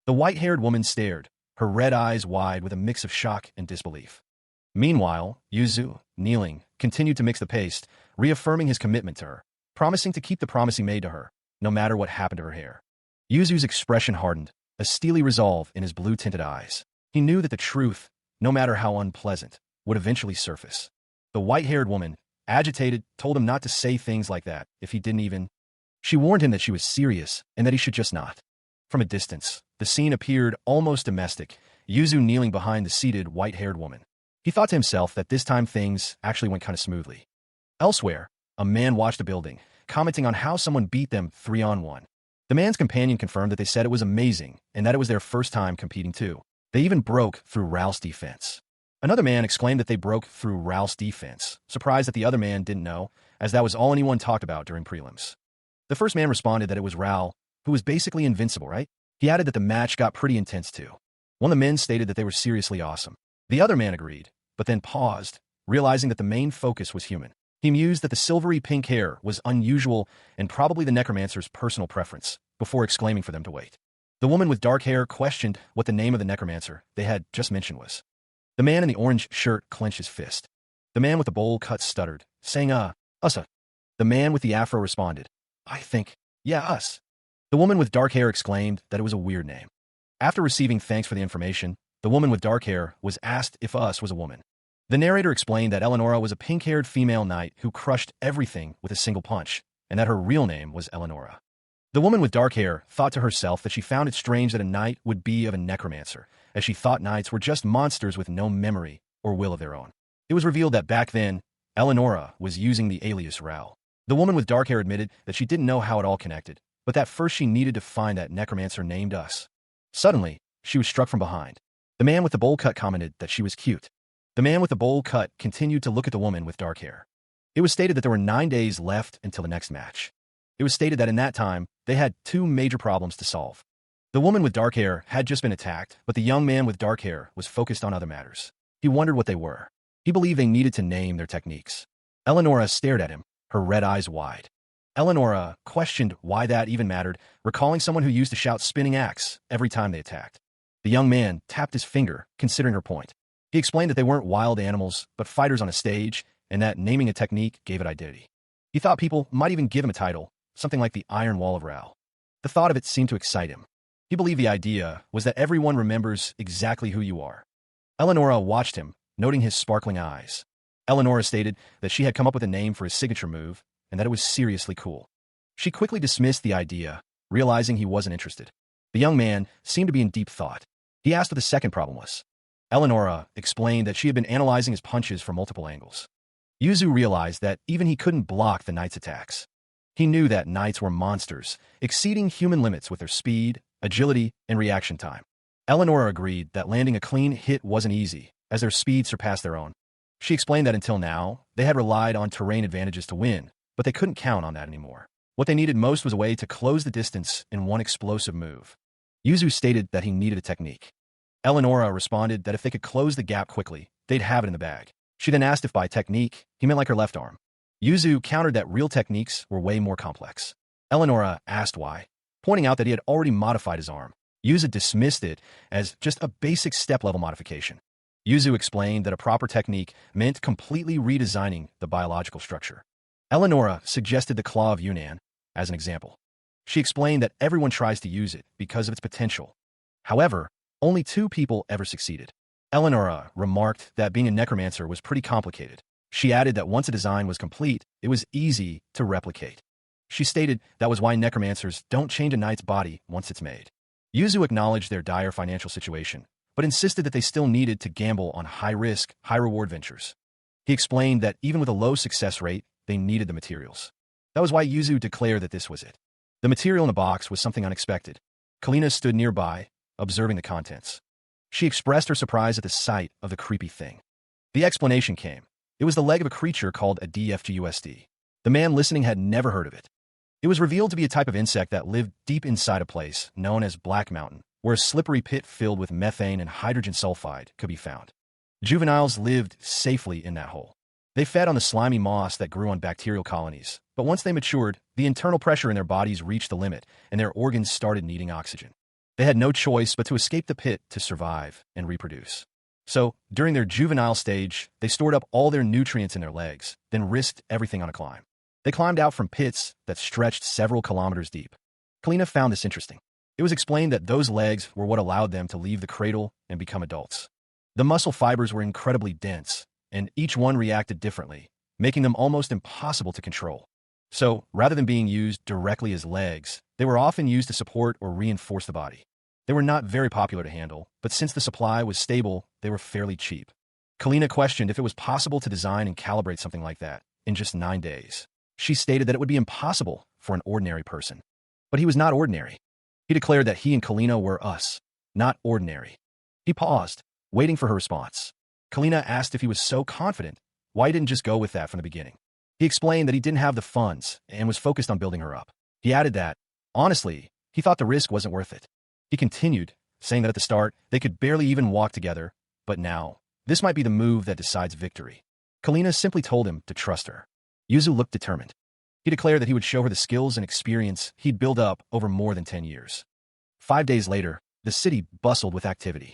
S1: The white-haired woman stared, her red eyes wide with a mix of shock and disbelief. Meanwhile, Yuzu, kneeling, continued to mix the paste, reaffirming his commitment to her, promising to keep the promise he made to her, no matter what happened to her hair. Yuzu's expression hardened, a steely resolve in his blue-tinted eyes. He knew that the truth, no matter how unpleasant, would eventually surface. The white-haired woman, agitated, told him not to say things like that if he didn't even. She warned him that she was serious and that he should just not. From a distance, the scene appeared almost domestic, Yuzu kneeling behind the seated white-haired woman. He thought to himself that this time things actually went kind of smoothly. Elsewhere, a man watched a building, commenting on how someone beat them 3-on-1. The man's companion confirmed that they said it was amazing and that it was their first time competing too. They even broke through Ralph's defense. Another man exclaimed that they broke through Ralph's defense, surprised that the other man didn't know, as that was all anyone talked about during prelims. The first man responded that it was Ralph, who was basically invincible, right? He added that the match got pretty intense too. One of the men stated that they were seriously awesome. The other man agreed, but then paused, realizing that the main focus was human. He mused that the silvery pink hair was unusual and probably the necromancer's personal preference, before exclaiming for them to wait. The woman with dark hair questioned what the name of the necromancer they had just mentioned was. The man in the orange shirt clenched his fist. The man with the bowl cut stuttered, saying, us. The man with the afro responded, I think, yeah, us. The woman with dark hair exclaimed that it was a weird name. After receiving thanks for the information, the woman with dark hair was asked if us was a woman. The narrator explained that Eleonora was a pink-haired female knight who crushed everything with a single punch, and that her real name was Eleonora. The woman with dark hair thought to herself that she found it strange that a knight would be of a necromancer, as she thought knights were just monsters with no memory or will of their own. It was revealed that back then, Eleonora was using the alias Raoul. The woman with dark hair admitted that she didn't know how it all connected, but that first she needed to find that necromancer named us. Suddenly, she was struck from behind. The man with the bowl cut commented that she was cute. The man with the bowl cut continued to look at the woman with dark hair. It was stated that there were 9 days left until the next match. It was stated that in that time, they had 2 major problems to solve. The woman with dark hair had just been attacked, but the young man with dark hair was focused on other matters. He wondered what they were. He believed they needed to name their techniques. Eleonora stared at him, her red eyes wide. Eleonora questioned why that even mattered, recalling someone who used to shout spinning axe every time they attacked. The young man tapped his finger, considering her point. He explained that they weren't wild animals, but fighters on a stage, and that naming a technique gave it identity. He thought people might even give him a title, something like the Iron Wall of Raoul. The thought of it seemed to excite him. He believed the idea was that everyone remembers exactly who you are. Eleonora watched him, noting his sparkling eyes. Eleonora stated that she had come up with a name for his signature move, and that it was seriously cool. She quickly dismissed the idea, realizing he wasn't interested. The young man seemed to be in deep thought. He asked what the second problem was. Eleonora explained that she had been analyzing his punches from multiple angles. Yuzu realized that even he couldn't block the knight's attacks. He knew that knights were monsters, exceeding human limits with their speed, agility, and reaction time. Eleonora agreed that landing a clean hit wasn't easy, as their speed surpassed their own. She explained that until now, they had relied on terrain advantages to win, but they couldn't count on that anymore. What they needed most was a way to close the distance in one explosive move. Yuzu stated that he needed a technique. Eleonora responded that if they could close the gap quickly, they'd have it in the bag. She then asked if by technique, he meant like her left arm. Yuzu countered that real techniques were way more complex. Eleonora asked why, pointing out that he had already modified his arm. Yuzu dismissed it as just a basic step-level modification. Yuzu explained that a proper technique meant completely redesigning the biological structure. Eleonora suggested the Claw of Yunnan as an example. She explained that everyone tries to use it because of its potential. However, only 2 people ever succeeded. Eleonora remarked that being a necromancer was pretty complicated. She added that once a design was complete, it was easy to replicate. She stated that was why necromancers don't change a knight's body once it's made. Yuzu acknowledged their dire financial situation, but insisted that they still needed to gamble on high-risk, high-reward ventures. He explained that even with a low success rate, they needed the materials. That was why Yuzu declared that this was it. The material in the box was something unexpected. Kalina stood nearby, observing the contents. She expressed her surprise at the sight of the creepy thing. The explanation came. It was the leg of a creature called a DFGUSD. The man listening had never heard of it. It was revealed to be a type of insect that lived deep inside a place known as Black Mountain, where a slippery pit filled with methane and hydrogen sulfide could be found. Juveniles lived safely in that hole. They fed on the slimy moss that grew on bacterial colonies, but once they matured, the internal pressure in their bodies reached the limit, and their organs started needing oxygen. They had no choice but to escape the pit to survive and reproduce. So, during their juvenile stage, they stored up all their nutrients in their legs, then risked everything on a climb. They climbed out from pits that stretched several kilometers deep. Kalina found this interesting. It was explained that those legs were what allowed them to leave the cradle and become adults. The muscle fibers were incredibly dense, and each one reacted differently, making them almost impossible to control. So, rather than being used directly as legs, they were often used to support or reinforce the body. They were not very popular to handle, but since the supply was stable, they were fairly cheap. Kalina questioned if it was possible to design and calibrate something like that in just 9 days. She stated that it would be impossible for an ordinary person. But he was not ordinary. He declared that he and Kalina were us, not ordinary. He paused, waiting for her response. Kalina asked if he was so confident, why he didn't just go with that from the beginning. He explained that he didn't have the funds and was focused on building her up. He added that, honestly, He thought the risk wasn't worth it. He continued, saying that at the start, they could barely even walk together, but now, this might be the move that decides victory. Kalina simply told him to trust her. Yuzu looked determined. He declared that he would show her the skills and experience he'd built up over more than 10 years. 5 days later, the city bustled with activity.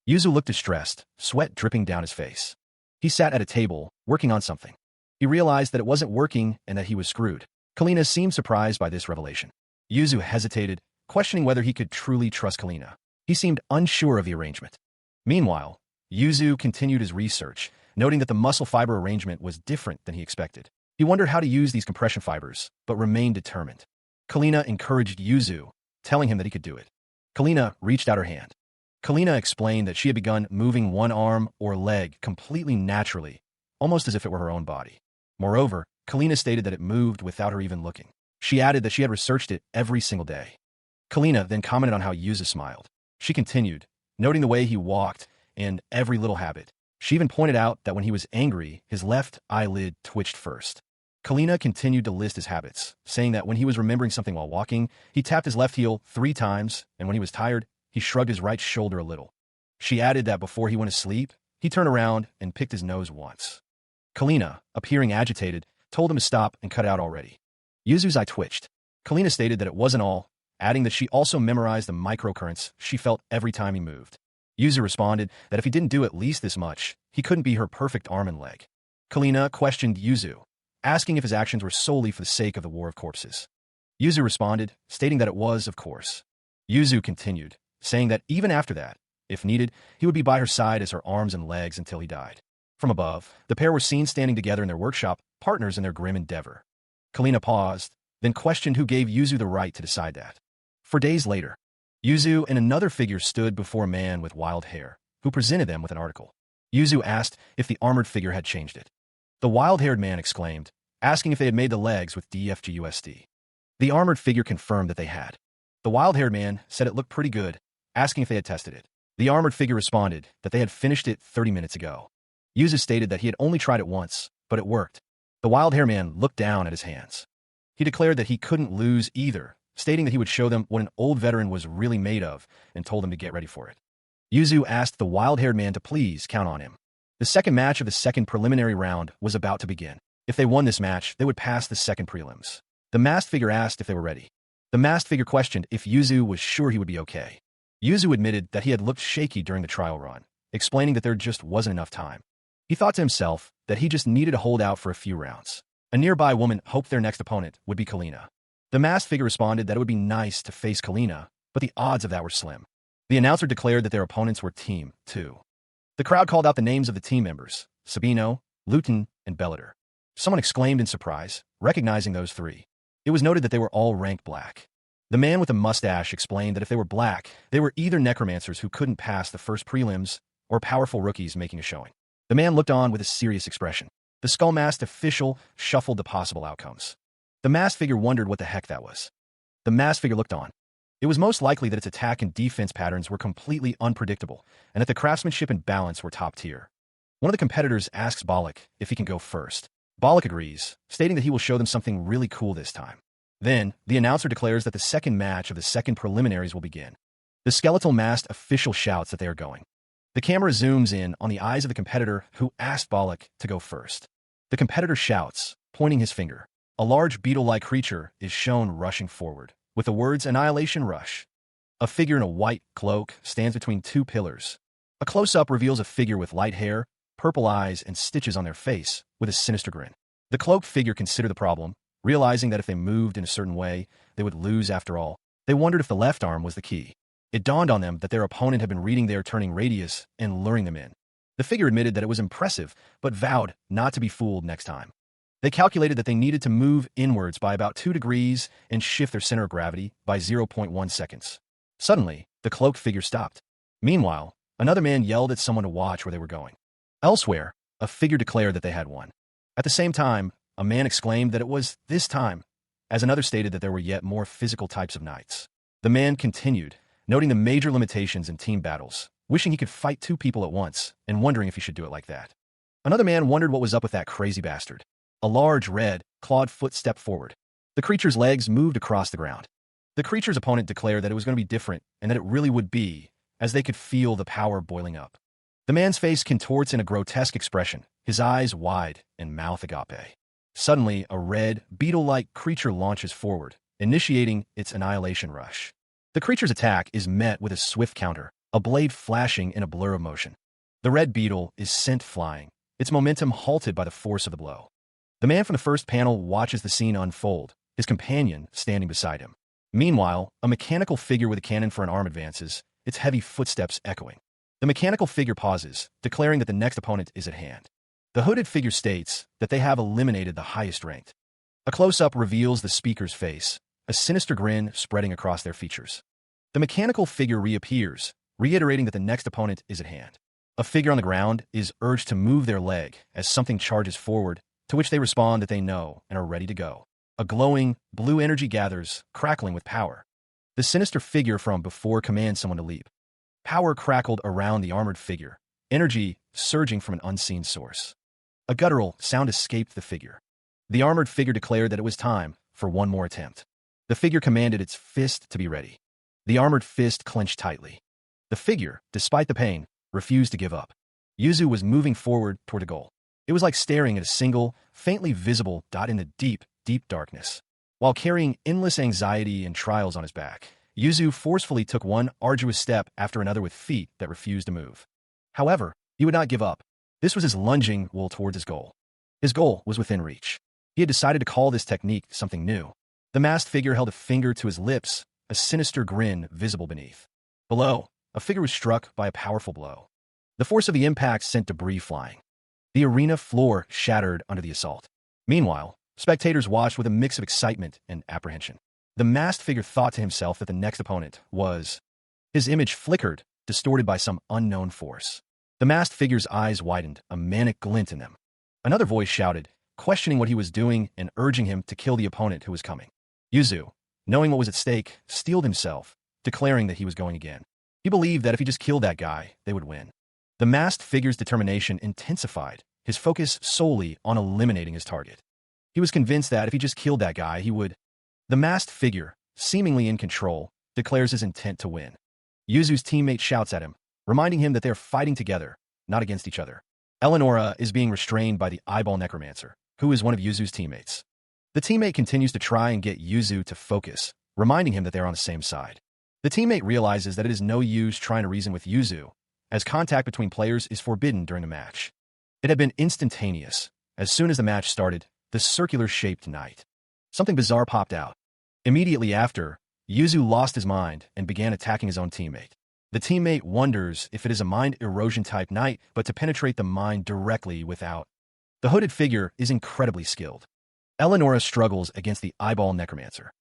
S1: Yuzu looked distressed, sweat dripping down his face. He sat at a table, working on something. He realized that it wasn't working and that he was screwed. Kalina seemed surprised by this revelation. Yuzu hesitated, questioning whether he could truly trust Kalina. He seemed unsure of the arrangement. Meanwhile, Yuzu continued his research, noting that the muscle fiber arrangement was different than he expected. He wondered how to use these compression fibers, but remained determined. Kalina encouraged Yuzu, telling him that he could do it. Kalina reached out her hand. Kalina explained that she had begun moving one arm or leg completely naturally, almost as if it were her own body. Moreover, Kalina stated that it moved without her even looking. She added that she had researched it every single day. Kalina then commented on how Yuzu smiled. She continued, noting the way he walked and every little habit. She even pointed out that when he was angry, his left eyelid twitched first. Kalina continued to list his habits, saying that when he was remembering something while walking, he tapped his left heel 3 times, and when he was tired, he shrugged his right shoulder a little. She added that before he went to sleep, he turned around and picked his nose once. Kalina, appearing agitated, told him to stop and cut it out already. Yuzu's eye twitched. Kalina stated that it wasn't all, adding that she also memorized the microcurrents she felt every time he moved. Yuzu responded that if he didn't do at least this much, he couldn't be her perfect arm and leg. Kalina questioned Yuzu, asking if his actions were solely for the sake of the War of Corpses. Yuzu responded, stating that it was, of course. Yuzu continued, saying that even after that, if needed, he would be by her side as her arms and legs until he died. From above, the pair were seen standing together in their workshop, partners in their grim endeavor. Kalina paused, then questioned who gave Yuzu the right to decide that. 4 days later, Yuzu and another figure stood before a man with wild hair, who presented them with an article. Yuzu asked if the armored figure had changed it. The wild-haired man exclaimed, asking if they had made the legs with DFGUSD. The armored figure confirmed that they had. The wild-haired man said it looked pretty good, asking if they had tested it. The armored figure responded that they had finished it 30 minutes ago. Yuzu stated that he had only tried it once, but it worked. The wild-haired man looked down at his hands. He declared that he couldn't lose either, stating that he would show them what an old veteran was really made of and told them to get ready for it. Yuzu asked the wild-haired man to please count on him. The second match of the second preliminary round was about to begin. If they won this match, they would pass the second prelims. The masked figure asked if they were ready. The masked figure questioned if Yuzu was sure he would be okay. Yuzu admitted that he had looked shaky during the trial run, explaining that there just wasn't enough time. He thought to himself that he just needed to hold out for a few rounds. A nearby woman hoped their next opponent would be Kalina. The masked figure responded that it would be nice to face Kalina, but the odds of that were slim. The announcer declared that their opponents were Team 2. The crowd called out the names of the team members, Sabino, Luton, and Bellator. Someone exclaimed in surprise, recognizing those 3. It was noted that they were all ranked black. The man with the mustache explained that if they were black, they were either necromancers who couldn't pass the first prelims or powerful rookies making a showing. The man looked on with a serious expression. The skull-masked official shuffled the possible outcomes. The masked figure wondered what the heck that was. The masked figure looked on. It was most likely that its attack and defense patterns were completely unpredictable, and that the craftsmanship and balance were top tier. One of the competitors asks Balak if he can go first. Balak agrees, stating that he will show them something really cool this time. Then, the announcer declares that the second match of the second preliminaries will begin. The skeletal masked official shouts that they are going. The camera zooms in on the eyes of the competitor who asked Balak to go first. The competitor shouts, pointing his finger. A large beetle-like creature is shown rushing forward, with the words Annihilation Rush. A figure in a white cloak stands between 2 pillars. A close-up reveals a figure with light hair, purple eyes, and stitches on their face, with a sinister grin. The cloaked figure considered the problem, realizing that if they moved in a certain way, they would lose after all. They wondered if the left arm was the key. It dawned on them that their opponent had been reading their turning radius and luring them in. The figure admitted that it was impressive, but vowed not to be fooled next time. They calculated that they needed to move inwards by about 2 degrees and shift their center of gravity by 0.1 seconds. Suddenly, the cloaked figure stopped. Meanwhile, another man yelled at someone to watch where they were going. Elsewhere, a figure declared that they had won. At the same time, a man exclaimed that it was this time, as another stated that there were yet more physical types of knights. The man continued, noting the major limitations in team battles, wishing he could fight 2 people at once and wondering if he should do it like that. Another man wondered what was up with that crazy bastard. A large, red, clawed foot stepped forward. The creature's legs moved across the ground. The The creature's opponent declared that it was going to be different and that it really would be, as they could feel the power boiling up. The man's face contorts in a grotesque expression, his eyes wide and mouth agape. Suddenly, a red, beetle-like creature launches forward, initiating its annihilation rush. The creature's attack is met with a swift counter, a blade flashing in a blur of motion. The red beetle is sent flying, its momentum halted by the force of the blow. The man from the first panel watches the scene unfold, his companion standing beside him. Meanwhile, a mechanical figure with a cannon for an arm advances, its heavy footsteps echoing. The mechanical figure pauses, declaring that the next opponent is at hand. The hooded figure states that they have eliminated the highest ranked. A close-up reveals the speaker's face, a sinister grin spreading across their features. The mechanical figure reappears, reiterating that the next opponent is at hand. A figure on the ground is urged to move their leg as something charges forward, to which they respond that they know and are ready to go. A glowing, blue energy gathers, crackling with power. The sinister figure from before commands someone to leap. Power crackled around the armored figure, energy surging from an unseen source. A guttural sound escaped the figure. The armored figure declared that it was time for one more attempt. The figure commanded its fist to be ready. The armored fist clenched tightly. The figure, despite the pain, refused to give up. Yuzu was moving forward toward a goal. It was like staring at a single, faintly visible dot in the deep, deep darkness. While carrying endless anxiety and trials on his back, Yuzu forcefully took one arduous step after another with feet that refused to move. However, he would not give up. This was his lunging will towards his goal. His goal was within reach. He had decided to call this technique something new. The masked figure held a finger to his lips, a sinister grin visible beneath. Below, a figure was struck by a powerful blow. The force of the impact sent debris flying. The arena floor shattered under the assault. Meanwhile, spectators watched with a mix of excitement and apprehension. The masked figure thought to himself that the next opponent was. His image flickered, distorted by some unknown force. The masked figure's eyes widened, a manic glint in them. Another voice shouted, questioning what he was doing and urging him to kill the opponent who was coming. Yuzu, knowing what was at stake, steeled himself, declaring that he was going again. He believed that if he just killed that guy, they would win. The masked figure's determination intensified, his focus solely on eliminating his target. He was convinced that if he just killed that guy, he would. The masked figure, seemingly in control, declares his intent to win. Yuzu's teammate shouts at him, reminding him that they are fighting together, not against each other. Eleonora is being restrained by the eyeball Necromancer, who is one of Yuzu's teammates. The teammate continues to try and get Yuzu to focus, reminding him that they are on the same side. The teammate realizes that it is no use trying to reason with Yuzu, as contact between players is forbidden during the match. It had been instantaneous. As soon as the match started, the circular-shaped knight. Something bizarre popped out. Immediately after, Yuzu lost his mind and began attacking his own teammate. The teammate wonders if it is a mind erosion-type knight, but to penetrate the mind directly without. The hooded figure is incredibly skilled. Eleonora struggles against the eyeball Necromancer.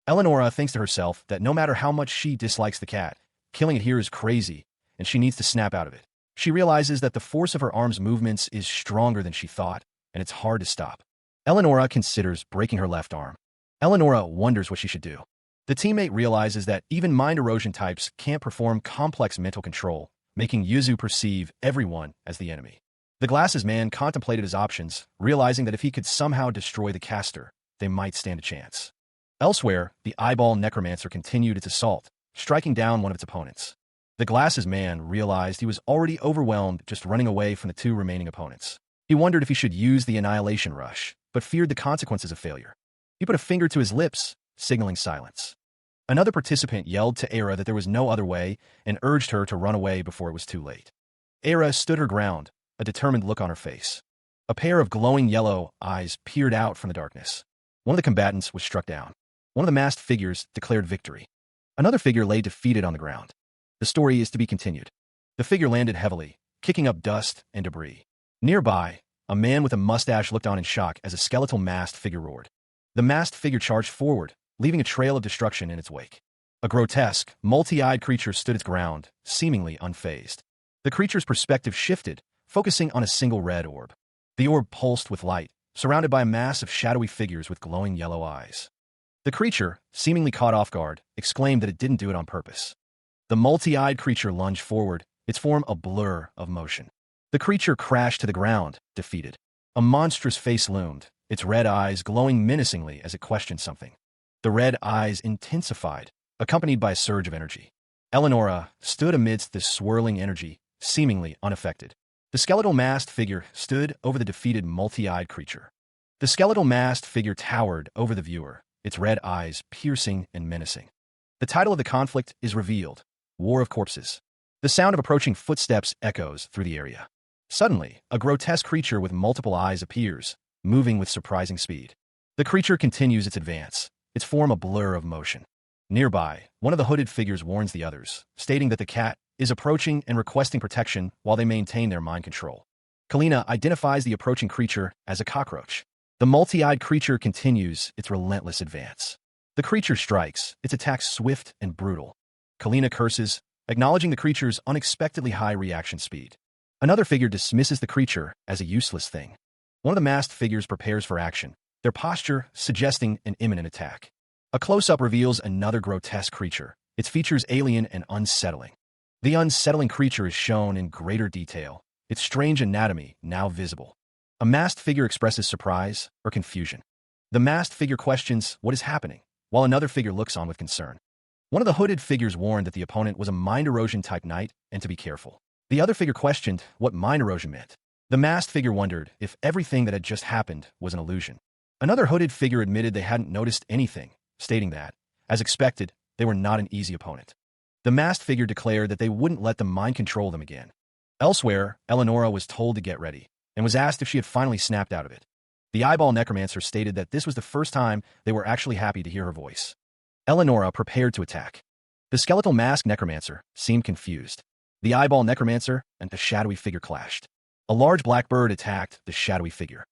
S1: Eleonora thinks to herself that no matter how much she dislikes the cat, killing it here is crazy, and she needs to snap out of it. She realizes that the force of her arm's movements is stronger than she thought, and it's hard to stop. Eleonora considers breaking her left arm. Eleonora wonders what she should do. The teammate realizes that even mind erosion types can't perform complex mental control, making Yuzu perceive everyone as the enemy. The glasses man contemplated his options, realizing that if he could somehow destroy the caster, they might stand a chance. Elsewhere, the eyeball Necromancer continued its assault, striking down one of its opponents. The glasses man realized he was already overwhelmed just running away from the two remaining opponents. He wondered if he should use the annihilation rush, but feared the consequences of failure. He put a finger to his lips, signaling silence. Another participant yelled to Era that there was no other way and urged her to run away before it was too late. Era stood her ground, a determined look on her face. A pair of glowing yellow eyes peered out from the darkness. One of the combatants was struck down. One of the masked figures declared victory. Another figure lay defeated on the ground. The story is to be continued. The figure landed heavily, kicking up dust and debris. Nearby, a man with a mustache looked on in shock as a skeletal masked figure roared. The masked figure charged forward, leaving a trail of destruction in its wake. A grotesque, multi-eyed creature stood its ground, seemingly unfazed. The creature's perspective shifted, focusing on a single red orb. The orb pulsed with light, surrounded by a mass of shadowy figures with glowing yellow eyes. The creature, seemingly caught off guard, exclaimed that it didn't do it on purpose. The multi-eyed creature lunged forward, its form a blur of motion. The creature crashed to the ground, defeated. A monstrous face loomed, its red eyes glowing menacingly as it questioned something. The red eyes intensified, accompanied by a surge of energy. Eleonora stood amidst this swirling energy, seemingly unaffected. The skeletal masked figure stood over the defeated multi-eyed creature. The skeletal masked figure towered over the viewer, its red eyes piercing and menacing. The title of the conflict is revealed: War of Corpses. The sound of approaching footsteps echoes through the area. Suddenly, a grotesque creature with multiple eyes appears, moving with surprising speed. The creature continues its advance, its form a blur of motion. Nearby, one of the hooded figures warns the others, stating that the cat is approaching and requesting protection while they maintain their mind control. Kalina identifies the approaching creature as a cockroach. The multi-eyed creature continues its relentless advance. The creature strikes, its attacks swift and brutal. Kalina curses, acknowledging the creature's unexpectedly high reaction speed. Another figure dismisses the creature as a useless thing. One of the masked figures prepares for action, their posture suggesting an imminent attack. A close-up reveals another grotesque creature, its features alien and unsettling. The unsettling creature is shown in greater detail, its strange anatomy now visible. A masked figure expresses surprise or confusion. The masked figure questions what is happening, while another figure looks on with concern. One of the hooded figures warned that the opponent was a mind erosion type knight and to be careful. The other figure questioned what mind erosion meant. The masked figure wondered if everything that had just happened was an illusion. Another hooded figure admitted they hadn't noticed anything, stating that, as expected, they were not an easy opponent. The masked figure declared that they wouldn't let the mind control them again. Elsewhere, Eleonora was told to get ready, and was asked if she had finally snapped out of it. The eyeball necromancer stated that this was the first time they were actually happy to hear her voice. Eleonora prepared to attack. The skeletal masked necromancer seemed confused. The eyeball necromancer and the shadowy figure clashed. A large black bird attacked the shadowy figure.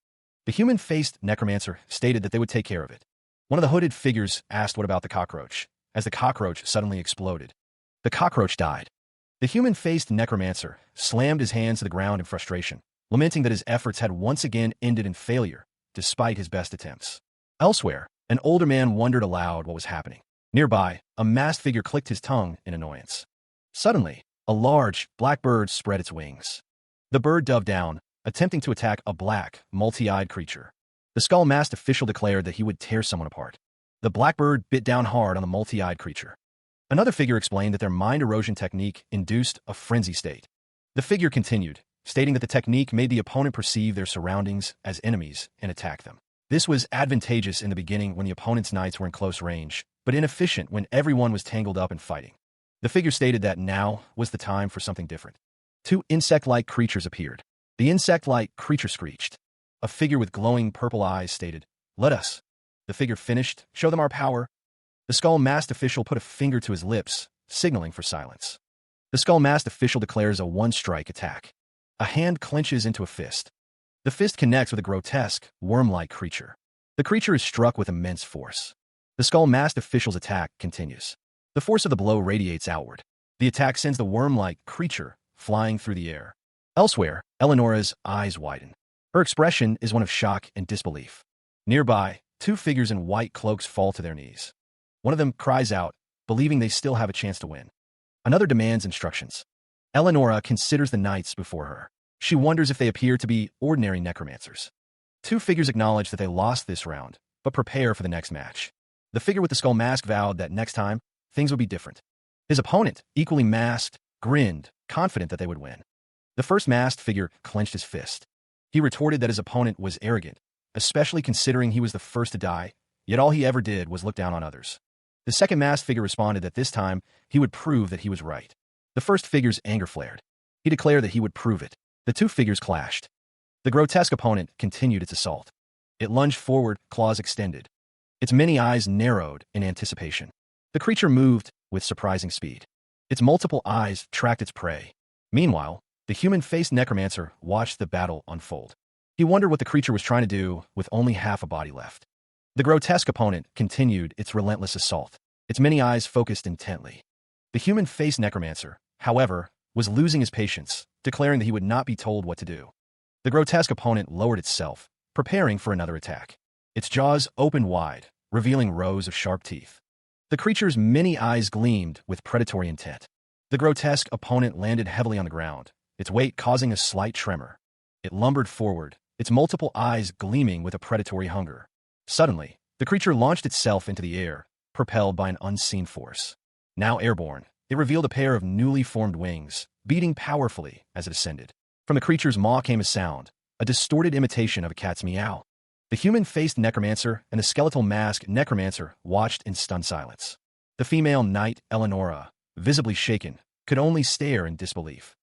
S1: The human-faced necromancer stated that they would take care of it. One of the hooded figures asked what about the cockroach, as the cockroach suddenly exploded. The cockroach died. The human-faced necromancer slammed his hands to the ground in frustration, lamenting that his efforts had once again ended in failure, despite his best attempts. Elsewhere, an older man wondered aloud what was happening. Nearby, a masked figure clicked his tongue in annoyance. Suddenly, a large, black bird spread its wings. The bird dove down, attempting to attack a black, multi-eyed creature. The skull-masked official declared that he would tear someone apart. The black bird bit down hard on the multi-eyed creature. Another figure explained that their mind erosion technique induced a frenzy state. The figure continued, stating that the technique made the opponent perceive their surroundings as enemies and attack them. This was advantageous in the beginning when the opponent's knights were in close range, but inefficient when everyone was tangled up in fighting. The figure stated that now was the time for something different. Two insect-like creatures appeared. The insect-like creature screeched. A figure with glowing purple eyes stated, "Let us." The figure finished, "Show them our power." The skull-masked official put a finger to his lips, signaling for silence. The skull-masked official declares a one-strike attack. A hand clenches into a fist. The fist connects with a grotesque, worm-like creature. The creature is struck with immense force. The skull-masked official's attack continues. The force of the blow radiates outward. The attack sends the worm-like creature flying through the air. Elsewhere, Eleonora's eyes widen. Her expression is one of shock and disbelief. Nearby, two figures in white cloaks fall to their knees. One of them cries out, believing they still have a chance to win. Another demands instructions. Eleonora considers the knights before her. She wonders if they appear to be ordinary necromancers. Two figures acknowledge that they lost this round, but prepare for the next match. The figure with the skull mask vowed that next time, things would be different. His opponent, equally masked, grinned, confident that they would win. The first masked figure clenched his fist. He retorted that his opponent was arrogant, especially considering he was the first to die, yet all he ever did was look down on others. The second masked figure responded that this time he would prove that he was right. The first figure's anger flared. He declared that he would prove it. The two figures clashed. The grotesque opponent continued its assault. It lunged forward, claws extended. Its many eyes narrowed in anticipation. The creature moved with surprising speed. Its multiple eyes tracked its prey. Meanwhile, the human-faced necromancer watched the battle unfold. He wondered what the creature was trying to do with only half a body left. The grotesque opponent continued its relentless assault, its many eyes focused intently. The human-faced necromancer, however, was losing his patience, declaring that he would not be told what to do. The grotesque opponent lowered itself, preparing for another attack. Its jaws opened wide, revealing rows of sharp teeth. The creature's many eyes gleamed with predatory intent. The grotesque opponent landed heavily on the ground, its weight causing a slight tremor. It lumbered forward, its multiple eyes gleaming with a predatory hunger. Suddenly, The creature launched itself into the air, propelled by an unseen force. Now airborne, it revealed a pair of newly formed wings, beating powerfully as it ascended. From the creature's maw came a sound, a distorted imitation of a cat's meow. The human-faced Necromancer and the skeletal masked Necromancer watched in stunned silence. The female knight, Eleonora, visibly shaken, could only stare in disbelief.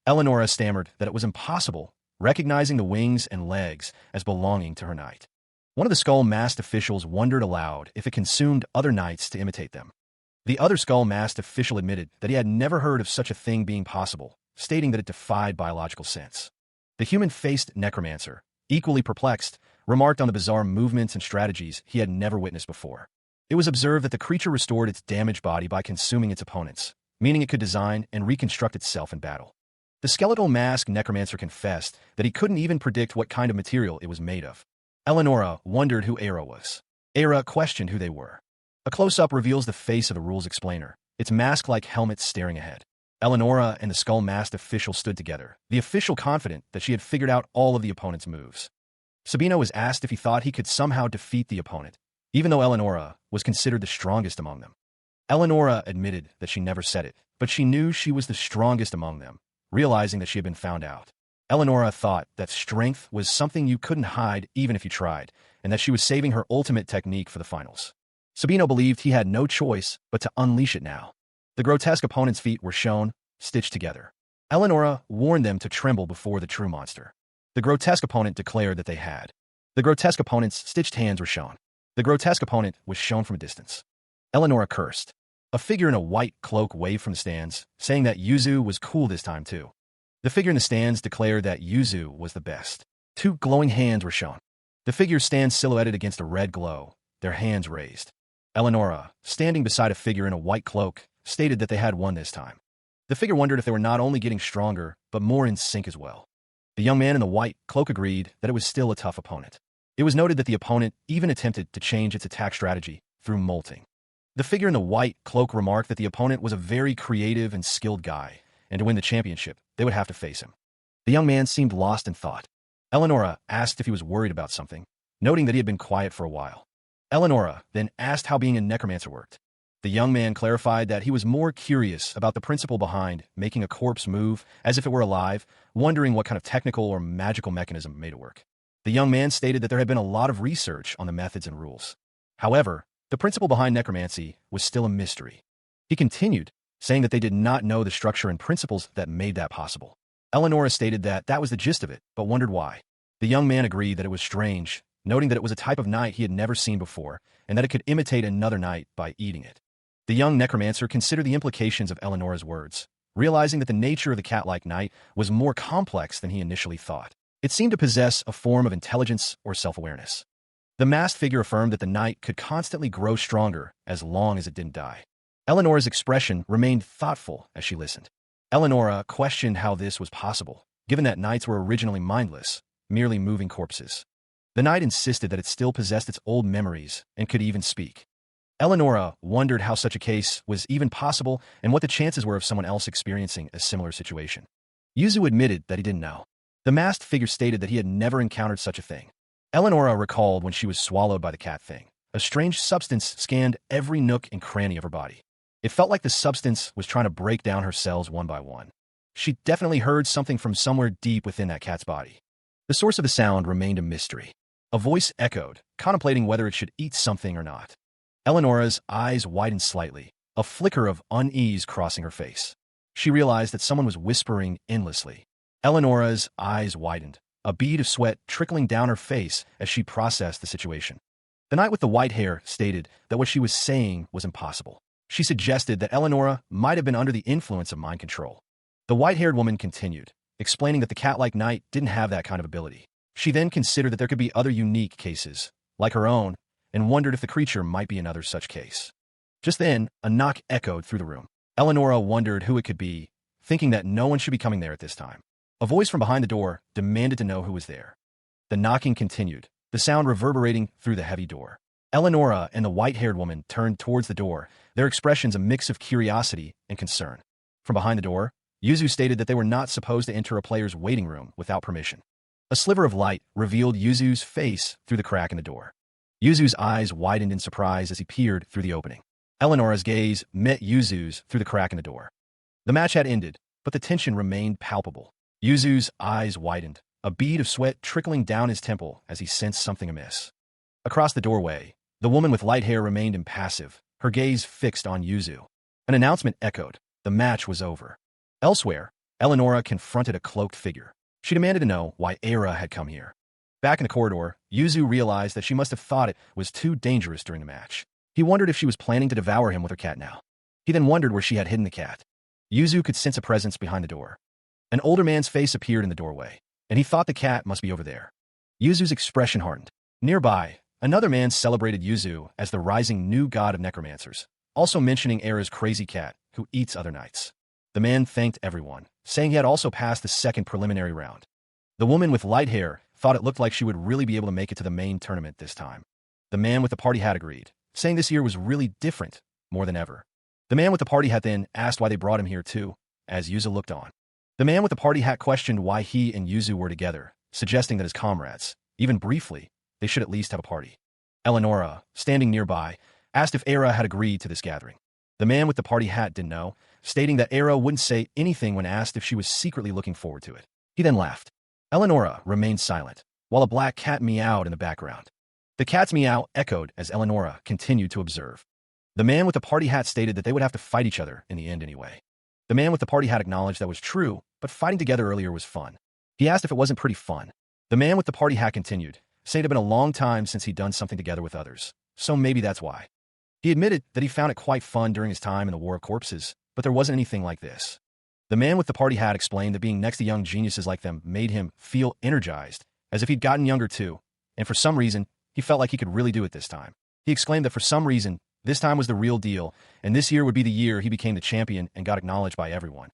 S1: Eleonora stammered that it was impossible, recognizing the wings and legs as belonging to her knight. One of the skull-masked officials wondered aloud if it consumed other knights to imitate them. The other skull-masked official admitted that he had never heard of such a thing being possible, stating that it defied biological sense. The human-faced Necromancer, equally perplexed, remarked on the bizarre movements and strategies he had never witnessed before. It was observed that the creature restored its damaged body by consuming its opponents, meaning it could design and reconstruct itself in battle. The skeletal masked Necromancer confessed that he couldn't even predict what kind of material it was made of. Eleonora wondered who Era was. Era questioned who they were. A close-up reveals the face of the rules explainer, its mask-like helmet staring ahead. Eleonora and the skull-masked official stood together, the official confident that she had figured out all of the opponent's moves. Sabino was asked if he thought he could somehow defeat the opponent, even though Eleonora was considered the strongest among them. Eleonora admitted that she never said it, but she knew she was the strongest among them, realizing that she had been found out. Eleonora thought that strength was something you couldn't hide even if you tried, and that she was saving her ultimate technique for the finals. Sabino believed he had no choice but to unleash it now. The grotesque opponent's feet were shown, stitched together. Eleonora warned them to tremble before the true monster. The grotesque opponent declared that they had. The grotesque opponent's stitched hands were shown. The grotesque opponent was shown from a distance. Eleonora cursed. A figure in a white cloak waved from the stands, saying that Yuzu was cool this time too. The figure in the stands declared that Yuzu was the best. Two glowing hands were shown. The figures stand silhouetted against a red glow, their hands raised. Eleonora, standing beside a figure in a white cloak, stated that they had won this time. The figure wondered if they were not only getting stronger, but more in sync as well. The young man in the white cloak agreed that it was still a tough opponent. It was noted that the opponent even attempted to change its attack strategy through molting. The figure in the white cloak remarked that the opponent was a very creative and skilled guy, and to win the championship, they would have to face him. The young man seemed lost in thought. Eleonora asked if he was worried about something, noting that he had been quiet for a while. Eleonora then asked how being a necromancer worked. The young man clarified that he was more curious about the principle behind making a corpse move as if it were alive, wondering what kind of technical or magical mechanism made it work. The young man stated that there had been a lot of research on the methods and rules. However, the principle behind necromancy was still a mystery. He continued, saying that they did not know the structure and principles that made that possible. Eleonora stated that that was the gist of it, but wondered why. The young man agreed that it was strange, noting that it was a type of knight he had never seen before, and that it could imitate another knight by eating it. The young necromancer considered the implications of Eleonora's words, realizing that the nature of the cat-like knight was more complex than he initially thought. It seemed to possess a form of intelligence or self-awareness. The masked figure affirmed that the knight could constantly grow stronger as long as it didn't die. Eleonora's expression remained thoughtful as she listened. Eleonora questioned how this was possible, given that knights were originally mindless, merely moving corpses. The knight insisted that it still possessed its old memories and could even speak. Eleonora wondered how such a case was even possible and what the chances were of someone else experiencing a similar situation. Yuzu admitted that he didn't know. The masked figure stated that he had never encountered such a thing. Eleonora recalled when she was swallowed by the cat thing. A strange substance scanned every nook and cranny of her body. It felt like the substance was trying to break down her cells one by one. She definitely heard something from somewhere deep within that cat's body. The source of the sound remained a mystery. A voice echoed, contemplating whether it should eat something or not. Eleonora's eyes widened slightly, a flicker of unease crossing her face. She realized that someone was whispering endlessly. Eleonora's eyes widened, a bead of sweat trickling down her face as she processed the situation. The knight with the white hair stated that what she was saying was impossible. She suggested that Eleonora might have been under the influence of mind control. The white-haired woman continued, explaining that the cat-like knight didn't have that kind of ability. She then considered that there could be other unique cases, like her own, and wondered if the creature might be another such case. Just then, a knock echoed through the room. Eleonora wondered who it could be, thinking that no one should be coming there at this time. A voice from behind the door demanded to know who was there. The knocking continued, the sound reverberating through the heavy door. Eleonora and the white-haired woman turned towards the door, their expressions a mix of curiosity and concern. From behind the door, Yuzu stated that they were not supposed to enter a player's waiting room without permission. A sliver of light revealed Yuzu's face through the crack in the door. Yuzu's eyes widened in surprise as he peered through the opening. Eleonora's gaze met Yuzu's through the crack in the door. The match had ended, but the tension remained palpable. Yuzu's eyes widened, a bead of sweat trickling down his temple as he sensed something amiss. Across the doorway, the woman with light hair remained impassive, her gaze fixed on Yuzu. An announcement echoed. The match was over. Elsewhere, Eleonora confronted a cloaked figure. She demanded to know why Era had come here. Back in the corridor, Yuzu realized that she must have thought it was too dangerous during the match. He wondered if she was planning to devour him with her cat now. He then wondered where she had hidden the cat. Yuzu could sense a presence behind the door. An older man's face appeared in the doorway, and he thought the cat must be over there. Yuzu's expression hardened. Nearby, another man celebrated Yuzu as the rising new god of necromancers, also mentioning Era's crazy cat, who eats other knights. The man thanked everyone, saying he had also passed the second preliminary round. The woman with light hair thought it looked like she would really be able to make it to the main tournament this time. The man with the party hat agreed, saying this year was really different, more than ever. The man with the party hat then asked why they brought him here too, as Yuzu looked on. The man with the party hat questioned why he and Yuzu were together, suggesting that as comrades, even briefly, they should at least have a party. Eleonora, standing nearby, asked if Era had agreed to this gathering. The man with the party hat didn't know, stating that Era wouldn't say anything when asked if she was secretly looking forward to it. He then laughed. Eleonora remained silent, while a black cat meowed in the background. The cat's meow echoed as Eleonora continued to observe. The man with the party hat stated that they would have to fight each other in the end anyway. The man with the party hat acknowledged that was true, but fighting together earlier was fun. He asked if it wasn't pretty fun. The man with the party hat continued, saying it had been a long time since he'd done something together with others, so maybe that's why. He admitted that he found it quite fun during his time in the War of Corpses, but there wasn't anything like this. The man with the party hat explained that being next to young geniuses like them made him feel energized, as if he'd gotten younger too, and for some reason, he felt like he could really do it this time. He exclaimed that for some reason, this time was the real deal, and this year would be the year he became the champion and got acknowledged by everyone.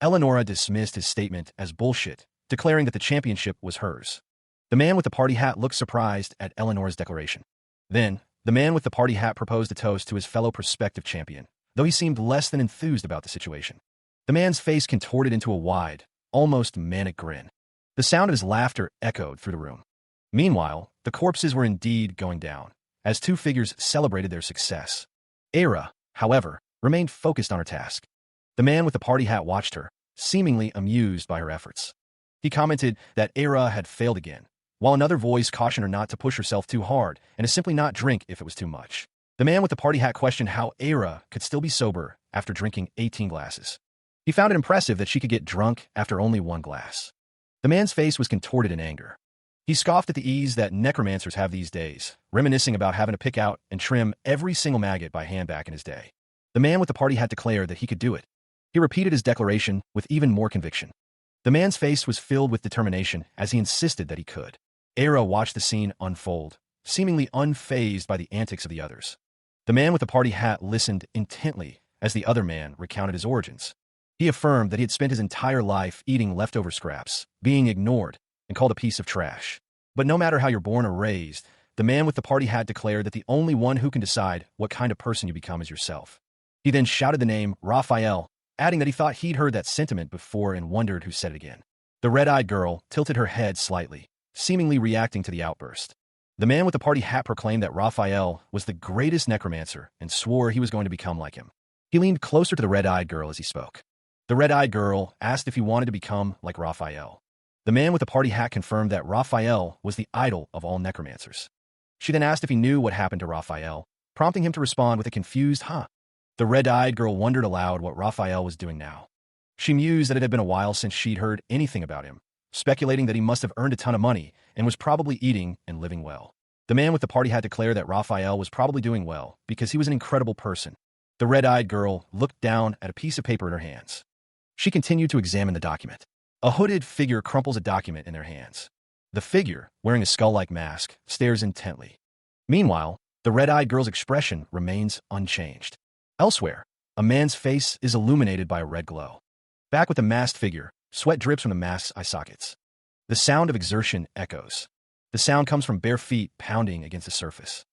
S1: Eleonora dismissed his statement as bullshit, declaring that the championship was hers. The man with the party hat looked surprised at Eleonora's declaration. Then, the man with the party hat proposed a toast to his fellow prospective champion, though he seemed less than enthused about the situation. The man's face contorted into a wide, almost manic grin. The sound of his laughter echoed through the room. Meanwhile, the corpses were indeed going down, as two figures celebrated their success. Era, however, remained focused on her task. The man with the party hat watched her, seemingly amused by her efforts. He commented that Era had failed again, while another voice cautioned her not to push herself too hard and to simply not drink if it was too much. The man with the party hat questioned how Era could still be sober after drinking 18 glasses. He found it impressive that she could get drunk after only one glass. The man's face was contorted in anger. He scoffed at the ease that necromancers have these days, reminiscing about having to pick out and trim every single maggot by hand back in his day. The man with the party hat declared that he could do it. He repeated his declaration with even more conviction. The man's face was filled with determination as he insisted that he could. Era watched the scene unfold, seemingly unfazed by the antics of the others. The man with the party hat listened intently as the other man recounted his origins. He affirmed that he had spent his entire life eating leftover scraps, being ignored, and called a piece of trash. But no matter how you're born or raised, the man with the party hat declared that the only one who can decide what kind of person you become is yourself. He then shouted the name Raphael, adding that he thought he'd heard that sentiment before and wondered who said it again. The red-eyed girl tilted her head slightly, seemingly reacting to the outburst. The man with the party hat proclaimed that Raphael was the greatest necromancer and swore he was going to become like him. He leaned closer to the red-eyed girl as he spoke. The red-eyed girl asked if he wanted to become like Raphael. The man with the party hat confirmed that Raphael was the idol of all necromancers. She then asked if he knew what happened to Raphael, prompting him to respond with a confused huh. The red-eyed girl wondered aloud what Raphael was doing now. She mused that it had been a while since she'd heard anything about him, speculating that he must have earned a ton of money and was probably eating and living well. The man with the party hat declared that Raphael was probably doing well because he was an incredible person. The red-eyed girl looked down at a piece of paper in her hands. She continued to examine the document. A hooded figure crumples a document in their hands. The figure, wearing a skull-like mask, stares intently. Meanwhile, the red-eyed girl's expression remains unchanged. Elsewhere, a man's face is illuminated by a red glow. Back with the masked figure, sweat drips from the mask's eye sockets. The sound of exertion echoes. The sound comes from bare feet pounding against the surface.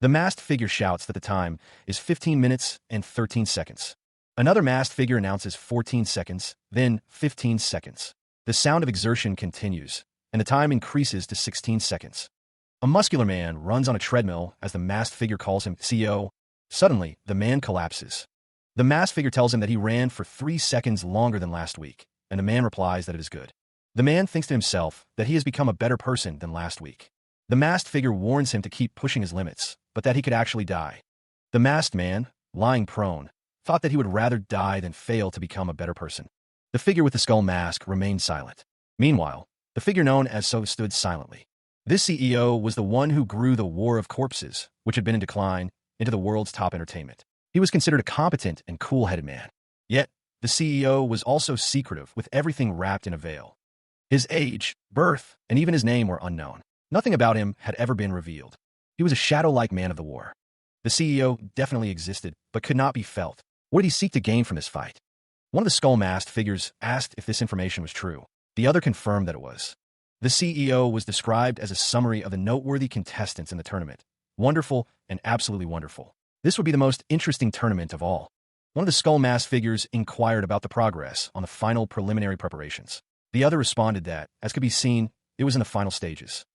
S1: The masked figure shouts that the time is 15 minutes and 13 seconds. Another masked figure announces 14 seconds, then 15 seconds. The sound of exertion continues, and the time increases to 16 seconds. A muscular man runs on a treadmill as the masked figure calls him CEO. Suddenly, the man collapses. The masked figure tells him that he ran for 3 seconds longer than last week, and the man replies that it is good. The man thinks to himself that he has become a better person than last week. The masked figure warns him to keep pushing his limits, but that he could actually die. The masked man, lying prone, thought that he would rather die than fail to become a better person. The figure with the skull mask remained silent. Meanwhile, the figure known as So stood silently. This CEO was the one who grew the War of Corpses, which had been in decline, into the world's top entertainment. He was considered a competent and cool-headed man. Yet, the CEO was also secretive, with everything wrapped in a veil. His age, birth, and even his name were unknown. Nothing about him had ever been revealed. He was a shadow-like man of the war. The CEO definitely existed, but could not be felt. What did he seek to gain from this fight? One of the skull-masked figures asked if this information was true. The other confirmed that it was. The CEO was described as a summary of the noteworthy contestants in the tournament. Wonderful and absolutely wonderful. This would be the most interesting tournament of all. One of the skull-masked figures inquired about the progress on the final preliminary preparations. The other responded that, as could be seen, it was in the final stages.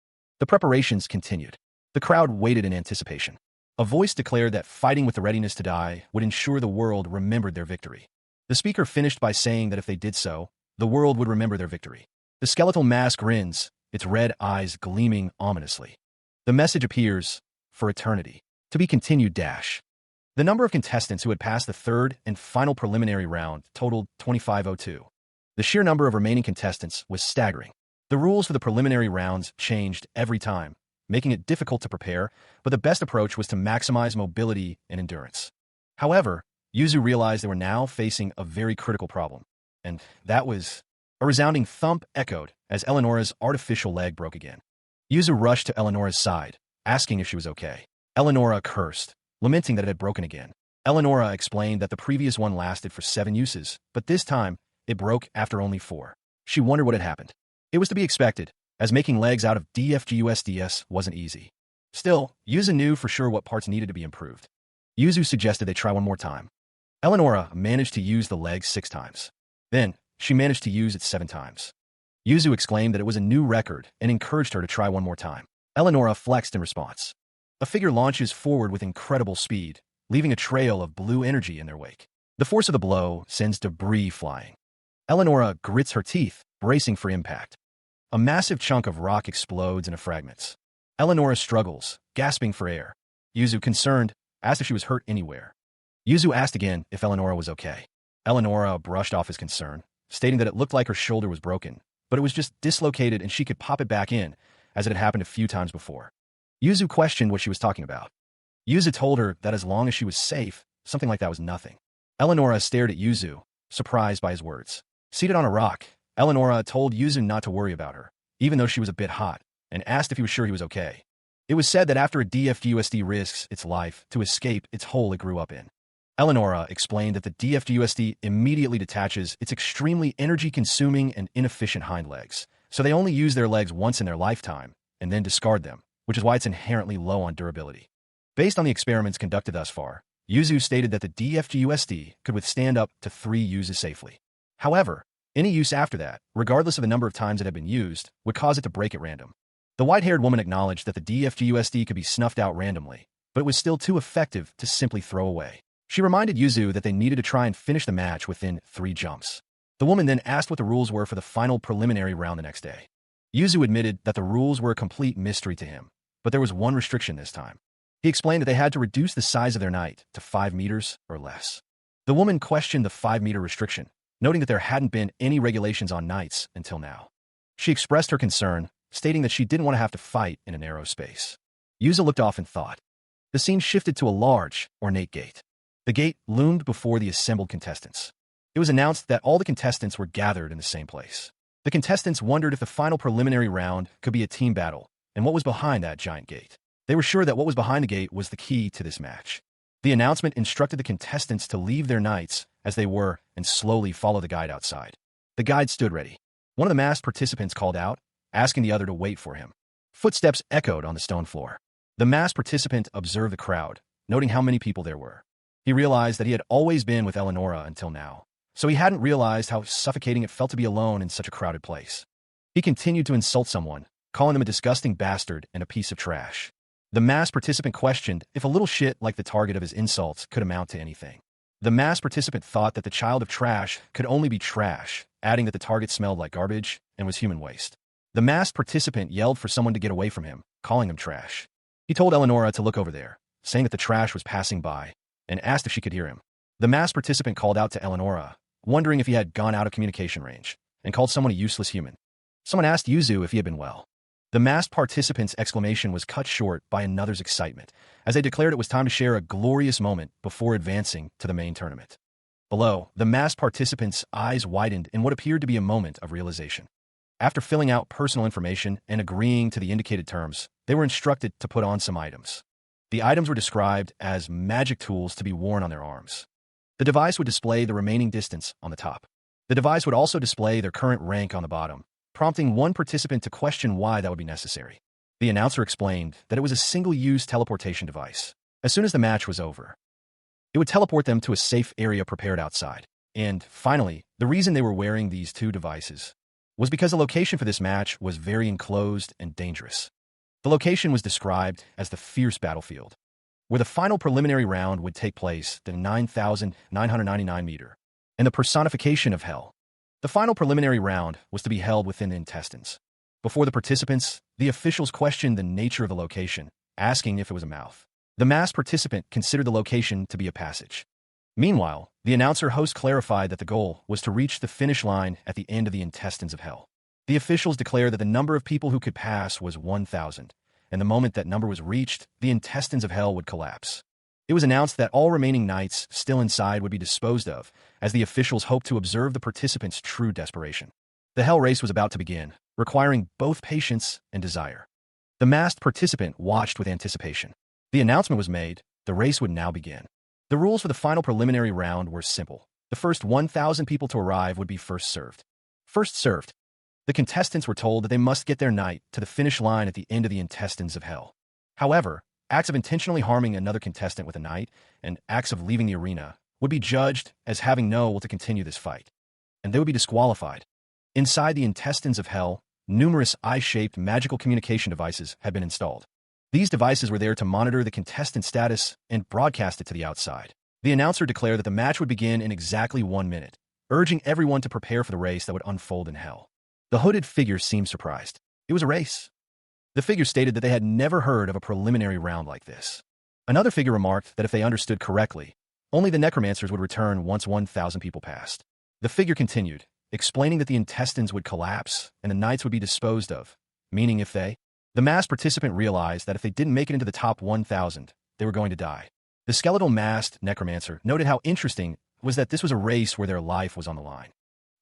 S1: The preparations continued. The crowd waited in anticipation. A voice declared that fighting with the readiness to die would ensure the world remembered their victory. The speaker finished by saying that if they did so, the world would remember their victory. The skeletal mask grins, its red eyes gleaming ominously. The message appears, for eternity. To be continued dash. The number of contestants who had passed the third and final preliminary round totaled 2502. The sheer number of remaining contestants was staggering. The rules for the preliminary rounds changed every time, making it difficult to prepare, but the best approach was to maximize mobility and endurance. However, Yuzu realized they were now facing a very critical problem, and that was... A resounding thump echoed as Eleonora's artificial leg broke again. Yuzu rushed to Eleonora's side, asking if she was okay. Eleonora cursed, lamenting that it had broken again. Eleonora explained that the previous one lasted for 7 uses, but this time, it broke after only 4. She wondered what had happened. It was to be expected, as making legs out of DFGUSDS wasn't easy. Still, Yuzu knew for sure what parts needed to be improved. Yuzu suggested they try one more time. Eleonora managed to use the leg 6 times. Then, she managed to use it 7 times. Yuzu exclaimed that it was a new record and encouraged her to try one more time. Eleonora flexed in response. A figure launches forward with incredible speed, leaving a trail of blue energy in their wake. The force of the blow sends debris flying. Eleonora grits her teeth, bracing for impact. A massive chunk of rock explodes into fragments. Eleonora struggles, gasping for air. Yuzu, concerned, asked if she was hurt anywhere. Yuzu asked again if Eleonora was okay. Eleonora brushed off his concern, stating that it looked like her shoulder was broken, but it was just dislocated and she could pop it back in, as it had happened a few times before. Yuzu questioned what she was talking about. Yuzu told her that as long as she was safe, something like that was nothing. Eleonora stared at Yuzu, surprised by his words. Seated on a rock, Eleonora told Yuzu not to worry about her, even though she was a bit hot, and asked if he was sure he was okay. It was said that after a DFGUSD risks its life to escape its hole it grew up in. Eleonora explained that the DFGUSD immediately detaches its extremely energy-consuming and inefficient hind legs, so they only use their legs once in their lifetime, and then discard them, which is why it's inherently low on durability. Based on the experiments conducted thus far, Yuzu stated that the DFGUSD could withstand up to 3 uses safely. However, any use after that, regardless of the number of times it had been used, would cause it to break at random. The white-haired woman acknowledged that the DFGUSD could be snuffed out randomly, but it was still too effective to simply throw away. She reminded Yuzu that they needed to try and finish the match within 3 jumps. The woman then asked what the rules were for the final preliminary round the next day. Yuzu admitted that the rules were a complete mystery to him, but there was one restriction this time. He explained that they had to reduce the size of their knight to 5 meters or less. The woman questioned the 5-meter restriction, noting that there hadn't been any regulations on knights until now. She expressed her concern, stating that she didn't want to have to fight in a narrow space. Yuzu looked off and thought. The scene shifted to a large, ornate gate. The gate loomed before the assembled contestants. It was announced that all the contestants were gathered in the same place. The contestants wondered if the final preliminary round could be a team battle, and what was behind that giant gate. They were sure that what was behind the gate was the key to this match. The announcement instructed the contestants to leave their knights as they were and slowly follow the guide outside. The guide stood ready. One of the masked participants called out, asking the other to wait for him. Footsteps echoed on the stone floor. The masked participant observed the crowd, noting how many people there were. He realized that he had always been with Eleonora until now, so he hadn't realized how suffocating it felt to be alone in such a crowded place. He continued to insult someone, calling them a disgusting bastard and a piece of trash. The masked participant questioned if a little shit like the target of his insults could amount to anything. The masked participant thought that the child of trash could only be trash, adding that the target smelled like garbage and was human waste. The masked participant yelled for someone to get away from him, calling him trash. He told Eleonora to look over there, saying that the trash was passing by, and asked if she could hear him. The masked participant called out to Eleonora, wondering if he had gone out of communication range, and called someone a useless human. Someone asked Yuzu if he had been well. The masked participant's exclamation was cut short by another's excitement, as they declared it was time to share a glorious moment before advancing to the main tournament. Below, the masked participants' eyes widened in what appeared to be a moment of realization. After filling out personal information and agreeing to the indicated terms, they were instructed to put on some items. The items were described as magic tools to be worn on their arms. The device would display the remaining distance on the top. The device would also display their current rank on the bottom, prompting one participant to question why that would be necessary. The announcer explained that it was a single-use teleportation device. As soon as the match was over, it would teleport them to a safe area prepared outside. And, finally, the reason they were wearing these two devices was because the location for this match was very enclosed and dangerous. The location was described as the fierce battlefield, where the final preliminary round would take place, the 9,999 meter, and the personification of hell. The final preliminary round was to be held within the intestines. Before the participants, the officials questioned the nature of the location, asking if it was a mouth. The masked participant considered the location to be a passage. Meanwhile, the announcer host clarified that the goal was to reach the finish line at the end of the intestines of hell. The officials declared that the number of people who could pass was 1,000, and the moment that number was reached, the intestines of hell would collapse. It was announced that all remaining knights still inside would be disposed of, as the officials hoped to observe the participants' true desperation. The hell race was about to begin, requiring both patience and desire. The masked participant watched with anticipation. The announcement was made, the race would now begin. The rules for the final preliminary round were simple. The first 1,000 people to arrive would be first served. First served. The contestants were told that they must get their knight to the finish line at the end of the intestines of hell. However, acts of intentionally harming another contestant with a knight and acts of leaving the arena would be judged as having no will to continue this fight, and they would be disqualified. Inside the intestines of hell, numerous eye-shaped magical communication devices had been installed. These devices were there to monitor the contestant status and broadcast it to the outside. The announcer declared that the match would begin in exactly 1 minute, urging everyone to prepare for the race that would unfold in hell. The hooded figure seemed surprised. It was a race. The figure stated that they had never heard of a preliminary round like this. Another figure remarked that if they understood correctly, only the necromancers would return once 1,000 people passed. The figure continued, explaining that the intestines would collapse and the knights would be disposed of, meaning if they... The masked participant realized that if they didn't make it into the top 1,000, they were going to die. The skeletal masked necromancer noted how interesting was that this was a race where their life was on the line.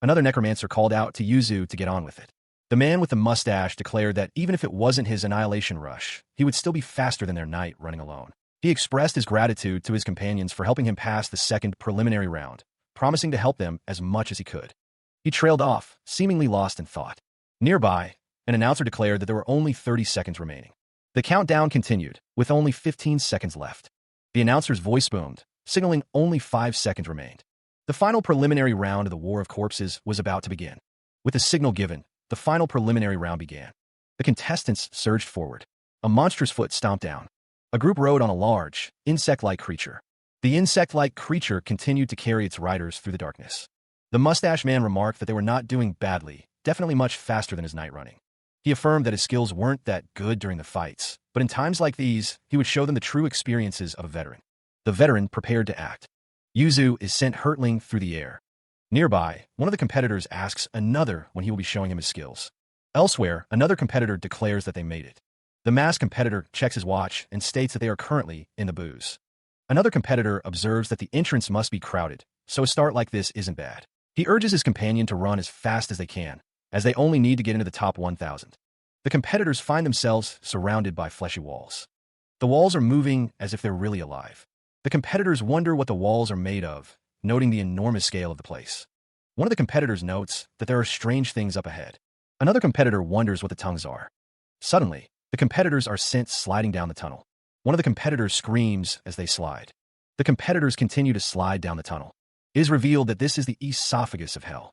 S1: Another necromancer called out to Yuzu to get on with it. The man with the mustache declared that even if it wasn't his annihilation rush, he would still be faster than their knight running alone. He expressed his gratitude to his companions for helping him pass the second preliminary round, promising to help them as much as he could. He trailed off, seemingly lost in thought. Nearby, an announcer declared that there were only 30 seconds remaining. The countdown continued, with only 15 seconds left. The announcer's voice boomed, signaling only 5 seconds remained. The final preliminary round of the War of Corpses was about to begin. With the signal given, the final preliminary round began. The contestants surged forward. A monstrous foot stomped down. A group rode on a large, insect-like creature. The insect-like creature continued to carry its riders through the darkness. The mustache man remarked that they were not doing badly, definitely much faster than his knight running. He affirmed that his skills weren't that good during the fights, but in times like these, he would show them the true experiences of a veteran. The veteran prepared to act. Yuzu is sent hurtling through the air. Nearby, one of the competitors asks another when he will be showing him his skills. Elsewhere, another competitor declares that they made it. The masked competitor checks his watch and states that they are currently in the booze. Another competitor observes that the entrance must be crowded, so a start like this isn't bad. He urges his companion to run as fast as they can, as they only need to get into the top 1,000. The competitors find themselves surrounded by fleshy walls. The walls are moving as if they're really alive. The competitors wonder what the walls are made of, noting the enormous scale of the place. One of the competitors notes that there are strange things up ahead. Another competitor wonders what the tongues are. Suddenly, the competitors are sent sliding down the tunnel. One of the competitors screams as they slide. The competitors continue to slide down the tunnel. It is revealed that this is the esophagus of hell.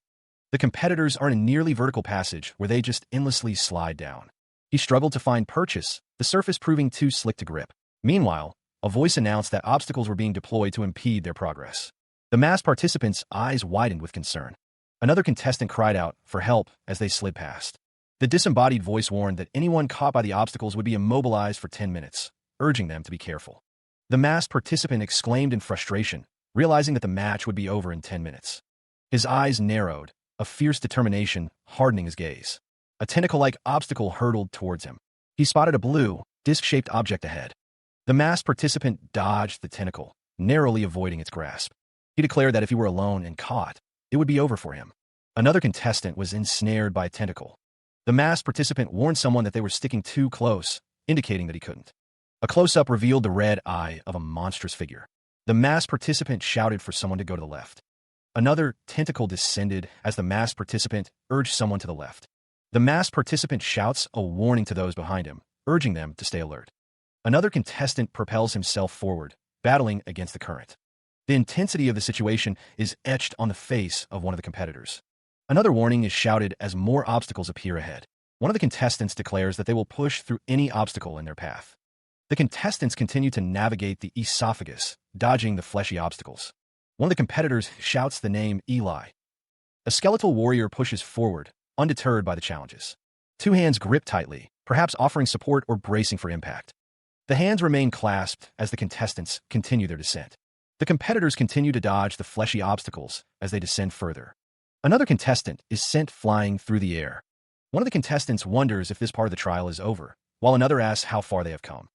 S1: The competitors are in a nearly vertical passage where they just endlessly slide down. He struggled to find purchase, the surface proving too slick to grip. Meanwhile, a voice announced that obstacles were being deployed to impede their progress. The masked participants' eyes widened with concern. Another contestant cried out for help as they slid past. The disembodied voice warned that anyone caught by the obstacles would be immobilized for 10 minutes, urging them to be careful. The masked participant exclaimed in frustration, realizing that the match would be over in 10 minutes. His eyes narrowed, a fierce determination hardening his gaze. A tentacle-like obstacle hurtled towards him. He spotted a blue, disc-shaped object ahead. The masked participant dodged the tentacle, narrowly avoiding its grasp. He declared that if he were alone and caught, it would be over for him. Another contestant was ensnared by a tentacle. The masked participant warned someone that they were sticking too close, indicating that he couldn't. A close-up revealed the red eye of a monstrous figure. The masked participant shouted for someone to go to the left. Another tentacle descended as the masked participant urged someone to the left. The masked participant shouts a warning to those behind him, urging them to stay alert. Another contestant propels himself forward, battling against the current. The intensity of the situation is etched on the face of one of the competitors. Another warning is shouted as more obstacles appear ahead. One of the contestants declares that they will push through any obstacle in their path. The contestants continue to navigate the esophagus, dodging the fleshy obstacles. One of the competitors shouts the name Eli. A skeletal warrior pushes forward, undeterred by the challenges. Two hands grip tightly, perhaps offering support or bracing for impact. The hands remain clasped as the contestants continue their descent. The competitors continue to dodge the fleshy obstacles as they descend further. Another contestant is sent flying through the air. One of the contestants wonders if this part of the trial is over, while another asks how far they have come.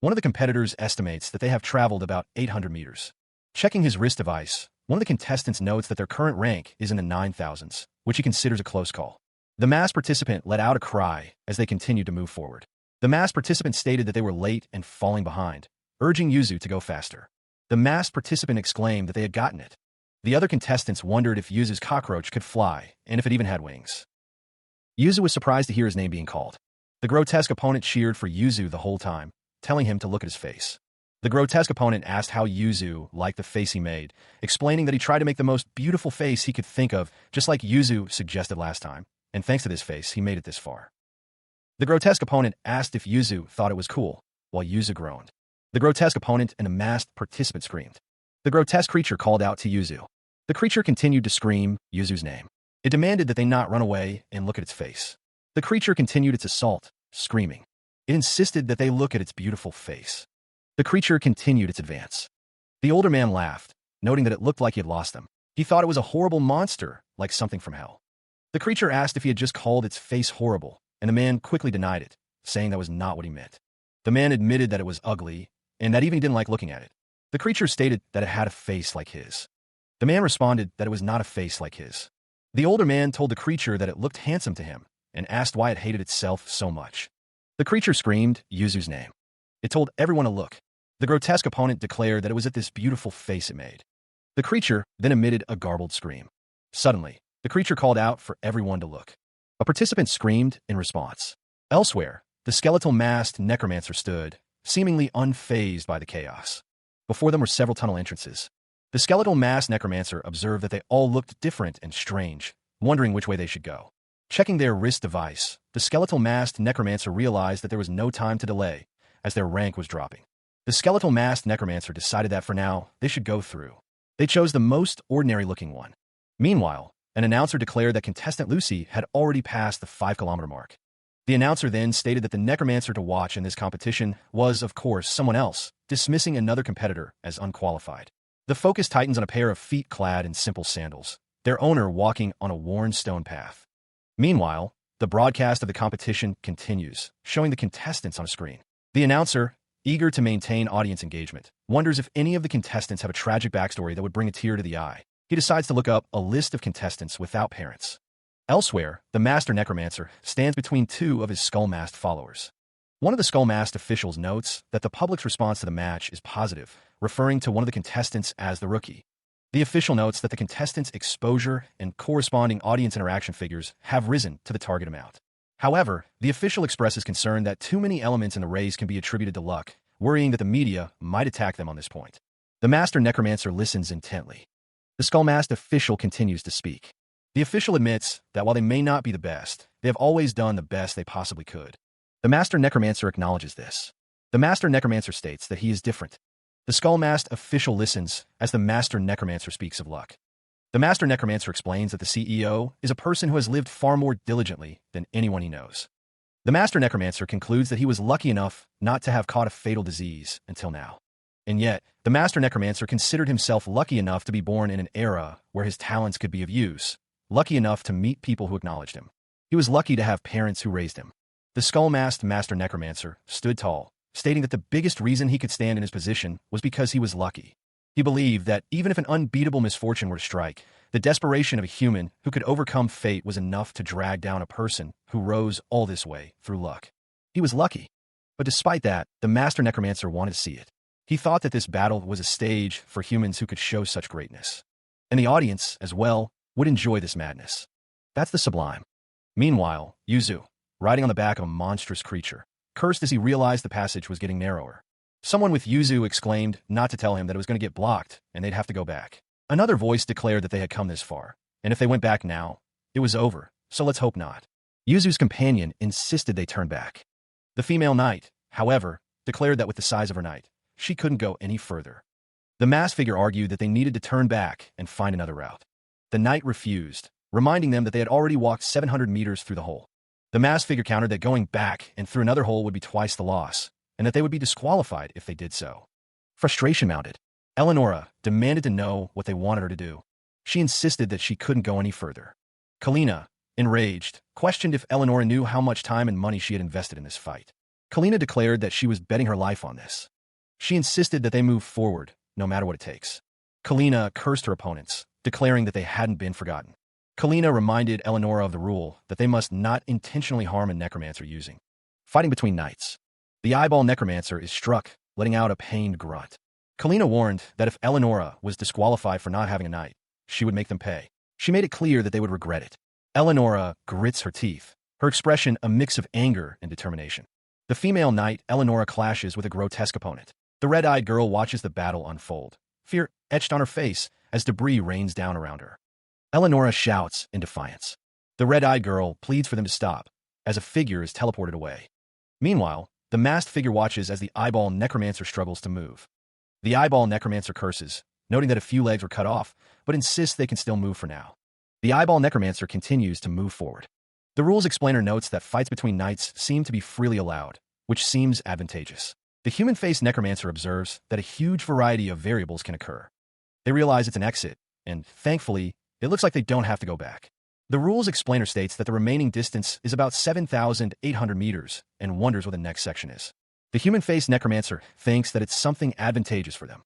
S1: One of the competitors estimates that they have traveled about 800 meters. Checking his wrist device, one of the contestants notes that their current rank is in the 9,000s, which he considers a close call. The masked participant let out a cry as they continued to move forward. The masked participant stated that they were late and falling behind, urging Yuzu to go faster. The masked participant exclaimed that they had gotten it. The other contestants wondered if Yuzu's cockroach could fly, and if it even had wings. Yuzu was surprised to hear his name being called. The grotesque opponent cheered for Yuzu the whole time, telling him to look at his face. The grotesque opponent asked how Yuzu liked the face he made, explaining that he tried to make the most beautiful face he could think of, just like Yuzu suggested last time, and thanks to this face, he made it this far. The grotesque opponent asked if Yuzu thought it was cool, while Yuzu groaned. The grotesque opponent and the masked participant screamed. The grotesque creature called out to Yuzu. The creature continued to scream Yuzu's name. It demanded that they not run away and look at its face. The creature continued its assault, screaming. It insisted that they look at its beautiful face. The creature continued its advance. The older man laughed, noting that it looked like he had lost them. He thought it was a horrible monster, like something from hell. The creature asked if he had just called its face horrible, and the man quickly denied it, saying that was not what he meant. The man admitted that it was ugly, and that even he didn't like looking at it. The creature stated that it had a face like his. The man responded that it was not a face like his. The older man told the creature that it looked handsome to him, and asked why it hated itself so much. The creature screamed Yuzu's name. It told everyone to look. The grotesque opponent declared that it was at this beautiful face it made. The creature then emitted a garbled scream. Suddenly, the creature called out for everyone to look. A participant screamed in response. Elsewhere, the skeletal masked necromancer stood, seemingly unfazed by the chaos. Before them were several tunnel entrances. The skeletal masked necromancer observed that they all looked different and strange, wondering which way they should go. Checking their wrist device, the skeletal masked necromancer realized that there was no time to delay, as their rank was dropping. The skeletal masked necromancer decided that for now, they should go through. They chose the most ordinary-looking one. Meanwhile, an announcer declared that contestant Lucy had already passed the 5-kilometer mark. The announcer then stated that the necromancer to watch in this competition was, of course, someone else, dismissing another competitor as unqualified. The focus tightens on a pair of feet clad in simple sandals, their owner walking on a worn stone path. Meanwhile, the broadcast of the competition continues, showing the contestants on a screen. The announcer, eager to maintain audience engagement, wonders if any of the contestants have a tragic backstory that would bring a tear to the eye. He decides to look up a list of contestants without parents. Elsewhere, the Master Necromancer stands between two of his skull-masked followers. One of the skull-masked officials notes that the public's response to the match is positive, referring to one of the contestants as the rookie. The official notes that the contestants' exposure and corresponding audience interaction figures have risen to the target amount. However, the official expresses concern that too many elements in the race can be attributed to luck, worrying that the media might attack them on this point. The Master Necromancer listens intently. The skull-masked official continues to speak. The official admits that while they may not be the best, they have always done the best they possibly could. The Master Necromancer acknowledges this. The Master Necromancer states that he is different. The Skullmask official listens as the Master Necromancer speaks of luck. The Master Necromancer explains that the CEO is a person who has lived far more diligently than anyone he knows. The Master Necromancer concludes that he was lucky enough not to have caught a fatal disease until now. And yet, the Master Necromancer considered himself lucky enough to be born in an era where his talents could be of use, lucky enough to meet people who acknowledged him. He was lucky to have parents who raised him. The skull-masked Master Necromancer stood tall, stating that the biggest reason he could stand in his position was because he was lucky. He believed that even if an unbeatable misfortune were to strike, the desperation of a human who could overcome fate was enough to drag down a person who rose all this way through luck. He was lucky. But despite that, the Master Necromancer wanted to see it. He thought that this battle was a stage for humans who could show such greatness. And the audience, as well, would enjoy this madness. That's the sublime. Meanwhile, Yuzu, riding on the back of a monstrous creature, cursed as he realized the passage was getting narrower. Someone with Yuzu exclaimed not to tell him that it was going to get blocked and they'd have to go back. Another voice declared that they had come this far, and if they went back now, it was over, so let's hope not. Yuzu's companion insisted they turn back. The female knight, however, declared that with the size of her knight, she couldn't go any further. The masked figure argued that they needed to turn back and find another route. The knight refused, reminding them that they had already walked 700 meters through the hole. The masked figure countered that going back and through another hole would be twice the loss, and that they would be disqualified if they did so. Frustration mounted. Eleonora demanded to know what they wanted her to do. She insisted that she couldn't go any further. Kalina, enraged, questioned if Eleonora knew how much time and money she had invested in this fight. Kalina declared that she was betting her life on this. She insisted that they move forward, no matter what it takes. Kalina cursed her opponents, declaring that they hadn't been forgotten. Kalina reminded Eleonora of the rule that they must not intentionally harm a necromancer using. Fighting between knights. The eyeball necromancer is struck, letting out a pained grunt. Kalina warned that if Eleonora was disqualified for not having a knight, she would make them pay. She made it clear that they would regret it. Eleonora grits her teeth, her expression a mix of anger and determination. The female knight, Eleonora, clashes with a grotesque opponent. The red-eyed girl watches the battle unfold, fear etched on her face as debris rains down around her. Eleonora shouts in defiance. The red-eyed girl pleads for them to stop, as a figure is teleported away. Meanwhile, the masked figure watches as the eyeball necromancer struggles to move. The eyeball necromancer curses, noting that a few legs were cut off, but insists they can still move for now. The eyeball necromancer continues to move forward. The rules explainer notes that fights between knights seem to be freely allowed, which seems advantageous. The human-faced necromancer observes that a huge variety of variables can occur. They realize it's an exit, and, thankfully, it looks like they don't have to go back. The rules explainer states that the remaining distance is about 7,800 meters and wonders what the next section is. The human-faced necromancer thinks that it's something advantageous for them.